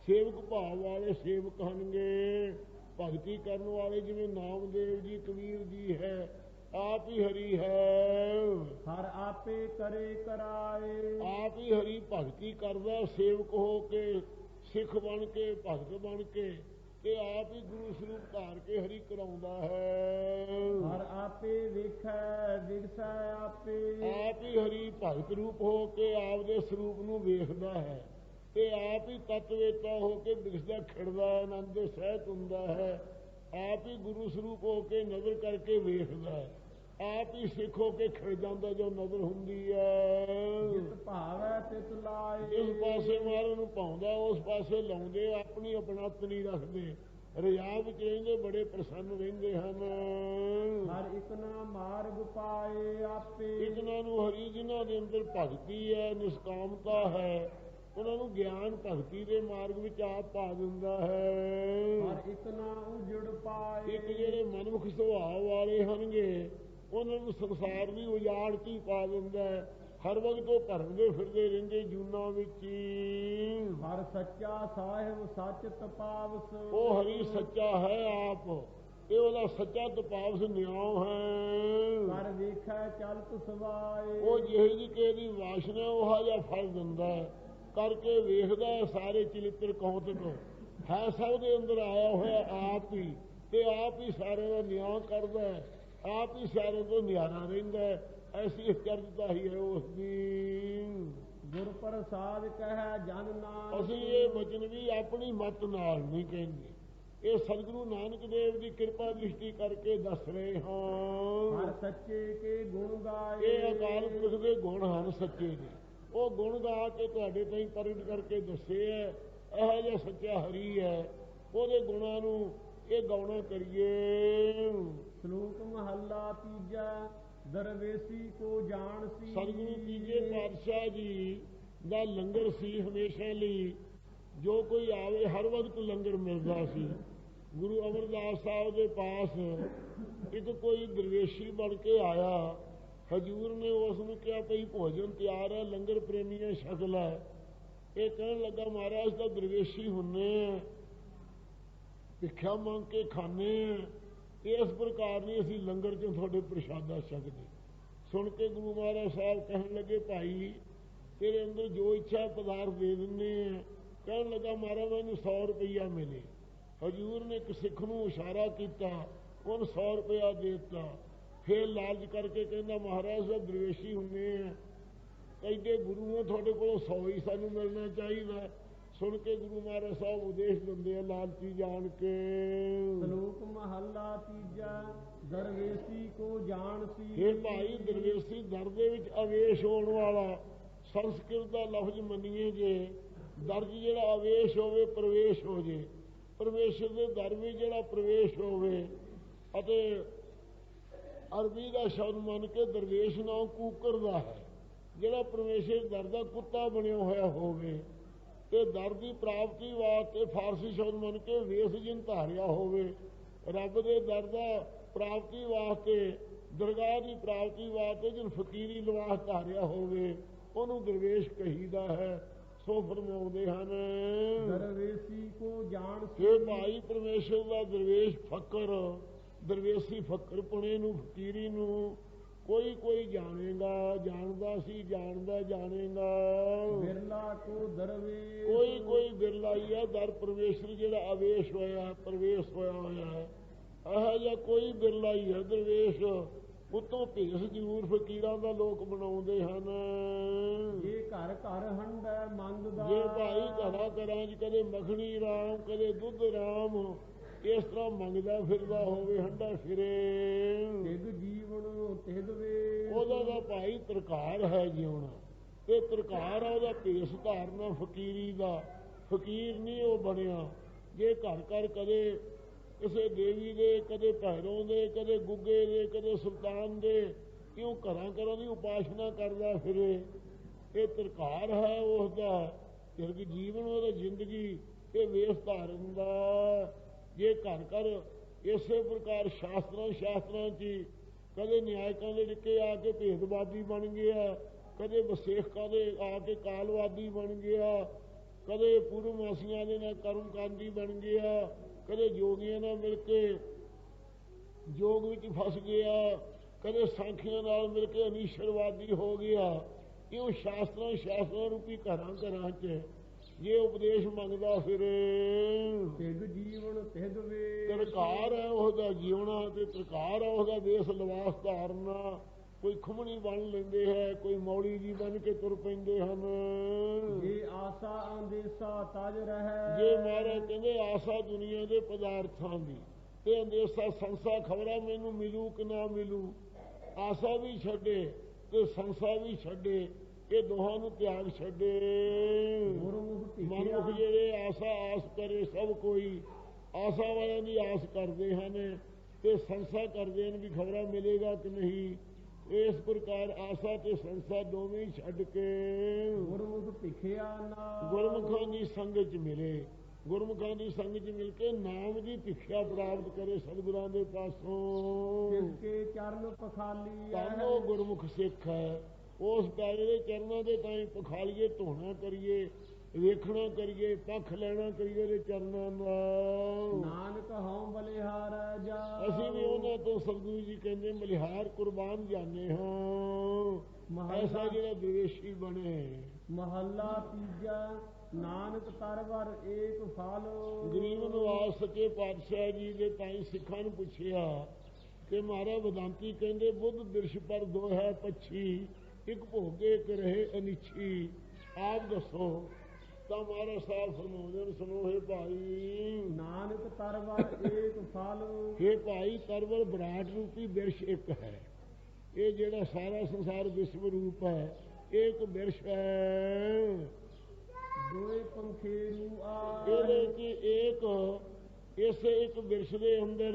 ਸੇਵਕ ਭਾਵ ਵਾਲੇ ਸੇਵਕ ਹਨਗੇ। ਭਗਤੀ ਕਰਨ ਵਾਲੇ ਜਿਵੇਂ ਨਾਮਦੇਵ ਜੀ ਕਬੀਰ ਜੀ ਹੈ, आप ही हरि है। हर आपे करे कराए, आप ही हरि भगती करदा सेवक हो के, सिख बन के, भगत बन के, ते आप ही गुरु स्वरूप धार के हरि कराउंदा है। हर आपे विखै विगसै आपे, आप ही हरि भगत रूप हो के आप दे स्वरूप नूं वेखदा है, ते आप ही तत्वेता हो के दिखदा खिड़दा आनंद दे सहत हुंदा है। आप ही गुरु स्वरूप हो के नजर करके वेखदा है, आप ही सिख हो के खिड़ जांदा जो नजर हुंदी है। ਜਿਤ ਭਾਵੈ ਤਿਤ ਲਾਏ, जिस पासे मारे ਨੂੰ ਪਾਉਂਦਾ ਉਸ ਪਾਸੇ ਲਾਉਂਦੇ, ਆਪਣੀ ਆਪਣਤ ਨਹੀਂ ਰੱਖਦੇ, ਰਿਆ ਵਿੱਚ ਰਹਿੰਦੇ, ਬੜੇ ਪ੍ਰਸੰਨ ਰਹਿੰਦੇ ਹਨ। ਹਰ ਇਕ ਨਾ ਮਾਰਗ ਪਾਏ ਆਪੇ, ਇਤਨਾਂ ਨੂੰ ਹਰੀ ਜਿਨ੍ਹਾਂ ਦੇ ਅੰਦਰ ਭਗਤੀ ਹੈ, ਨਿਸ਼ਕਾਮਤਾ ਹੈ, ਉਹਨਾਂ ਨੂੰ ਗਿਆਨ ਭਗਤੀ ਦੇ ਮਾਰਗ ਵਿੱਚ ਆਪ ਪਾ ਦਿੰਦਾ ਹੈ। ਹਰ ਇਕ ਨਾ ਉਜੜ ਪਾਏ, ਇੱਕ ਜਿਹੜੇ ਮਨਮੁਖ ਸੁਭਾਅ ਵਾਲੇ ਹਨਗੇ ਉਹਨਾਂ ਨੂੰ ਸੰਸਾਰ ਦੀ ਉਜਾੜ 'ਚ ਹੀ ਪਾ ਦਿੰਦਾ ਹੈ। ਹਰ ਵਕਤ ਉਹ ਭਰਮਦੇ ਫਿਰਦੇ ਰਹਿੰਦੇ ਜੂਨਾਂ ਵਿੱਚ ਹੀ। ਹਰ ਸੱਚਾ ਸਾਹਿਬ ਸੱਚ ਤਪਾਵਸ, ਉਹ ਹਰੀ ਸੱਚਾ ਹੈ ਆਪ, ਇਹ ਉਹਦਾ ਸੱਚਾ ਤਪਾਵਸ ਨਿਆਂ ਹੈ। ਕਰ ਵੇਖੈ ਚਲਤ ਸਵਾਏ, ਉਹ ਜਿਹੇ ਜੀ ਕਿਸੇ ਦੀ ਵਾਸ਼ਨਾ ਉਹ ਜਿਹਾ ਫਲ ਦਿੰਦਾ ਹੈ, ਕਰਕੇ ਵੇਖਦਾ ਹੈ ਸਾਰੇ ਚਲਿੱਤਰ ਕੌਤਕ ਹੈ, ਸਭ ਦੇ ਅੰਦਰ ਆਇਆ ਹੋਇਆ ਆਪ ਹੀ, ਤੇ ਆਪ ਹੀ ਸਾਰਿਆਂ ਦਾ ਨਿਆਂ ਕਰਦਾ ਹੈ, ਆਪ ਹੀ ਸਾਰਿਆਂ ਤੋਂ ਨਿਆਰਾ ਰਹਿੰਦਾ ਹੈ। ਐਸੀ ਚਰਚਾ ਹੀ ਹੈ ਉਸ ਦੀ। ਗੁਰ ਪ੍ਰਸਾਦ ਕਹਿ ਜਨ ਨਾਨਕ, ਅਸੀਂ ਇਹ ਵਚਨ ਵੀ ਆਪਣੀ ਮੱਤ ਨਾਲ ਨਹੀਂ ਕਹਿੰਦੇ, ਇਹ ਸਤਿਗੁਰੂ ਨਾਨਕ ਦੇਵ ਦੀ ਕਿਰਪਾ ਦ੍ਰਿਸ਼ਟੀ ਕਰਕੇ ਦੱਸ ਰਹੇ ਹਾਂ। ਹਰ ਸੱਚੇ ਕੇ ਗੁਣ ਗਾਏ, ਇਹ ਅਕਾਲ ਪੁਰਖ ਦੇ ਗੁਣ ਹਨ ਸੱਚੇ ਦੇ, ਉਹ ਗੁਣ ਗਾ ਕੇ ਤੁਹਾਡੇ ਤਾਈਂ ਪ੍ਰਗਟ ਕਰਕੇ ਦੱਸੇ ਹੈ। ਇਹੋ ਜਿਹਾ ਸੱਚਾ ਹਰੀ ਹੈ, ਉਹਦੇ ਗੁਣਾਂ ਨੂੰ ਇਹ ਗਾਉਣਾ ਕਰੀਏ। ਸ਼ਲੋਕ ਮਹੱਲਾ ਤੀਜਾ, ਦਰਵੇਸੀ ਕੋ ਜਾਣਸੀ। ਸਤਿਗੁਰੂ ਤੀਜੇ ਪਾਤਸ਼ਾਹ ਜੀ ਦਾ ਲੰਗਰ ਸੀ ਹਮੇਸ਼ਾ ਲਈ, ਜੋ ਕੋਈ ਆਵੇ ਹਰ ਵਕਤ ਲੰਗਰ ਮਿਲਦਾ ਸੀ। ਗੁਰੂ ਅਮਰਦਾਸ ਸਾਹਿਬ ਦੇ ਪਾਸ ਇੱਕ ਕੋਈ ਦਰਵੇਸ਼ੀ ਬਣ ਕੇ ਆਇਆ, ਹਜੂਰ ਨੇ ਉਸ ਨੂੰ ਕਿਹਾ ਭਈ ਭੋਜਨ ਤਿਆਰ ਹੈ, ਲੰਗਰ ਪ੍ਰੇਮੀਆਂ ਛਕ ਲੈ। ਇਹ ਕਹਿਣ ਲੱਗਾ ਮਹਾਰਾਜ ਤਾਂ ਦਰਵੇਸ਼ੀ ਹੁੰਨੇ ਆ, ਭਿੱਖਿਆ ਮੰਗ ਕੇ ਖਾਣੇ ਆ, ਇਸ ਪ੍ਰਕਾਰ ਨਹੀਂ ਅਸੀਂ ਲੰਗਰ 'ਚੋਂ ਤੁਹਾਡੇ ਪ੍ਰਸ਼ਾਦਾ ਛਕਦੇ। ਸੁਣ ਕੇ ਗੁਰੂ ਮਹਾਰਾਜ ਸਾਹਿਬ ਕਹਿਣ ਲੱਗੇ ਭਾਈ ਤੇਰੇ ਅੰਦਰ ਜੋ ਇੱਛਾ ਪਦਾਰਥ ਦੇ ਦਿੰਦੇ ਆ। ਕਹਿਣ ਲੱਗਾ ਮਹਾਰਾਜ ਮੈਨੂੰ 100 ਰੁਪਈਆ ਮਿਲੇ। ਹਜੂਰ ਨੇ ਇੱਕ ਸਿੱਖ ਨੂੰ ਇਸ਼ਾਰਾ ਕੀਤਾ, ਉਹਨੂੰ 100 ਰੁਪਇਆ ਦੇ ਦਿੱਤਾ। ਫੇਰ ਲਾਲਚ ਕਰਕੇ ਕਹਿੰਦਾ ਮਹਾਰਾਜ ਸਾਹਿਬ ਦਰਵੇਸ਼ੀ ਹੁੰਦੇ ਆ, ਐਡੇ ਗੁਰੂ ਆ ਤੁਹਾਡੇ ਕੋਲੋਂ 100 ਹੀ ਸਾਨੂੰ ਮਿਲਣਾ ਚਾਹੀਦਾ। ਸੁਣ ਕੇ ਗੁਰੂ ਮਹਾਰਾਜ ਸਾਹਿਬ ਉਦੇਸ਼ ਦਿੰਦੇ ਆ ਲਾਲਚੀ ਜਾਣ ਕੇ। ਸ਼ਲੋਕ ਮਹੱਲਾ ਤੀਜਾ, ਦਰਵੇਸੀ ਕੋ ਜਾਣਸੀ। ਇਹ ਭਾਈ ਦਰਵੇਸੀ ਦਰ ਦੇ ਵਿੱਚ ਅਵੇਸ਼ ਹੋਣ ਵਾਲਾ, ਸੰਸਕ੍ਰਿਤ ਦਾ ਲਫ਼ਜ਼ ਮੰਨੀਏ ਜੇ ਦਰਜ ਜਿਹੜਾ ਅਵੇਸ਼ ਹੋਵੇ ਪ੍ਰਵੇਸ਼ ਹੋ ਜੇ, ਪਰਮੇਸ਼ਰ ਦੇ ਦਰ ਵਿੱਚ ਜਿਹੜਾ ਪ੍ਰਵੇਸ਼ ਹੋਵੇ, ਅਤੇ ਅਰਬੀ ਦਾ ਸ਼ਬਦ ਮੰਨ ਕੇ ਦਰਵੇਸ਼ ਨਾਮ ਕੂਕਰ ਦਾ ਹੈ, ਜਿਹੜਾ ਪਰਮੇਸ਼ਰ ਦਰ ਦਾ ਕੁੱਤਾ ਬਣਿਆ ਹੋਇਆ ਹੋਵੇ, ਤੇ ਦਰ ਦੀ ਪ੍ਰਾਪਤੀ ਵਾਸਤੇ ਫਾਰਸੀ ਸ਼ਬਦ ਮੰਨ ਕੇ ਵੇਸ ਜਿਨ ਧਾਰਿਆ ਹੋਵੇ। ਰੱਬ ਦੇ ਦਰ ਦਾ ਪ੍ਰਾਪਤੀ ਵਾਸਤੇ, ਦਰਗਾਹ ਦੀ ਪ੍ਰਾਪਤੀ ਵਾਸਤੇ ਜਿਨ ਫਕੀਰੀ ਲਿਬਾਸ ਧਾਰਿਆ ਹੋਵੇ, ਉਹਨੂੰ ਦਰਵੇਸ਼ ਕਹੀਦਾ ਹੈ। ਸੋ ਫਰਮਾਉਂਦੇ ਹਨ ਦਰਵੇਸੀ ਕੋ ਜਾਣਸੀ। ਇਹ ਭਾਈ ਪਰਮੇਸ਼ਰ ਦਾ ਦਰਵੇਸ਼ ਫਕਰ, ਦਰਵੇਸੀ ਫਕਰਪੁਣੇ ਨੂੰ, ਫਕੀਰੀ ਨੂੰ ਕੋਈ ਕੋਈ ਜਾਣੇਗਾ, ਜਾਣਦਾ ਸੀ, ਜਾਣਦਾ ਜਾਣੇਗਾ। ਬਿਰਲਾ ਕੋ ਦਰਵੇਸ਼। ਕੋਈ ਕੋਈ ਬਿਰਲਾ ਹੀ ਹੈ ਦਰ ਪਰਮੇਸ਼ਰ ਜਿਹੜਾ ਅਵੇਸ਼ ਹੋਇਆ, ਪ੍ਰਵੇਸ਼ ਹੋਇਆ ਹੋਇਆ ਹੈ। ਇਹੋ ਜਿਹਾ ਕੋਈ ਬਿਰਲਾ ਹੀ ਹੈ ਦਰਵੇਸ਼। ਉਤੋਂ ਭੇਸ ਜ਼ਰੂਰ ਫਕੀਰਾਂ ਦਾ ਲੋਕ ਬਣਾਉਂਦੇ ਹਨ। ਇਹ ਘਰ ਘਰ ਹੰਡੈ ਮੰਗਦਾ। ਜੇ ਭਾਈ ਘਰਾਂ ਘਰਾਂ 'ਚ ਕਦੇ ਮੱਖਣੀ ਰਾਮ, ਕਦੇ ਦੁੱਧ ਰਾਮ, ਇਸ ਤਰ੍ਹਾਂ ਮੰਗਦਾ ਫਿਰਦਾ ਹੋਵੇ, ਹੰਡਾ ਫਿਰੇ, ਤਿਗ ਜੀਵਨ ਤਿਗ ਵੇ। ਉਹਦਾ ਤਾਂ ਭਾਈ ਤਰਕਾਰ ਹੈ ਜਿਉਣਾ, ਤੇ ਤਰਕਾਰ ਆ ਉਹਦਾ ਭੇਸ ਧਾਰਨਾ ਫਕੀਰੀ ਦਾ। ਫਕੀਰ ਨਹੀਂ ਉਹ ਬਣਿਆ। ਜੇ ਘਰ ਘਰ ਕਦੇ ਕਿਸੇ ਦੇਵੀ ਦੇ, ਕਦੇ ਭੈਰੋਂ ਦੇ, ਕਦੇ ਗੁੱਗੇ ਦੇ, ਕਦੇ ਸੁਲਤਾਨ ਦੇ, ਕਿਉਂ ਘਰਾਂ ਘਰਾਂ ਦੀ ਉਪਾਸਨਾ ਕਰਦਾ ਫਿਰੇ, ਇਹ ਤਰਕਾਰ ਹੈ ਉਸਦਾ। ਤਿਰਕ ਜੀਵਨ ਉਹਦਾ ਜ਼ਿੰਦਗੀ ਇਹ ਵੇਸ ਧਾਰਨ ਦਾ। ਜੇ ਘਰ ਘਰ ਇਸੇ ਪ੍ਰਕਾਰ ਸ਼ਾਸਤਰਾਂ 'ਚ ਕਦੇ ਨਿਆਇਕਾਂ ਦੇ ਡਿੱਕੇ ਆ ਕੇ ਭੇਦਵਾਦੀ ਬਣ ਗਿਆ, ਕਦੇ ਵਸੇਖਾਂ ਦੇ ਆ ਕੇ ਕਾਲਵਾਦੀ ਬਣ ਗਿਆ, ਕਦੇ ਪੂਰਨਮਾਸੀਆਂ ਦੇ ਨਾਲ ਕਰਮਕਾਂਡੀ ਬਣ ਗਿਆ, ਕਦੇ ਜੋਗੀਆਂ ਨਾਲ ਮਿਲ ਕੇ ਜੋਗ ਵਿੱਚ ਫਸ ਗਿਆ, ਕਦੇ ਸਾਖੀਆਂ ਨਾਲ ਮਿਲ ਕੇ ਅਨੀਸ਼ਰਵਾਦੀ ਹੋ ਗਿਆ। ਇਉਂ ਸ਼ਾਸਤਰਾਂ ਰੂਪੀ ਘਰਾਂ 'ਚ ਜੇ ਉਪਦੇਸ਼ ਮੰਗਦਾ ਫਿਰੇ। ਤਿਗ ਜੀਵਨ ਤਿਗ ਵੇ ਤਰਕਾਰ ਹੈ ਉਹਦਾ ਜੀਵਣਾ ਤੇ ਤਰਕਾਰ ਹੈ ਉਹਦਾ ਦੇਸ਼ ਲਿਬਾਸ ਧਾਰਨਾ। ਕੋਈ ਖੁਮਣੀ ਬਣ ਲੈਂਦੇ ਹੈ, ਕੋਈ ਮੌੜੀ ਜੀ ਬਣ ਕੇ ਤੁਰ ਪੈਂਦੇ ਹਨ। ਜੇ ਆਸਾ ਅੰਦੇਸਾ ਤਜ ਰਹਿ। ਜੇ ਮਹਾਰਾਜ ਕਹਿੰਦੇ ਆਸਾ ਦੁਨੀਆ ਦੇ ਪਦਾਰਥਾਂ ਦੀ ਤੇ ਅੰਦੇਸਾ ਸੰਸਾ ਖਬਰਾਂ ਮੈਨੂੰ ਮਿਲੂ ਕਿ ਨਾ ਮਿਲੂ। ਆਸਾ ਵੀ ਛੱਡੇ ਤੇ ਸੰਸਾ ਵੀ ਛੱਡੇ, ਇਹ ਦੋਹਾਂ ਨੂੰ ਤਿਆਗ ਛੱਡੇ। ਮਨੁੱਖ ਜਿਹੜੇ ਆਸ ਕਰੇ ਸਭ ਕੋਈ, ਆਸਾ ਵਾਲਿਆਂ ਦੀ ਆਸ ਕਰਦੇ ਹਨ ਤੇ ਸੰਸਾ ਕਰਦੇ ਹਨ ਵੀ ਖਬਰਾਂ ਮਿਲੇਗਾ ਕਿ ਨਹੀਂ। ਇਸ ਪ੍ਰਕਾਰ ਆਸਾ ਤੇ ਸੰਸਾ ਦੋਵੇਂ ਛੱਡ ਕੇ ਗੁਰਮੁਖ ਭਿਖਿਆ ਨਾ। ਗੁਰਮੁਖਾਂ ਦੀ ਸੰਗਤ 'ਚ ਮਿਲੇ, ਗੁਰਮੁਖਾਂ ਦੀ ਸੰਗਤ 'ਚ ਮਿਲ ਕੇ ਨਾਮ ਦੀ ਭਿਖਿਆ ਪ੍ਰਾਪਤ ਕਰੇ ਸਤਿਗੁਰਾਂ ਦੇ ਪਾਸੋਂ। ਜਿਸਕੇ ਚਰਨ ਪਖਾਲੀ ਤਾਨੋ ਗੁਰਮੁਖ ਸਿੱਖ ਹੈ। ਉਸ ਪਿਆਰੇ ਦੇ ਚਰਨਾਂ ਦੇ ਤਾਈਂ ਪਖਾਲੀਏ, ਧੋਣਾ ਕਰੀਏ, ਵੇਖਣਾ ਕਰੀਏ, ਪੱਖ ਲੈਣਾ ਕਰੀਏ ਉਹਦੇ ਚਰਨਾਂ ਨਾਲ। ਨਾਨਕ ਹਉ ਬਲਿਹਾਰ ਜਾ। ਅਸੀਂ ਵੀ ਉਹਨਾਂ ਤੋਂ ਸਤਿਗੁਰੂ ਜੀ ਕਹਿੰਦੇ ਬਲਿਹਾਰ ਕੁਰਬਾਨ ਜਾਂਦੇ ਹਾਂ। ਐਸਾ ਜਿਹੜਾ ਦਵੇਸ਼ੀ ਬਣੇ। ਮਹੱਲਾ ਤੀਜਾ। ਨਾਨਕ ਤਰਵਰ ਏਕ ਫਲ। ਗਰੀਬ ਨਿਵਾਸ ਸੱਚੇ ਪਾਤਸ਼ਾਹ ਜੀ ਦੇ ਤਾਈਂ ਸਿੱਖਾਂ ਨੂੰ ਪੁੱਛਿਆ ਕਿ ਮਹਾਰਾਜ ਵਿਦਾਂਤੀ ਕਹਿੰਦੇ ਬੁੱਧ ਬਿਰਸ਼ ਪਰ ਦੋ ਹੈ ਪੱਛੀ, ਇੱਕ ਭੋਗੇ ਇੱਕ ਰਹੇ ਅਨਿੱਛੀ। ਆਪ ਦੱਸੋ। ਤਾਂ ਮਹਾਰਾਜ ਸਾਹਿਬ ਫਰਮਾਉਂਦੇ ਨੇ, ਸੁਣੋ ਹੇ ਭਾਈ। ਨਾਨਕ ਤਰਵਰ ਏਕ ਫਲ। ਹੇ ਭਾਈ ਤਰਵਰ ਵਿਰਾਟ ਰੂਪੀ ਬਿਰਸ਼ ਇੱਕ ਹੈ। ਇਹ ਜਿਹੜਾ ਸਾਰਾ ਸੰਸਾਰ ਵਿਸ਼ਵ ਰੂਪ ਹੈ ਇਹ ਇੱਕ ਬਿਰਸ਼ ਹੈ। ਦੋਏ ਪੰਖੇਰੂ ਆ। ਇਹਦੇ ਚ ਇਸੇ ਇੱਕ ਬਿਰਸ਼ ਦੇ ਅੰਦਰ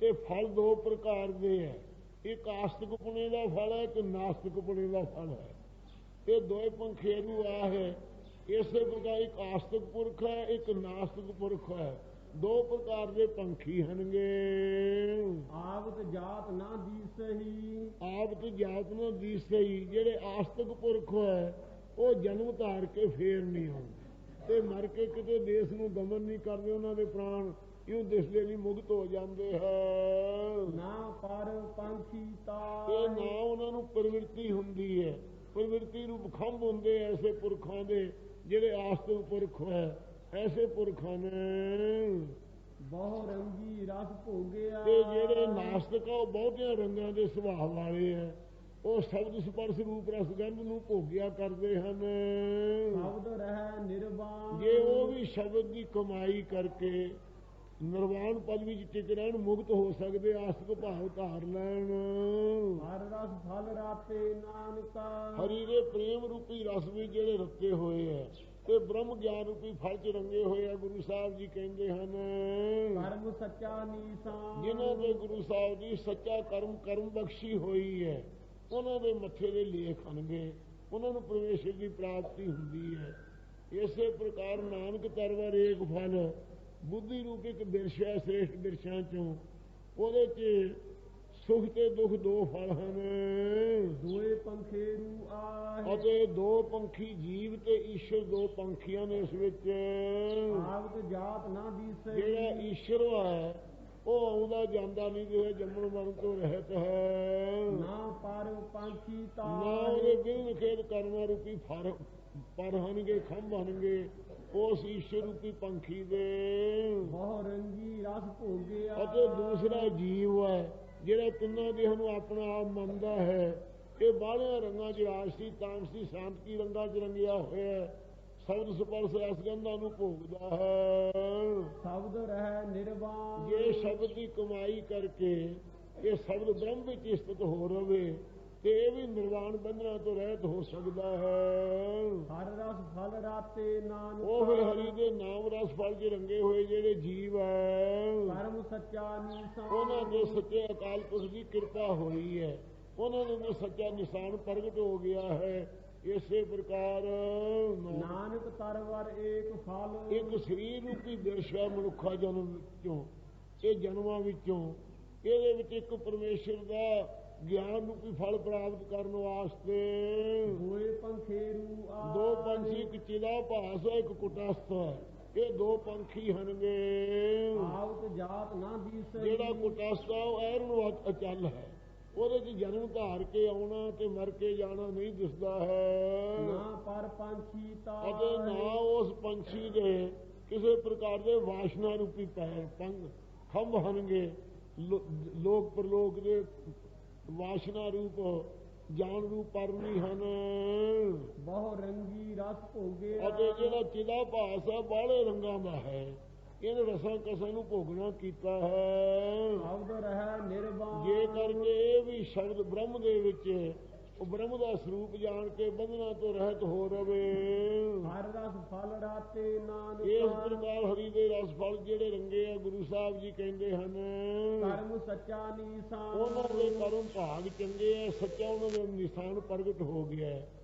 ਤੇ ਫਲ ਦੋ ਪ੍ਰਕਾਰ ਦੇ ਹੈ। ਇੱਕ ਆਸਤਿਕ ਪੁਣੇ ਦਾ ਫਲ ਹੈ, ਇੱਕ ਨਾਸਤਿਕ ਪੁਣੇ ਦਾ ਫਲ ਹੈ। ਇਹ ਦੋਏ ਪੰਖੇਰੂ ਆ ਹੈ। ਇਸੇ ਪ੍ਰਕਾਰ ਇੱਕ ਆਸਤਿਕ ਪੁਰਖ ਹੈ, ਇੱਕ ਨਾਸਤਿਕ ਪੁਰਖ ਹੈ। ਦੋ ਪ੍ਰਕਾਰ ਦੇ ਪੰਖੀ ਹਨਗੇ। ਆਵਤ ਜਾਤ ਨਾ ਦੀਸਹੀ। ਆਵਤ ਜਾਤ ਨਾ ਦੀਸਹੀ। ਜਿਹੜੇ ਆਸਤਿਕ ਪੁਰਖ ਹੈ ਉਹ ਜਨਮ ਧਾਰ ਕੇ ਫੇਰ ਨਹੀਂ ਆਉਂਦੇ ਤੇ ਮਰ ਕੇ ਕਿਤੇ ਦੇਸ਼ ਨੂੰ ਗਮਨ ਨਹੀਂ ਕਰਦੇ। ਉਹਨਾਂ ਦੇ ਪ੍ਰਾਣ ਇਉਂ ਦਿਸਦੇ ਨਹੀਂ, ਮੁਕਤ ਹੋ ਜਾਂਦੇ ਹੈ। ਨਾ ਪਰ ਪੰਖੀ ਤਾ। ਇਹ ਨਾ ਉਹਨਾਂ ਨੂੰ ਪ੍ਰਵਿਰਤੀ ਹੁੰਦੀ ਹੈ। ਪ੍ਰਵਿਰਤੀ ਰੂਪ ਖੰਭ ਹੁੰਦੇ ਐਸੇ ਪੁਰਖਾਂ ਦੇ ਜਿਹੜੇ ਆਸਤਿਕ ਪੁਰਖ ਹੈ। ਐਸੇ ਪੁਰਖਾਂ ਨੇ ਬਹੁ ਰੰਗੀ ਰਸ ਭੋਗਿਆ। ਤੇ ਜਿਹੜੇ ਨਾਸਤਿਕ ਆ ਉਹ ਬਹੁਤਿਆਂ ਰੰਗਾਂ ਦੇ ਸੁਭਾਅ ਵਾਲੇ ਹੈ। ਉਹ ਸ਼ਬਦ ਸਪਰਸ਼ ਰੂਪ ਰਸ ਗੰਧ ਨੂੰ ਭੋਗਿਆ ਕਰਦੇ ਹਨ। ਸ਼ਬਦ ਰਹਿ ਨਿਰਵਾਣ। ਜੇ ਉਹ ਵੀ ਸ਼ਬਦ ਦੀ ਕਮਾਈ ਕਰਕੇ ਨਿਰਵਾਣ ਪਦ ਵਿੱਚ ਟਿਕ ਰਹਿਣ, ਮੁਕਤ ਹੋ ਸਕਦੇ, ਆਸਤਿਕ ਭਾਵ ਧਾਰ ਲੈਣ। ਹਰ ਰਸ ਫਲ ਰਾਤੇ ਨਾਨਕਾ। ਹਰੀ ਦੇ ਪ੍ਰੇਮ ਰੂਪੀ ਰਸ ਵਿੱਚ ਜਿਹੜੇ ਰੱਤੇ ਹੋਏ ਹੈ ਤੇ ਬ੍ਰਹਮ ਗਿਆਨ ਰੂਪੀ ਫਲ ਚ ਰੰਗੇ ਹੋਏ ਆ। ਗੁਰੂ ਸਾਹਿਬ ਜੀ ਕਹਿੰਦੇ ਹਨ ਕਰਮ ਸੱਚਾ ਨੀਸਾਨ। ਜਿਨ੍ਹਾਂ ਦੇ ਗੁਰੂ ਸਾਹਿਬ ਦੀ ਸੱਚਾ ਕਰਮ ਬਖਸ਼ੀ ਹੋਈ ਹੈ ਉਹਨਾਂ ਦੇ ਮੱਥੇ ਦੇ ਲੇਖ ਹਨਗੇ, ਉਹਨਾਂ ਨੂੰ ਪਰਮੇਸ਼ਰ ਦੀ ਪ੍ਰਾਪਤੀ ਹੁੰਦੀ ਹੈ। ਇਸੇ ਪ੍ਰਕਾਰ ਨਾਨਕ ਤਰਵਰ ਏਕ ਫਲ। ਬੁੱਧੀ ਰੂਪ ਇੱਕ ਬਿਰਸ਼ ਹੈ ਸ੍ਰੇਸ਼ਟ ਬਿਰਸ਼ਾਂ ਚੋਂ। ਉਹਦੇ ਚ ਸੁਖ ਤੇ ਦੁੱਖ ਦੋ ਫਲ ਹਨ। ਦੋਏ ਪੰਖੇਰੂ ਆ। ਅਤੇ ਦੋ ਪੰਖੀ ਜੀਵ ਤੇ ਈਸ਼ਰ ਦੋ ਪੰਖੀਆਂ ਨੇ ਇਸ ਵਿੱਚ। ਆਵਤ ਜਾਤ ਨਾ ਦੀਸਹੀ। ਜਿਹੜਾ ਈਸ਼ਰ ਹੈ ਉਹ ਆਉਂਦਾ ਜਾਂਦਾ ਨਹੀਂ, ਜਿਹੜਾ ਜੰਮਣ ਮਰਨ ਤੋਂ ਰਹਿਤ ਹੈ। ਨਾ ਪਰ ਪੰਖੀ ਤਾ। ਨਾ ਉਹਦੇ ਬਿਨ ਖੇਦ ਕਰਮਾਂ ਰੂਪੀ ਪਰ ਹਨਗੇ, ਖੰਭ ਹਨਗੇ ਉਸ ਈਸ਼ਰ ਰੂਪੀ ਪੰਖੀ ਦੇ। ਬਹੁ ਰੰਗੀ ਰਸ ਭੋਗਿਆ। ਅਤੇ ਦੂਸਰਾ ਜੀਵ ਹੈ ਜਿਹੜਾ ਤਿੰਨਾਂ ਦੇਹਾਂ ਨੂੰ ਆਪਣਾ ਆਪ ਮੰਨਦਾ ਹੈ। ਇਹ ਬਾਹਲਿਆਂ ਰੰਗਾਂ 'ਚ ਰਾਜਸੀ, ਤਾਮਸੀ, ਸ਼ਾਂਤਕੀ ਰੰਗਾਂ 'ਚ ਰੰਗਿਆ ਹੋਇਆ ਸ਼ਬਦ ਸਪਰਸ਼ ਰਸਗੰਧਾਂ ਨੂੰ ਭੋਗਦਾ ਹੈ। ਸ਼ਬਦ ਰਹਿ ਨਿਰਵਾਣ। ਜੇ ਸ਼ਬਦ ਦੀ ਕਮਾਈ ਕਰਕੇ ਇਹ ਸ਼ਬਦ ਬ੍ਰਹਮ ਵਿੱਚ ਸਥਿਤ ਹੋ ਰਵੇ ਤੇ ਇਹ ਵੀ ਨਿਰਵਾਣ ਬੰਧਨਾਂ ਤੋਂ ਰਹਿਤ ਹੋ ਸਕਦਾ ਹੈ। ਹਰ ਰਸ ਫਲ ਰਾਤੇ ਨਾਨਕਾ। ਉਹ ਫਿਰ ਹਰੀ ਦੇ ਨਾਮ ਰਸ ਫਲ 'ਚ ਰੰਗੇ ਹੋਏ ਜਿਹੜੇ ਜੀਵ ਹੈ ਕਰਮ ਸੱਚਾ ਨੀਸਾਨ। ਉਹਨਾਂ ਦੇ ਸੱਚੇ ਅਕਾਲ ਪੁਰਖ ਦੀ ਕਿਰਪਾ ਹੋਈ ਹੈ, ਉਹਨਾਂ ਦੇ ਸੱਚਾ ਨਿਸ਼ਾਨ ਪ੍ਰਗਟ ਹੋ ਗਿਆ ਹੈ। ਇਸੇ ਪ੍ਰਕਾਰ ਨਾਨਕ ਤਰਵਰ ਏਕ ਫਲ। ਇੱਕ ਸਰੀਰ ਰੂਪੀ ਬਿਰਸ਼ ਹੈ ਮਨੁੱਖਾ ਜਨਮ ਵਿੱਚੋਂ, ਇਹ ਜਨਮਾਂ ਵਿੱਚੋਂ। ਇਹਦੇ ਵਿੱਚ ਇੱਕ ਪਰਮੇਸ਼ਰ ਦਾ ਗਿਆਨ ਰੂਪੀ ਫਲ ਪ੍ਰਾਪਤ ਕਰਨ ਵਾਸਤੇ ਦੋਏ ਪੰਖੇਰੂ ਆ। ਦੋ ਪੰਛੀ, ਇੱਕ ਚਿਲਾ ਭਾਸ ਹੈ, ਇੱਕ ਕੁਟਸਥ ਹੈ। ਇਹ ਦੋ ਪੰਖੀ ਹਨਗੇ। ਆਵਤ ਜਾਤ ਨਾ ਦੀਸਹੀ। ਜਿਹੜਾ ਕੁਟਸਥ ਹੈ ਉਹ ਐਰਣਵਤ ਅਚਲ ਹੈ, ਉਹਦੇ 'ਚ ਜਨਮ ਧਾਰ ਕੇ ਆਉਣਾ ਤੇ ਮਰ ਕੇ ਜਾਣਾ ਨਹੀਂ ਦਿਸਦਾ ਹੈ। ਨਾ ਪਰ ਪੰਛੀ ਅਤੇ ਨਾ ਉਸ ਪੰਛੀ ਦੇ ਕਿਸੇ ਪ੍ਰਕਾਰ ਦੇ ਵਾਸ਼ਨਾ ਰੂਪੀ ਪੈਰ ਖੰਭ ਹਨਗੇ, ਲੋਕ ਪ੍ਰਲੋਕ ਦੇ ਵਾਸ਼ਨਾ ਰੂਪ ਜਾਨ ਰੂਪ ਪਰ ਨਹੀਂ ਹਨ। ਬਹੁ ਰੰਗੀ ਰਸ ਭੋਗੇ ਅਤੇ ਜਿਹੜਾ ਚਿਦਾ ਭਾਸ ਹੈ ਬਾਹਲੇ ਰੰਗਾਂ ਦਾ ਹੈ, ਇਹਨ ਰਸਾਂ ਕਸਾਂ ਨੂੰ ਭੋਗਣਾ ਕੀਤਾ ਹੈ। ਸ਼ਬਦ ਰਹਿ ਨਿਰਵਾਣ ਜੇ ਕਰਕੇ ਇਹ ਵੀ ਸ਼ਬਦ ਬ੍ਰਹਮ ਦੇ ਵਿੱਚ ਉਹ ਬ੍ਰਹਮ ਦਾ ਸਰੂਪ ਜਾਣ ਕੇ ਬੰਧਨਾਂ ਤੋਂ ਰਹਿਤ ਹੋ ਰਵੇ। ਹਰ ਰਸ ਫਲ ਰਾਤੇ ਨਾਨਕ ਇਸ ਪ੍ਰਕਾਰ ਹਰੀ ਦੇ ਰਸ ਫਲ ਜਿਹੜੇ ਰੰਗੇ ਆ ਗੁਰੂ ਸਾਹਿਬ ਜੀ ਕਹਿੰਦੇ ਹਨ, ਕਰਮ ਸੱਚਾ ਨੀਸਾਨ ਉਹਨਾਂ ਦੇ ਕਰਮ ਭਾਗ ਚੰਗੇ ਆ, ਸੱਚਾ ਉਹਨਾਂ ਦੇ ਨਿਸ਼ਾਨ ਪ੍ਰਗਟ ਹੋ ਗਿਆ।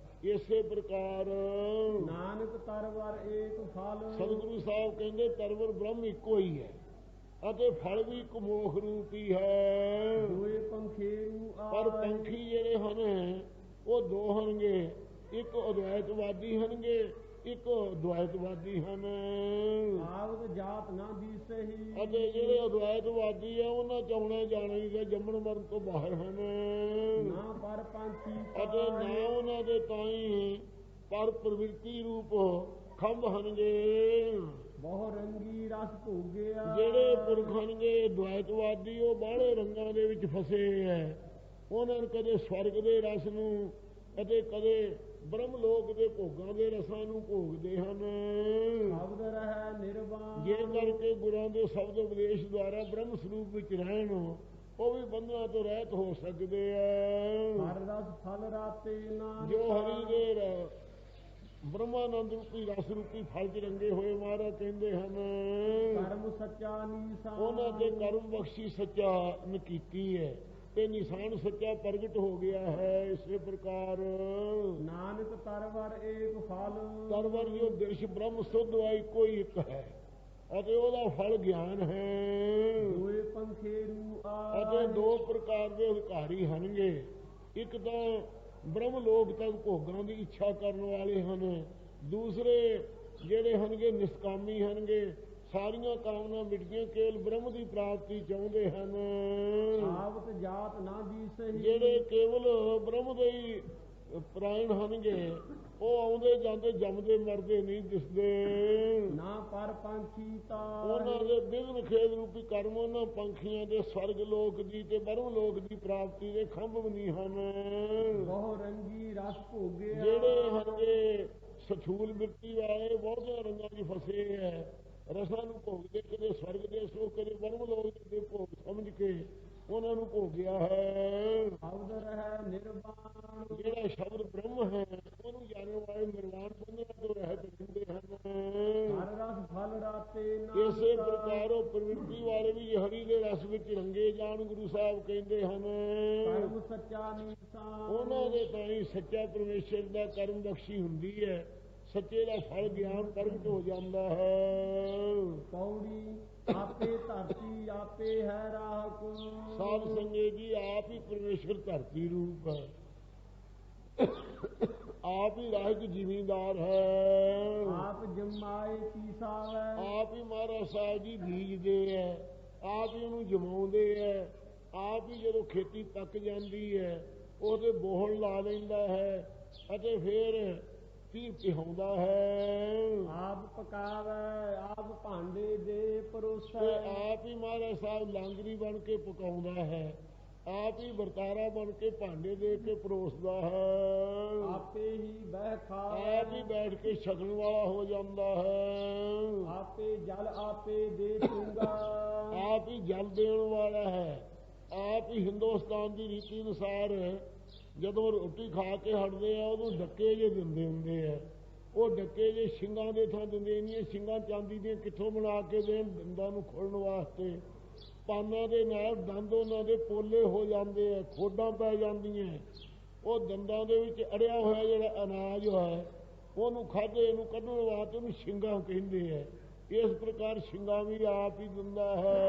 ਇਸੇ ਪ੍ਰਕਾਰ ਨਾਨਕ ਤਰਵਰ ਏਕ ਫਲ ਸਤਿਗੁਰੂ ਸਾਹਿਬ ਕਹਿੰਦੇ ਤਰਵਰ ਬ੍ਰਹਮ ਇੱਕੋ ਹੀ ਹੈ ਅਤੇ ਫਲ ਵੀ ਇੱਕ ਮੋਖ ਰੂਪੀ ਹੈ। ਦੋਏ ਪੰਖੇਰੂ ਪਰ ਪੰਖੀ ਜਿਹੜੇ ਹਨ ਉਹ ਦੋ ਹਨਗੇ, ਇੱਕ ਅਦਵੈਤਵਾਦੀ ਹਨਗੇ, ਇੱਕ ਦੁਆਇਤਵਾਦੀ ਹਨ। ਆਵਤ ਜਾਤ ਨਾ ਦੀਸਹੀ ਅਤੇ ਜਿਹੜੇ ਅਦਵੈਤਵਾਦੀ ਆ ਉਹਨਾਂ ਚ ਆਉਣਾ ਜਾਣਾ ਹੀ ਜੰਮਣ ਮਰਨ ਤੋਂ ਬਾਹਰ ਹਨ। ਨਾ ਪਰ ਪੰਛੀ ਅਤੇ ਨਾ ਉਹਨਾਂ ਦੇ ਤਾਈਂ ਪਰ ਪ੍ਰਵਿਰਤੀ ਰੂਪ ਖੰਭ ਹਨਗੇ। ਬਹੁ ਰੰਗੀ ਰਸ ਭੋਗਿਆ ਜਿਹੜੇ ਪੁਰਖ ਹਨਗੇ ਦੁਆਇਤਵਾਦੀ ਉਹ ਬਾਹਲੇ ਰੰਗਾਂ ਦੇ ਵਿੱਚ ਫਸੇ ਹੈ। ਉਹਨਾਂ ਨੂੰ ਕਦੇ ਸਵਰਗ ਦੇ ਰਸ ਨੂੰ ਅਤੇ ਕਦੇ ਬ੍ਰਹਮ ਲੋਕ ਦੇ ਭੋਗਾਂ ਦੇ ਰਸਾਂ ਨੂੰ ਭੋਗਦੇ ਹਨ। ਸ਼ਬਦ ਰਹਿ ਨਿਰਵਾਣ ਜੇ ਕਰਕੇ ਗੁਰਾਂ ਦੇ ਸ਼ਬਦ ਉਪਦੇਸ਼ ਦੁਆਰਾ ਬ੍ਰਹਮ ਸਰੂਪ ਵਿੱਚ ਰਹਿਣ ਉਹ ਵੀ ਬੰਧਨਾਂ ਤੋਂ ਰਹਿਤ ਹੋ ਸਕਦੇ ਆ। ਹਰ ਰਸ ਫਲ ਰਾਤੇ ਨਾਨਕ ਜੋ ਹਰੀ ਦੇ ਬ੍ਰਹਮਾਨੰਦ ਰੂਪੀ ਰਸ ਰੂਪੀ ਫਲ ਚ ਰੰਗੇ ਹੋਏ ਮਹਾਰਾਜ ਕਹਿੰਦੇ ਹਨ, ਕਰਮ ਸੱਚਾ ਨੀਸਾਨ ਉਹਨਾਂ ਦੇ ਕਰਮ ਬਖਸ਼ੀ ਸੱਚਾ ਨਕੀਤੀ ਹੈ ਤੇ ਨਿਸ਼ਾਨ ਸੱਚਾ ਪ੍ਰਗਟ ਹੋ ਗਿਆ ਹੈ। ਇਸੇ ਪ੍ਰਕਾਰ ਨਾਨਕ ਤਰਵਰ ਏਕ ਫਲ ਤਰਵਰ ਜੋ ਦ੍ਰਿਸ਼ ਬ੍ਰਹਮ ਸੁਧ ਆ ਇੱਕੋ ਹੀ ਇੱਕ ਹੈ ਅਤੇ ਉਹਦਾ ਫਲ ਗਿਆਨ ਹੈ। ਦੋਏ ਪੰਖੇਰੂ ਅਤੇ ਦੋ ਪ੍ਰਕਾਰ ਦੇ ਅਧਿਕਾਰੀ ਹਨਗੇ, ਇੱਕ ਤਾਂ ਬ੍ਰਹਮ ਲੋਕ ਤੱਕ ਭੋਗਾਂ ਦੀ ਇੱਛਾ ਕਰਨ ਵਾਲੇ ਹਨ, ਦੂਸਰੇ ਜਿਹੜੇ ਹਨਗੇ ਨਿਸ਼ਕਾਮੀ ਹਨਗੇ, ਸਾਰੀਆਂ ਕਾਮਨਾ ਮਿਟਦੀਆਂ ਕੇਵਲ ਬ੍ਰਹਮ ਦੀ ਪ੍ਰਾਪਤੀ ਚਾਹੁੰਦੇ ਹਨ। ਆਵਤ ਜਾਤ ਨਾ ਦੀਸਹੀ ਜਿਹੜੇ ਕੇਵਲ ਬ੍ਰਹਮ ਦੇ ਹੀ ਪ੍ਰਾਇਣ ਹਨਗੇ ਉਹ ਆਉਂਦੇ ਜਾਂਦੇ ਜੰਮਦੇ ਮਰਦੇ ਨਹੀਂ ਦਿਸਦੇ। ਨਾ ਪਰ ਪੰਛੀ ਉਹਨਾਂ ਦੇ ਬਿਘਨ ਖੇਦ ਰੂਪੀ ਕਰਮ ਉਹਨਾਂ ਪੰਖੀਆਂ ਦੇ ਸਵਰਗ ਲੋਕ ਦੀ ਤੇ ਬ੍ਰਹਮ ਲੋਕ ਦੀ ਪ੍ਰਾਪਤੀ ਦੇ ਖੰਭ ਵੀ ਨਹੀਂ ਹਨ। ਬਹੁ ਰੰਗੀ ਰਸ ਭੋਗਿਆ ਜਿਹੜੇ ਹਨਗੇ ਸਥੂਲ ਮਿੱਟੀ ਵਾਲੇ ਬਹੁਤੇ ਰੰਗਾਂ 'ਚ ਫਸੇ ਹੈ, ਰਸਾਂ ਨੂੰ ਭੋਗਦੇ ਕਦੇ ਸਵਰਗ ਦੇ ਸੁੱਖ ਕਦੇ ਬ੍ਰਹਮ ਲੋਕ ਦੇ ਭੋਗ ਸਮਝ ਕੇ ਉਹਨਾਂ ਨੂੰ ਭੋਗਿਆ ਹੈ। ਸ਼ਬਦ ਰਹਿ ਨਿਰਵਾਣ ਜਿਹੜਾ ਸ਼ਬਦ ਬ੍ਰਹਮ ਹੈ ਉਹਨੂੰ ਜਾਣਨ ਵਾਲੇ ਨਿਰਵਾਣ ਬੰਧਨਾਂ ਤੋਂ ਰਹਿਤ ਰਹਿੰਦੇ ਹਨ। ਹਰ ਰਸ ਫਲ ਰਾਤੇ ਇਸੇ ਪ੍ਰਕਾਰ ਉਹ ਪ੍ਰਵਿਰਤੀ ਵਾਲੇ ਵੀ ਹਰੀ ਦੇ ਰਸ ਵਿੱਚ ਰੰਗੇ ਜਾਣ ਗੁਰੂ ਸਾਹਿਬ ਕਹਿੰਦੇ ਹਨ। ਕਰਮ ਸੱਚਾ ਨੀਸਾਨ ਉਹਨਾਂ ਦੇ ਤਾਂ ਹੀ ਸੱਚਾ ਪਰਮੇਸ਼ਰ ਦਾ ਕਰਮ ਬਖਸ਼ੀ ਹੁੰਦੀ ਹੈ, ਸੱਚੇ ਦਾ ਫਲ ਗਿਆਨ ਪ੍ਰਗਟ ਹੋ ਜਾਂਦਾ ਹੈ। ਪੌੜੀ ਆਪੇ ਧਰਤੀ ਆਪੇ ਹੈ ਰਾਹ ਕੋ ਸਾਧ ਸੰਗਤ ਜੀ ਆਪ ਹੀ ਪਰਮੇਸ਼ਰ ਧਰਤੀ ਰੂਪ ਹੈ, ਆਪ ਹੀ ਰਾਜ ਜ਼ਿਮੀਂਦਾਰ ਹੈ, ਆਪ ਜਮਾਏ ਪੀਸਾਵੇ ਆਪ ਹੀ ਮਹਾਰਾਜ ਸਾਹਿਬ ਜੀ ਬੀਜਦੇ ਹੈ, ਆਪ ਹੀ ਉਹਨੂੰ ਜਮਾਉਂਦੇ ਹੈ, ਆਪ ਹੀ ਜਦੋਂ ਖੇਤੀ ਪੱਕ ਜਾਂਦੀ ਹੈ ਉਹਦੇ ਬੋਹਣ ਲਾ ਲੈਂਦਾ ਹੈ ਅਤੇ ਫਿਰ ਪੀਰ ਪਿਹਾਉਂਦਾ ਹੈ। ਆਪ ਪਕਾਵੇ ਆਪ ਭਾਂਡੇ ਦੇ ਪਰੋਸੈ ਆਪ ਹੀ ਮਹਾਰਾਜ ਸਾਹਿਬ ਲਾਂਗਰੀ ਬਣ ਕੇ ਪਕਾਉਂਦਾ ਹੈ, ਆਪ ਹੀ ਵਰਤਾਰਾ ਬਣ ਕੇ ਭਾਂਡੇ ਦੇ ਕੇ ਪਰੋਸਦਾ ਹੈ, ਆਪੇ ਹੀ ਬਹਿ ਖਾਵੇ ਆਪ ਹੀ ਬੈਠ ਕੇ ਛਕਣ ਵਾਲਾ ਹੋ ਜਾਂਦਾ ਹੈ, ਆਪੇ ਜਲ ਆਪੇ ਦੇ ਚੁੰਗਾ ਆਪ ਹੀ ਜਲ ਦੇਣ ਵਾਲਾ ਹੈ, ਆਪ ਹੀ ਹਿੰਦੁਸਤਾਨ ਦੀ ਰੀਤੀ ਅਨੁਸਾਰ ਜਦੋਂ ਰੋਟੀ ਖਾ ਕੇ ਹਟਦੇ ਆ ਉਹਨੂੰ ਡੱਕੇ ਜੇ ਦਿੰਦੇ ਹੁੰਦੇ ਆ, ਉਹ ਡੱਕੇ ਜੇ ਸਿੰਘਾਂ ਦੇ ਥਾਂ ਦਿੰਦੇ ਨਹੀਂ, ਸਿੰਘਾਂ ਚਾਂਦੀ ਦੀਆਂ ਕਿੱਥੋਂ ਬਣਾ ਕੇ ਦੇਣ ਦੰਦਾਂ ਨੂੰ ਖੋਲਣ ਵਾਸਤੇ, ਪਾਨਾਂ ਦੇ ਨਾਲ ਦੰਦ ਉਹਨਾਂ ਦੇ ਪੋਲੇ ਹੋ ਜਾਂਦੇ ਆ, ਖੋਡਾਂ ਪੈ ਜਾਂਦੀਆਂ, ਉਹ ਦੰਦਾਂ ਦੇ ਵਿੱਚ ਅੜਿਆ ਹੋਇਆ ਜਿਹੜਾ ਅਨਾਜ ਹੈ ਉਹਨੂੰ ਖਾਧੇ ਨੂੰ ਕੱਢਣ ਵਾਸਤੇ ਉਹਨੂੰ ਸਿੰਘਾਂ ਕਹਿੰਦੇ ਆ। ਇਸ ਪ੍ਰਕਾਰ ਸਿੰਘਾਂ ਵੀ ਆਪ ਹੀ ਦਿੰਦਾ ਹੈ,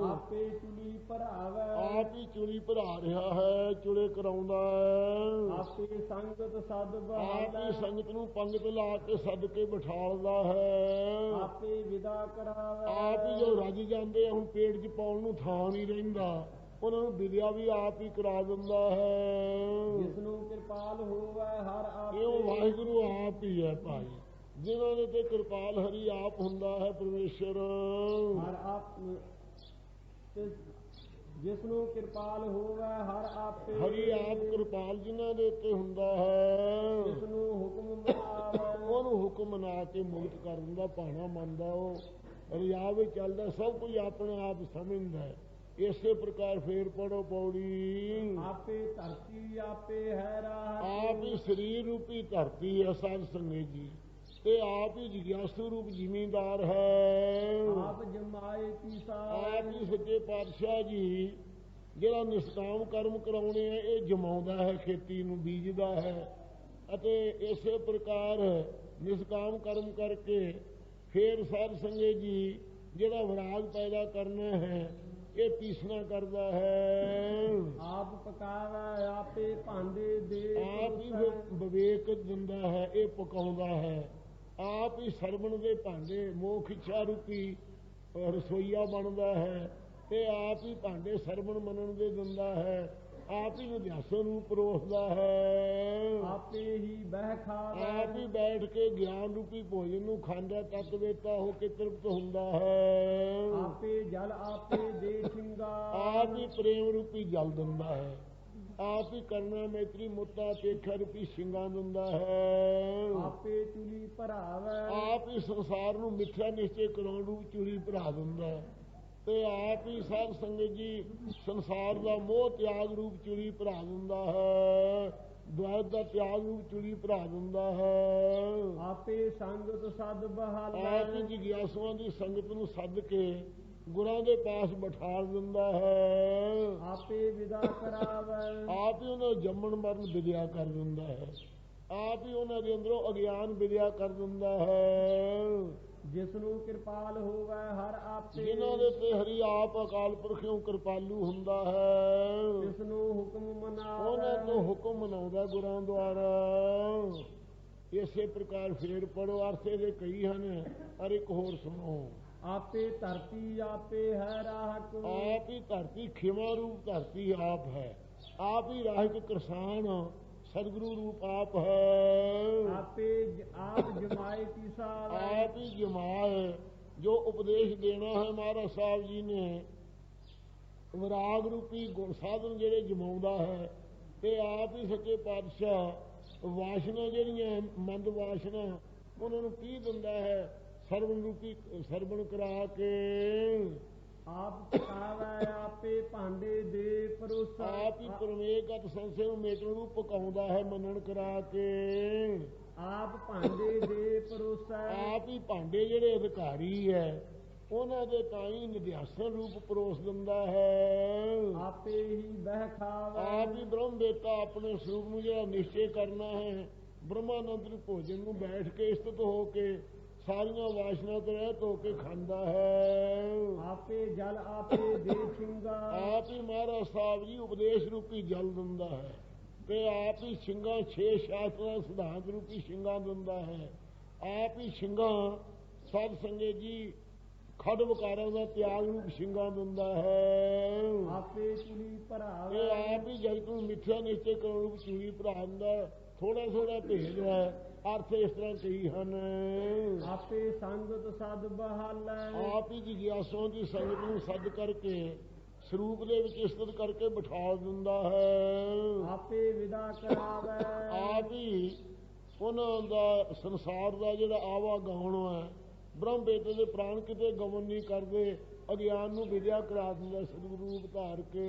ਆਪੇ ਚੁਲੀ ਭਰਾਵੇ ਆਪ ਹੀ ਚੁਲੀ ਭਰਾ ਰਿਹਾ ਹੈ, ਚੁਲੇ ਕਰਾਉਂਦਾ ਹੈ, ਆਪੇ ਸੰਗਤ ਸਦ ਆਪ ਹੀ ਬਹਾਵੇ ਸੰਗਤ ਨੂੰ ਪੰਗਤ ਲਾ ਕੇ ਸੱਦ ਕੇ ਬਿਠਾਲਦਾ ਹੈ, ਆਪੇ ਵਿਦਾ ਕਰਾਵੇ ਆਪ ਹੀ ਜੋ ਰੱਜ ਜਾਂਦੇ ਆ ਹੁਣ ਪੇਟ 'ਚ ਪਾਉਣ ਨੂੰ ਥਾਂ ਨਹੀਂ ਰਹਿੰਦਾ ਉਹਨਾਂ ਨੂੰ ਵਿਦਿਆ ਵੀ ਆਪ ਹੀ ਕਰਾ ਦਿੰਦਾ ਹੈ। ਜਿਸਨੂੰ ਕਿਰਪਾਲ ਹੋਵੇ ਹਰ ਆਪੇ। ਇਹ ਵਾਹਿਗੁਰੂ ਆਪ ਹੀ ਹੈ ਭਾਈ, ਜਿਨ੍ਹਾਂ ਦੇ ਤੇ ਕਿਰਪਾਲ ਹਰੀ ਆਪ ਹੁੰਦਾ ਹੈ ਪਰਮੇਸ਼ਰ। ਹਰ ਆਪ ਜਿਸਨੂੰ ਕਿਰਪਾਲ ਹੋਵੇ ਹਰ ਆਪੇ। ਹਰੀ ਆਪ ਕਿਰਪਾਲ ਜਿਨ੍ਹਾਂ ਦੇ ਉੱਤੇ ਹੁੰਦਾ ਹੈ। ਜਿਸਨੂੰ ਹੁਕਮ ਮਨਾਵੇ ਉਹਨੂੰ ਹੁਕਮ ਮਨਾ ਕੇ ਮੁਕਤ ਕਰ ਦਿੰਦਾ, ਭਾਣਾ ਮੰਨਦਾ, ਉਹ ਰਿਆ ਵਿੱਚ ਚੱਲਦਾ, ਸਭ ਕੁਝ ਆਪਣੇ ਆਪ ਸਮਝਦਾ ਹੈ। ਇਸੇ ਪ੍ਰਕਾਰ ਫੇਰ ਪੜੋ ਪੌੜੀ। ਆਪੇ ਧਰਤੀ ਆਪੇ ਹੈ ਰਾਹ। ਆਪ ਹੀ ਸਰੀਰ ਰੂਪੀ ਧਰਤੀ ਹੈ ਸਾਧ ਸੰਗਤ ਜੀ, ਤੇ ਆਪ ਹੀ ਜਿਗਿਆਸੂ ਰੂਪ ਜ਼ਿਮੀਂਦਾਰ ਹੈ। ਆਪ ਜਮਾਏ ਕੀ ਆਪ ਹੀ ਸੱਚੇ ਪਾਤਸ਼ਾਹ ਜੀ ਜਿਹੜਾ ਨਿਸ਼ਕਾਮ ਕਰਮ ਕਰਾਉਣੇ ਆ, ਇਹ ਜਮਾਉਂਦਾ ਹੈ, ਖੇਤੀ ਨੂੰ ਬੀਜਦਾ ਹੈ, ਅਤੇ ਇਸੇ ਪ੍ਰਕਾਰ ਨਿਸ਼ਕਾਮ ਕਰਮ ਕਰਕੇ ਫੇਰ ਸਾਧ ਸੰਗਤ ਜੀ ਜਿਹੜਾ ਵਿਰਾਗ ਪੈਦਾ ਕਰਨਾ ਹੈ, ਇਹ ਪੀਸਣਾ ਕਰਦਾ ਹੈ। ਆਪ ਪਕਾਵੇ ਆਪੇ ਭਾਂਡੇ ਦੇ। ਆਪ ਹੀ ਵਿਵੇਕ ਦਿੰਦਾ ਹੈ, ਇਹ ਪਕਾਉਂਦਾ ਹੈ। ਆਪ ਹੀ ਸਰਵਣ ਦੇ ਭਾਂਡੇ ਮੋਖ ਇੱਛਾ ਰੂਪੀ ਰਸੋਈਆ ਬਣਦਾ ਹੈ, ਤੇ ਆਪ ਹੀ ਭਾਂਡੇ ਸਰਵਣ ਮੰਨਣ ਦੇ ਦਿੰਦਾ ਹੈ। ਆਪ ਹੀ ਨਿਧਿਆਸਨ ਨੂੰ ਪਰੋਸਦਾ ਹੈ। ਆਪੇ ਹੀ ਬਹਿ ਖਾਵੇ। ਆਪ ਹੀ ਬੈਠ ਕੇ ਗਿਆਨ ਰੂਪੀ ਭੋਜਨ ਨੂੰ ਖਾਂਦਾ, ਤਤ ਵੇਤਾ ਹੋ ਕੇ ਤ੍ਰਿਪਤ ਹੁੰਦਾ ਹੈ। ਆਪੇ ਜਲ ਆਪੇ ਦੇ ਸ਼ਿੰਗਾਰ। ਆਪ ਹੀ ਪ੍ਰੇਮ ਰੂਪੀ ਜਲ ਦਿੰਦਾ ਹੈ। ਆਪ ਹੀ ਕਰਨਾ ਮੈਤਰੀ ਮੁੱਤਾ ਪੇਖਾ ਰੂਪੀ ਸਿੰਘਾਂ ਦਿੰਦਾ ਹੈ। ਆਪੇ ਚੁਲੀ ਭਰਾਵੇ। ਆਪ ਹੀ ਸੰਸਾਰ ਨੂੰ ਮਿੱਠਾ ਨਿਸ਼ਚੈ ਕਰਾਉਣ ਰੂਪ ਚੂਲੀ ਭਰਾ ਦਿੰਦਾ ਹੈ, ਤੇ ਆਪ ਹੀ ਸਾਧ ਸੰਗਤ ਜੀ ਸੰਸਾਰ ਦਾ ਮੋਹ ਤਿਆਗ ਰੂਪ ਚੂਲੀ ਭਰਾ ਦਿੰਦਾ ਹੈ। ਦੁਆਇਤ ਦਾ ਤਿਆਗ ਰੂਪ ਚੂਲੀ ਭਰਾ ਦਿੰਦਾ ਹੈ। ਆਪੇ ਸੰਗਤ ਸਦ ਬਹਾਲੇ। ਆਪ ਹੀ ਜਿਗਿਆਸੂਆਂ ਦੀ ਸੰਗਤ ਨੂੰ ਸੱਦ ਕੇ ਗੁਰਾਂ ਦੇ ਪਾਸ ਬਿਠਾ ਦਿੰਦਾ ਹੈ। ਆਪੇ ਵਿਦਾ ਕਰਾਵੇ। ਆਪ ਹੀ ਉਹਨਾਂ ਜੰਮਣ ਮਰਨ ਵਿਦਿਆ ਕਰ ਦਿੰਦਾ ਹੈ। ਆਪ ਹੀ ਉਹਨਾਂ ਦੇ ਅੰਦਰੋਂ ਅਗਿਆਨ ਵਿਦਿਆ ਕਰ ਦਿੰਦਾ ਹੈ। ਜਿਸਨੂੰ ਕਿਰਪਾਲ ਹੋਵੇ ਹਰ ਆਪੇ। ਜਿਨ੍ਹਾਂ ਦੇ ਤੇ ਹਰੀ ਆਪ ਅਕਾਲ ਪੁਰਖਿਓਂ ਕਿਰਪਾਲੂ ਹੁੰਦਾ ਹੈ। ਜਿਸਨੂੰ ਹੁਕਮ ਮਨਾਵੇ। ਉਹਨਾਂ ਤੋਂ ਹੁਕਮ ਮਨਾਉਂਦਾ ਗੁਰਾਂ ਦੁਆਰਾ। ਇਸੇ ਪ੍ਰਕਾਰ ਫੇਰ ਪੜੋ, ਅਰਥੇ ਦੇ ਕਈ ਹਨ, ਪਰ ਇੱਕ ਹੋਰ ਸੁਣੋ। ਆਪੇ ਧਰਤੀ ਆਪੇ ਹੈ ਰਾਹਕ। ਆਪ ਹੀ ਧਰਤੀ ਖਿਮਾ ਰੂਪ ਧਰਤੀ ਆਪ ਹੈ। ਆਪ ਹੀ ਰਾਹਕ ਕਿਰਸਾਨ ਸਤਿਗੁਰੂ ਰੂਪ ਆਪ ਹੈ। ਆਪੇ ਆਪ ਜਮਾਏ ਕੀ ਸਾਰ। ਆਪ ਹੀ ਜਮਾਏ ਜੋ ਉਪਦੇਸ਼ ਦੇਣਾ ਹੈ ਮਹਾਰਾਜ ਸਾਹਿਬ ਜੀ ਨੇ, ਵਿਰਾਗ ਰੂਪੀ ਗੁਣ ਸਾਧਨ ਜਿਹੜੇ ਜਮਾਉਂਦਾ ਹੈ, ਤੇ ਆਪ ਹੀ ਸੱਚੇ ਪਾਤਸ਼ਾਹ ਵਾਸ਼ਨਾ ਜਿਹੜੀਆਂ ਮੰਦ ਵਾਸ਼ਨਾ ਉਹਨਾਂ ਨੂੰ ਕੀ ਦਿੰਦਾ ਹੈ, ਸਰਵਣ ਰੂਪੀ ਸਰਵਣ ਕਰਾ ਕੇ। ਆਪ ਪਕਾਵੇ ਆਪੇ ਭਾਂਡੇ ਦੇ ਪਰੋਸਾ। ਆਪ ਹੀ ਪਰਮੇਕਤ ਸੰਸੇ ਨੂੰ ਮੇਟਣ ਨੂੰ ਪਕਾਉਂਦਾ ਹੈ, ਮੰਨਣ ਕਰਾ ਕੇ। ਆਪ ਭਾਂਡੇ ਦੇ ਪਰੋਸਾ। ਆਪ ਹੀ ਭਾਂਡੇ ਜਿਹੜੇ ਅਧਿਕਾਰੀ ਹੈ ਉਹਨਾਂ ਦੇ ਤਾਈ ਨਿਧਿਆਸਨ ਰੂਪ ਪਰੋਸ ਦਿੰਦਾ ਹੈ। ਆਪੇ ਹੀ ਬਹਿ ਖਾਵੇ। ਆਪ ਹੀ ਬ੍ਰਹਮ ਦੇਤਾ ਆਪਣੇ ਸਰੂਪ ਨੂੰ ਜਿਹੜਾ ਨਿਸ਼ਚੈ ਕਰਨਾ ਹੈ, ਬ੍ਰਹਮਾਨੰਦ ਭੋਜਨ ਨੂੰ ਬੈਠ ਕੇ ਇਸਤਤ ਹੋ ਕੇ ਸਾਰੀਆਂ ਵਾਸ਼ਨਾ ਤੋਂ ਰਹਿਤ ਹੋ ਕੇ ਖਾਂਦਾ ਹੈ। ਆਪੇ ਜਲ ਆਪੇ ਦੇ ਸ਼ਿੰਗਾਰ। ਆਪ ਹੀ ਮਹਾਰਾਜ ਸਾਹਿਬ ਜੀ ਉਪਦੇਸ਼ ਰੂਪੀ ਜਲ ਦਿੰਦਾ ਹੈ, ਤੇ ਆਪ ਹੀ ਸਿੰਘਾਂ 6 ਸ਼ਾਸਤਰਾਂ ਸਿਧਾਂਤ ਰੂਪੀ ਸਿੰਘਾਂ ਦਿੰਦਾ ਹੈ। ਆਪ ਹੀ ਸਿੰਘਾਂ ਸਾਧ ਸੰਗਤ ਜੀ ਖੜ ਵਿਕਾਰਾਂ ਦਾ ਤਿਆਗ ਰੂਪ ਸਿੰਘਾਂ ਦਿੰਦਾ ਹੈ। ਆਪੇ ਚੁਲੀ ਭਰਾਵੇ। ਇਹ ਆਪ ਹੀ ਜਗਤ ਨੂੰ ਮਿੱਥਿਆ ਨਿਸ਼ਚੈ ਕਰਨ ਰੂਪ ਚੂਲੀ ਭਰਾ ਦਿੰਦਾ। ਥੋੜਾ ਥੋੜਾ ਭੇਦ ਹੈ, ਅਰਥ ਇਸ ਤਰ੍ਹਾਂ ਕਈ ਹਨ। ਆਪੇ ਸੰਗਤ ਸਦ ਬਹਾਲੇ। ਆਪ ਹੀ ਜਿਗਿਆਸੂਆਂ ਦੀ ਸੰਗਤ ਨੂੰ ਸੱਦ ਕਰਕੇ ਸਰੂਪ ਦੇ ਵਿੱਚ ਇਸਤਤ ਕਰਕੇ ਬਿਠਾ ਦਿੰਦਾ ਹੈ। ਆਪੇ ਵਿਦਾ ਕਰਾਵੇ। ਆਪ ਹੀ ਉਹਨਾਂ ਦਾ ਸੰਸਾਰ ਦਾ ਜਿਹੜਾ ਆਵਾ ਗਾਉਣ ਹੈ, ਬ੍ਰਹਮ ਬੇਟੇ ਦੇ ਪ੍ਰਾਣ ਕਿਤੇ ਗਮਨ ਨਹੀਂ ਕਰਦੇ, ਅਗਿਆਨ ਨੂੰ ਵਿਦਿਆ ਕਰਾ ਦਿੰਦਾ ਸਤਿਗੁਰੂ ਰੂਪ ਧਾਰ ਕੇ।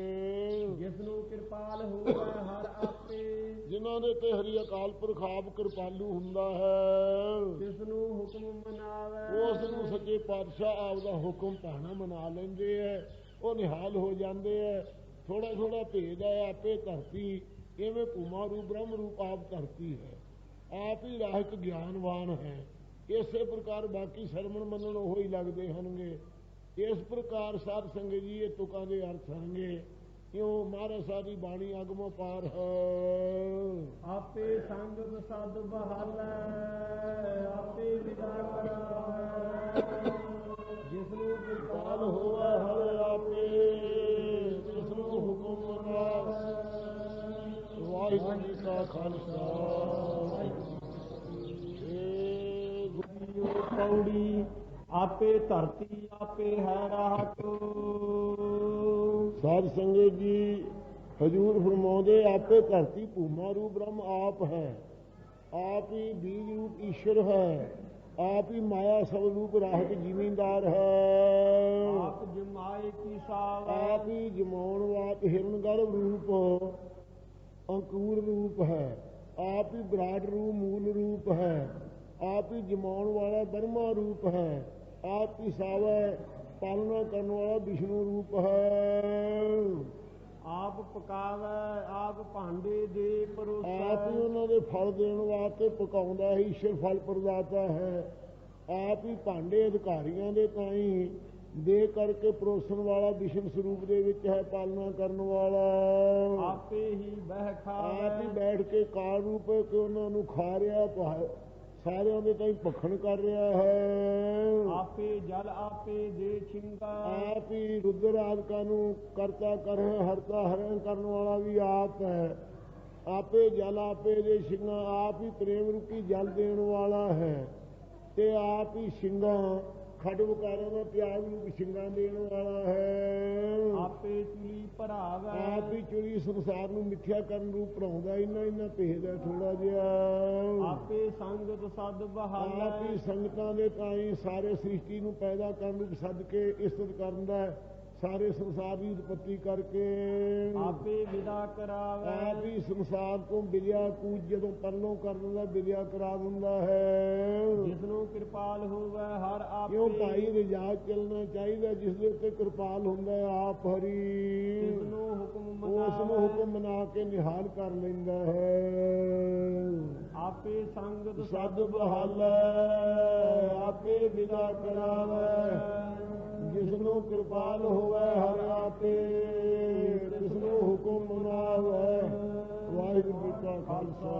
ਜਿਸਨੂੰ ਕਿਰਪਾਲ ਹੋਵੇ ਹਰ ਆਪੇ। ਜਿਨ੍ਹਾਂ ਦੇ ਤੇ ਹਰੀ ਅਕਾਲ ਪੁਰਖ ਆਪ ਕਿਰਪਾਲੂ ਹੁੰਦਾ ਹੈ, ਜਿਸਨੂੰ ਹੁਕਮ ਮਨਾਵੇ। ਉਸ ਨੂੰ ਸੱਚੇ ਪਾਤਸ਼ਾਹ ਆਪ ਦਾ ਹੁਕਮ ਭਾਣਾ ਮਨਾ ਲੈਂਦੇ ਹੈ, ਉਹ ਨਿਹਾਲ ਹੋ ਜਾਂਦੇ ਹੈ। ਥੋੜਾ ਥੋੜਾ ਭੇਦ ਹੈ। ਆਪੇ ਧਰਤੀ ਇਵੇਂ ਭੂਮਾ ਰੂਪ ਬ੍ਰਹਮ ਰੂਪ ਆਪ ਧਰਤੀ ਹੈ। ਆਪ ਹੀ ਰਾਹਕ ਗਿਆਨਵਾਨ ਹੈ। ਇਸੇ ਪ੍ਰਕਾਰ ਬਾਕੀ ਸਰਵਣ ਮੰਨਣ ਉਹ ਹੀ ਲੱਗਦੇ ਹਨਗੇ। ਇਸ ਪ੍ਰਕਾਰ ਸਾਧ ਸੰਗਤ ਜੀ ਇਹ ਤੁਕਾਂ ਦੇ ਅਰਥ ਹਨਗੇ। ਇਉਂ ਮਹਾਰਾਜ ਸਾਹਿਬ ਦੀ ਬਾਣੀ ਅਗਮੋਂ ਪਾਰ ਹੈ। ਆਪੇ ਸੰਗਤ ਸਦ ਬਹਾਲੇ। ਆਪੇ ਵਿਦਾ ਕਰਾਵੇ। ਜਿਸਨੂੰ ਕਾਲ ਕਿਰਪਾਲ ਹੋਵੇ ਹਰ ਆਪੇ, ਜਿਸਨੂੰ ਖਾਲਸਾ। ਪੌੜੀ ਆਪੇ ਧਰਤੀ ਆਪੇ ਹੈ ਰਾਹਤ। ਸਾਧ ਸੰਗਤ ਜੀ, ਹਜੂਰ ਫਰਮਾਉਂਦੇ ਆਪੇ ਧਰਤੀ ਭੂਮਾ ਰੂਪ ਬ੍ਰਹਮ ਆਪ ਹੈ, ਆਪ ਹੀ ਬੀਜ ਰੂਪ ਈਸ਼ਵਰ ਹੈ, ਆਪ ਹੀ ਮਾਇਆ ਸਭ ਰੂਪ ਰਾਹਤ ਜ਼ਿਮੀਂਦਾਰ ਹੈ। ਆਪ ਜਮਾਏ ਕੀ ਸਾਵ, ਆਪ ਹੀ ਜਮਾਉਣ ਵਾਲਾ ਹਿਰਨ ਗਰਭ ਰੂਪ ਅੰਕੂਰ ਰੂਪ ਹੈ, ਆਪ ਹੀ ਵਿਰਾਟ ਰੂਪ ਮੂਲ ਰੂਪ ਹੈ, ਆਪ ਹੀ ਜਮਾਉਣ ਵਾਲਾ ਬਰਮਾ ਰੂਪ ਹੈ, ਆਪ ਹੀ ਸਾਵੈ ਪਾਲਣਾ ਕਰਨ ਵਾਲਾ ਵਿਸ਼ਨੂੰ ਰੂਪ ਹੈ। ਆਪ ਪਕਾਵੈ ਆਪ ਭਾਂਡੇ ਦੇ ਪਰੋਸੈ, ਆਪ ਹੀ ਉਹਨਾਂ ਦੇ ਫਲ ਦੇਣ ਵਾਸਤੇ ਪਕਾਉਂਦਾ ਹੈ, ਈਸ਼ਰ ਫਲ ਪ੍ਰਦਾਤਾ ਹੈ। ਆਪ ਹੀ ਭਾਂਡੇ ਅਧਿਕਾਰੀਆਂ ਦੇ ਤਾਈਂ ਦੇ ਕਰਕੇ ਪਰੋਸਣ ਵਾਲਾ ਵਿਸ਼ਵ ਸਰੂਪ ਦੇ ਵਿੱਚ ਹੈ, ਪਾਲਣਾ ਕਰਨ ਵਾਲਾ। ਆਪੇ ਹੀ ਬਹਿ ਖਾਵੈ, ਆਪ ਹੀ ਬੈਠ ਕੇ ਕਾਲ ਰੂਪ ਹੈ ਕਿ ਉਹਨਾਂ ਨੂੰ ਖਾ ਰਿਹਾ, ਸਾਰਿਆਂ ਦੇ ਤਾਈਂ ਭਖਣ ਕਰ ਰਿਹਾ ਹੈ। ਆਪੇ ਜਲ ਆਪੇ ਦੇ ਛਿੰਗਾ, ਆਪ ਹੀ ਰੁਦਰ ਆਦਿਕਾਂ ਨੂੰ ਕਰਤਾ ਕਰ ਹਰਤਾ ਹਰਨ ਕਰਨ ਵਾਲਾ ਵੀ ਆਪ ਹੈ। ਆਪੇ ਜਲ ਆਪੇ ਦੇ ਸਿੰਘਾਂ, ਆਪ ਹੀ ਪ੍ਰੇਮ ਰੂਪੀ ਜਲ ਦੇਣ ਵਾਲਾ ਹੈ, ਤੇ ਆਪ ਹੀ ਸਿੰਘਾਂ ਖੱਡ ਵਿਕਾਰਾਂ ਦਾ ਤਿਆਗ ਰੂਪ ਸਿੰਘਾਂ ਦੇਣ ਵਾਲਾ ਹੈ। ਆਪੇ ਚੁਲੀ ਭਰਾਵੈ, ਆਪ ਹੀ ਚੁਲੀ ਸੰਸਾਰ ਨੂੰ ਮਿੱਥਿਆ ਕਰਨ ਰੂਪ ਪੜਾਉਂਦਾ, ਇੰਨਾ ਭੇਦ ਹੈ ਥੋੜਾ ਜਿਹਾ। ਆਪੇ ਸੰਗਤ ਸਦ ਬਹਾਲੈ, ਆਪ ਹੀ ਸੰਗਤਾਂ ਦੇ ਤਾਈਂ ਸਾਰੇ ਸ੍ਰਿਸ਼ਟੀ ਨੂੰ ਪੈਦਾ ਕਰਨ ਰੂਪ ਸੱਦ ਕੇ ਇਸਤਤ ਕਰਦਾ, ਸਾਰੇ ਸੰਸਾਰ ਦੀ ਉਤਪਤੀ ਕਰਕੇ। ਆਪੇ ਵਿਦਾ ਕਰਾਵੈ, ਆਪ ਹੀ ਸੰਸਾਰ ਤੋਂ ਵਿਦਿਆ ਕੂਚ ਜਦੋਂ ਪਰਲੋਂ ਕਰ ਦਿੰਦਾ, ਵਿਦਿਆ ਕਰਾ ਦਿੰਦਾ ਹੈ। ਜਿਸਨੂੰ ਕਿਰਪਾਲ ਹੋਵੈ ਹਰ ਆਪੇ, ਕਿਉਂ ਭਾਈ ਰਜਾ ਚੱਲਣਾ ਚਾਹੀਦਾ, ਜਿਸ ਦੇ ਉੱਤੇ ਕਿਰਪਾਲ ਹੁੰਦਾ ਹੈ ਆਪ ਹਰੀ, ਜਿਸਨੂੰ ਹੁਕਮ ਉਸ ਨੂੰ ਹੁਕਮ ਬਣਾ ਕੇ ਨਿਹਾਲ ਕਰ ਲੈਂਦਾ ਹੈ। ਆਪੇ ਸੰਗਤ ਸਦ ਬਹਾਲੈ, ਆਪੇ ਵਿਦਾ ਕਰਾਵੈ, ਜਿਸਨੂੰ ਕਿਰਪਾਲ ਹੋਵੈ ਹਰ ਆਪੇ, ਤਿਸਨੂੰ ਹੁਕਮ ਮਨਾਵੈ। ਵਾਹਿਗੁਰੂ ਜੀ ਕਾ ਖਾਲਸਾ।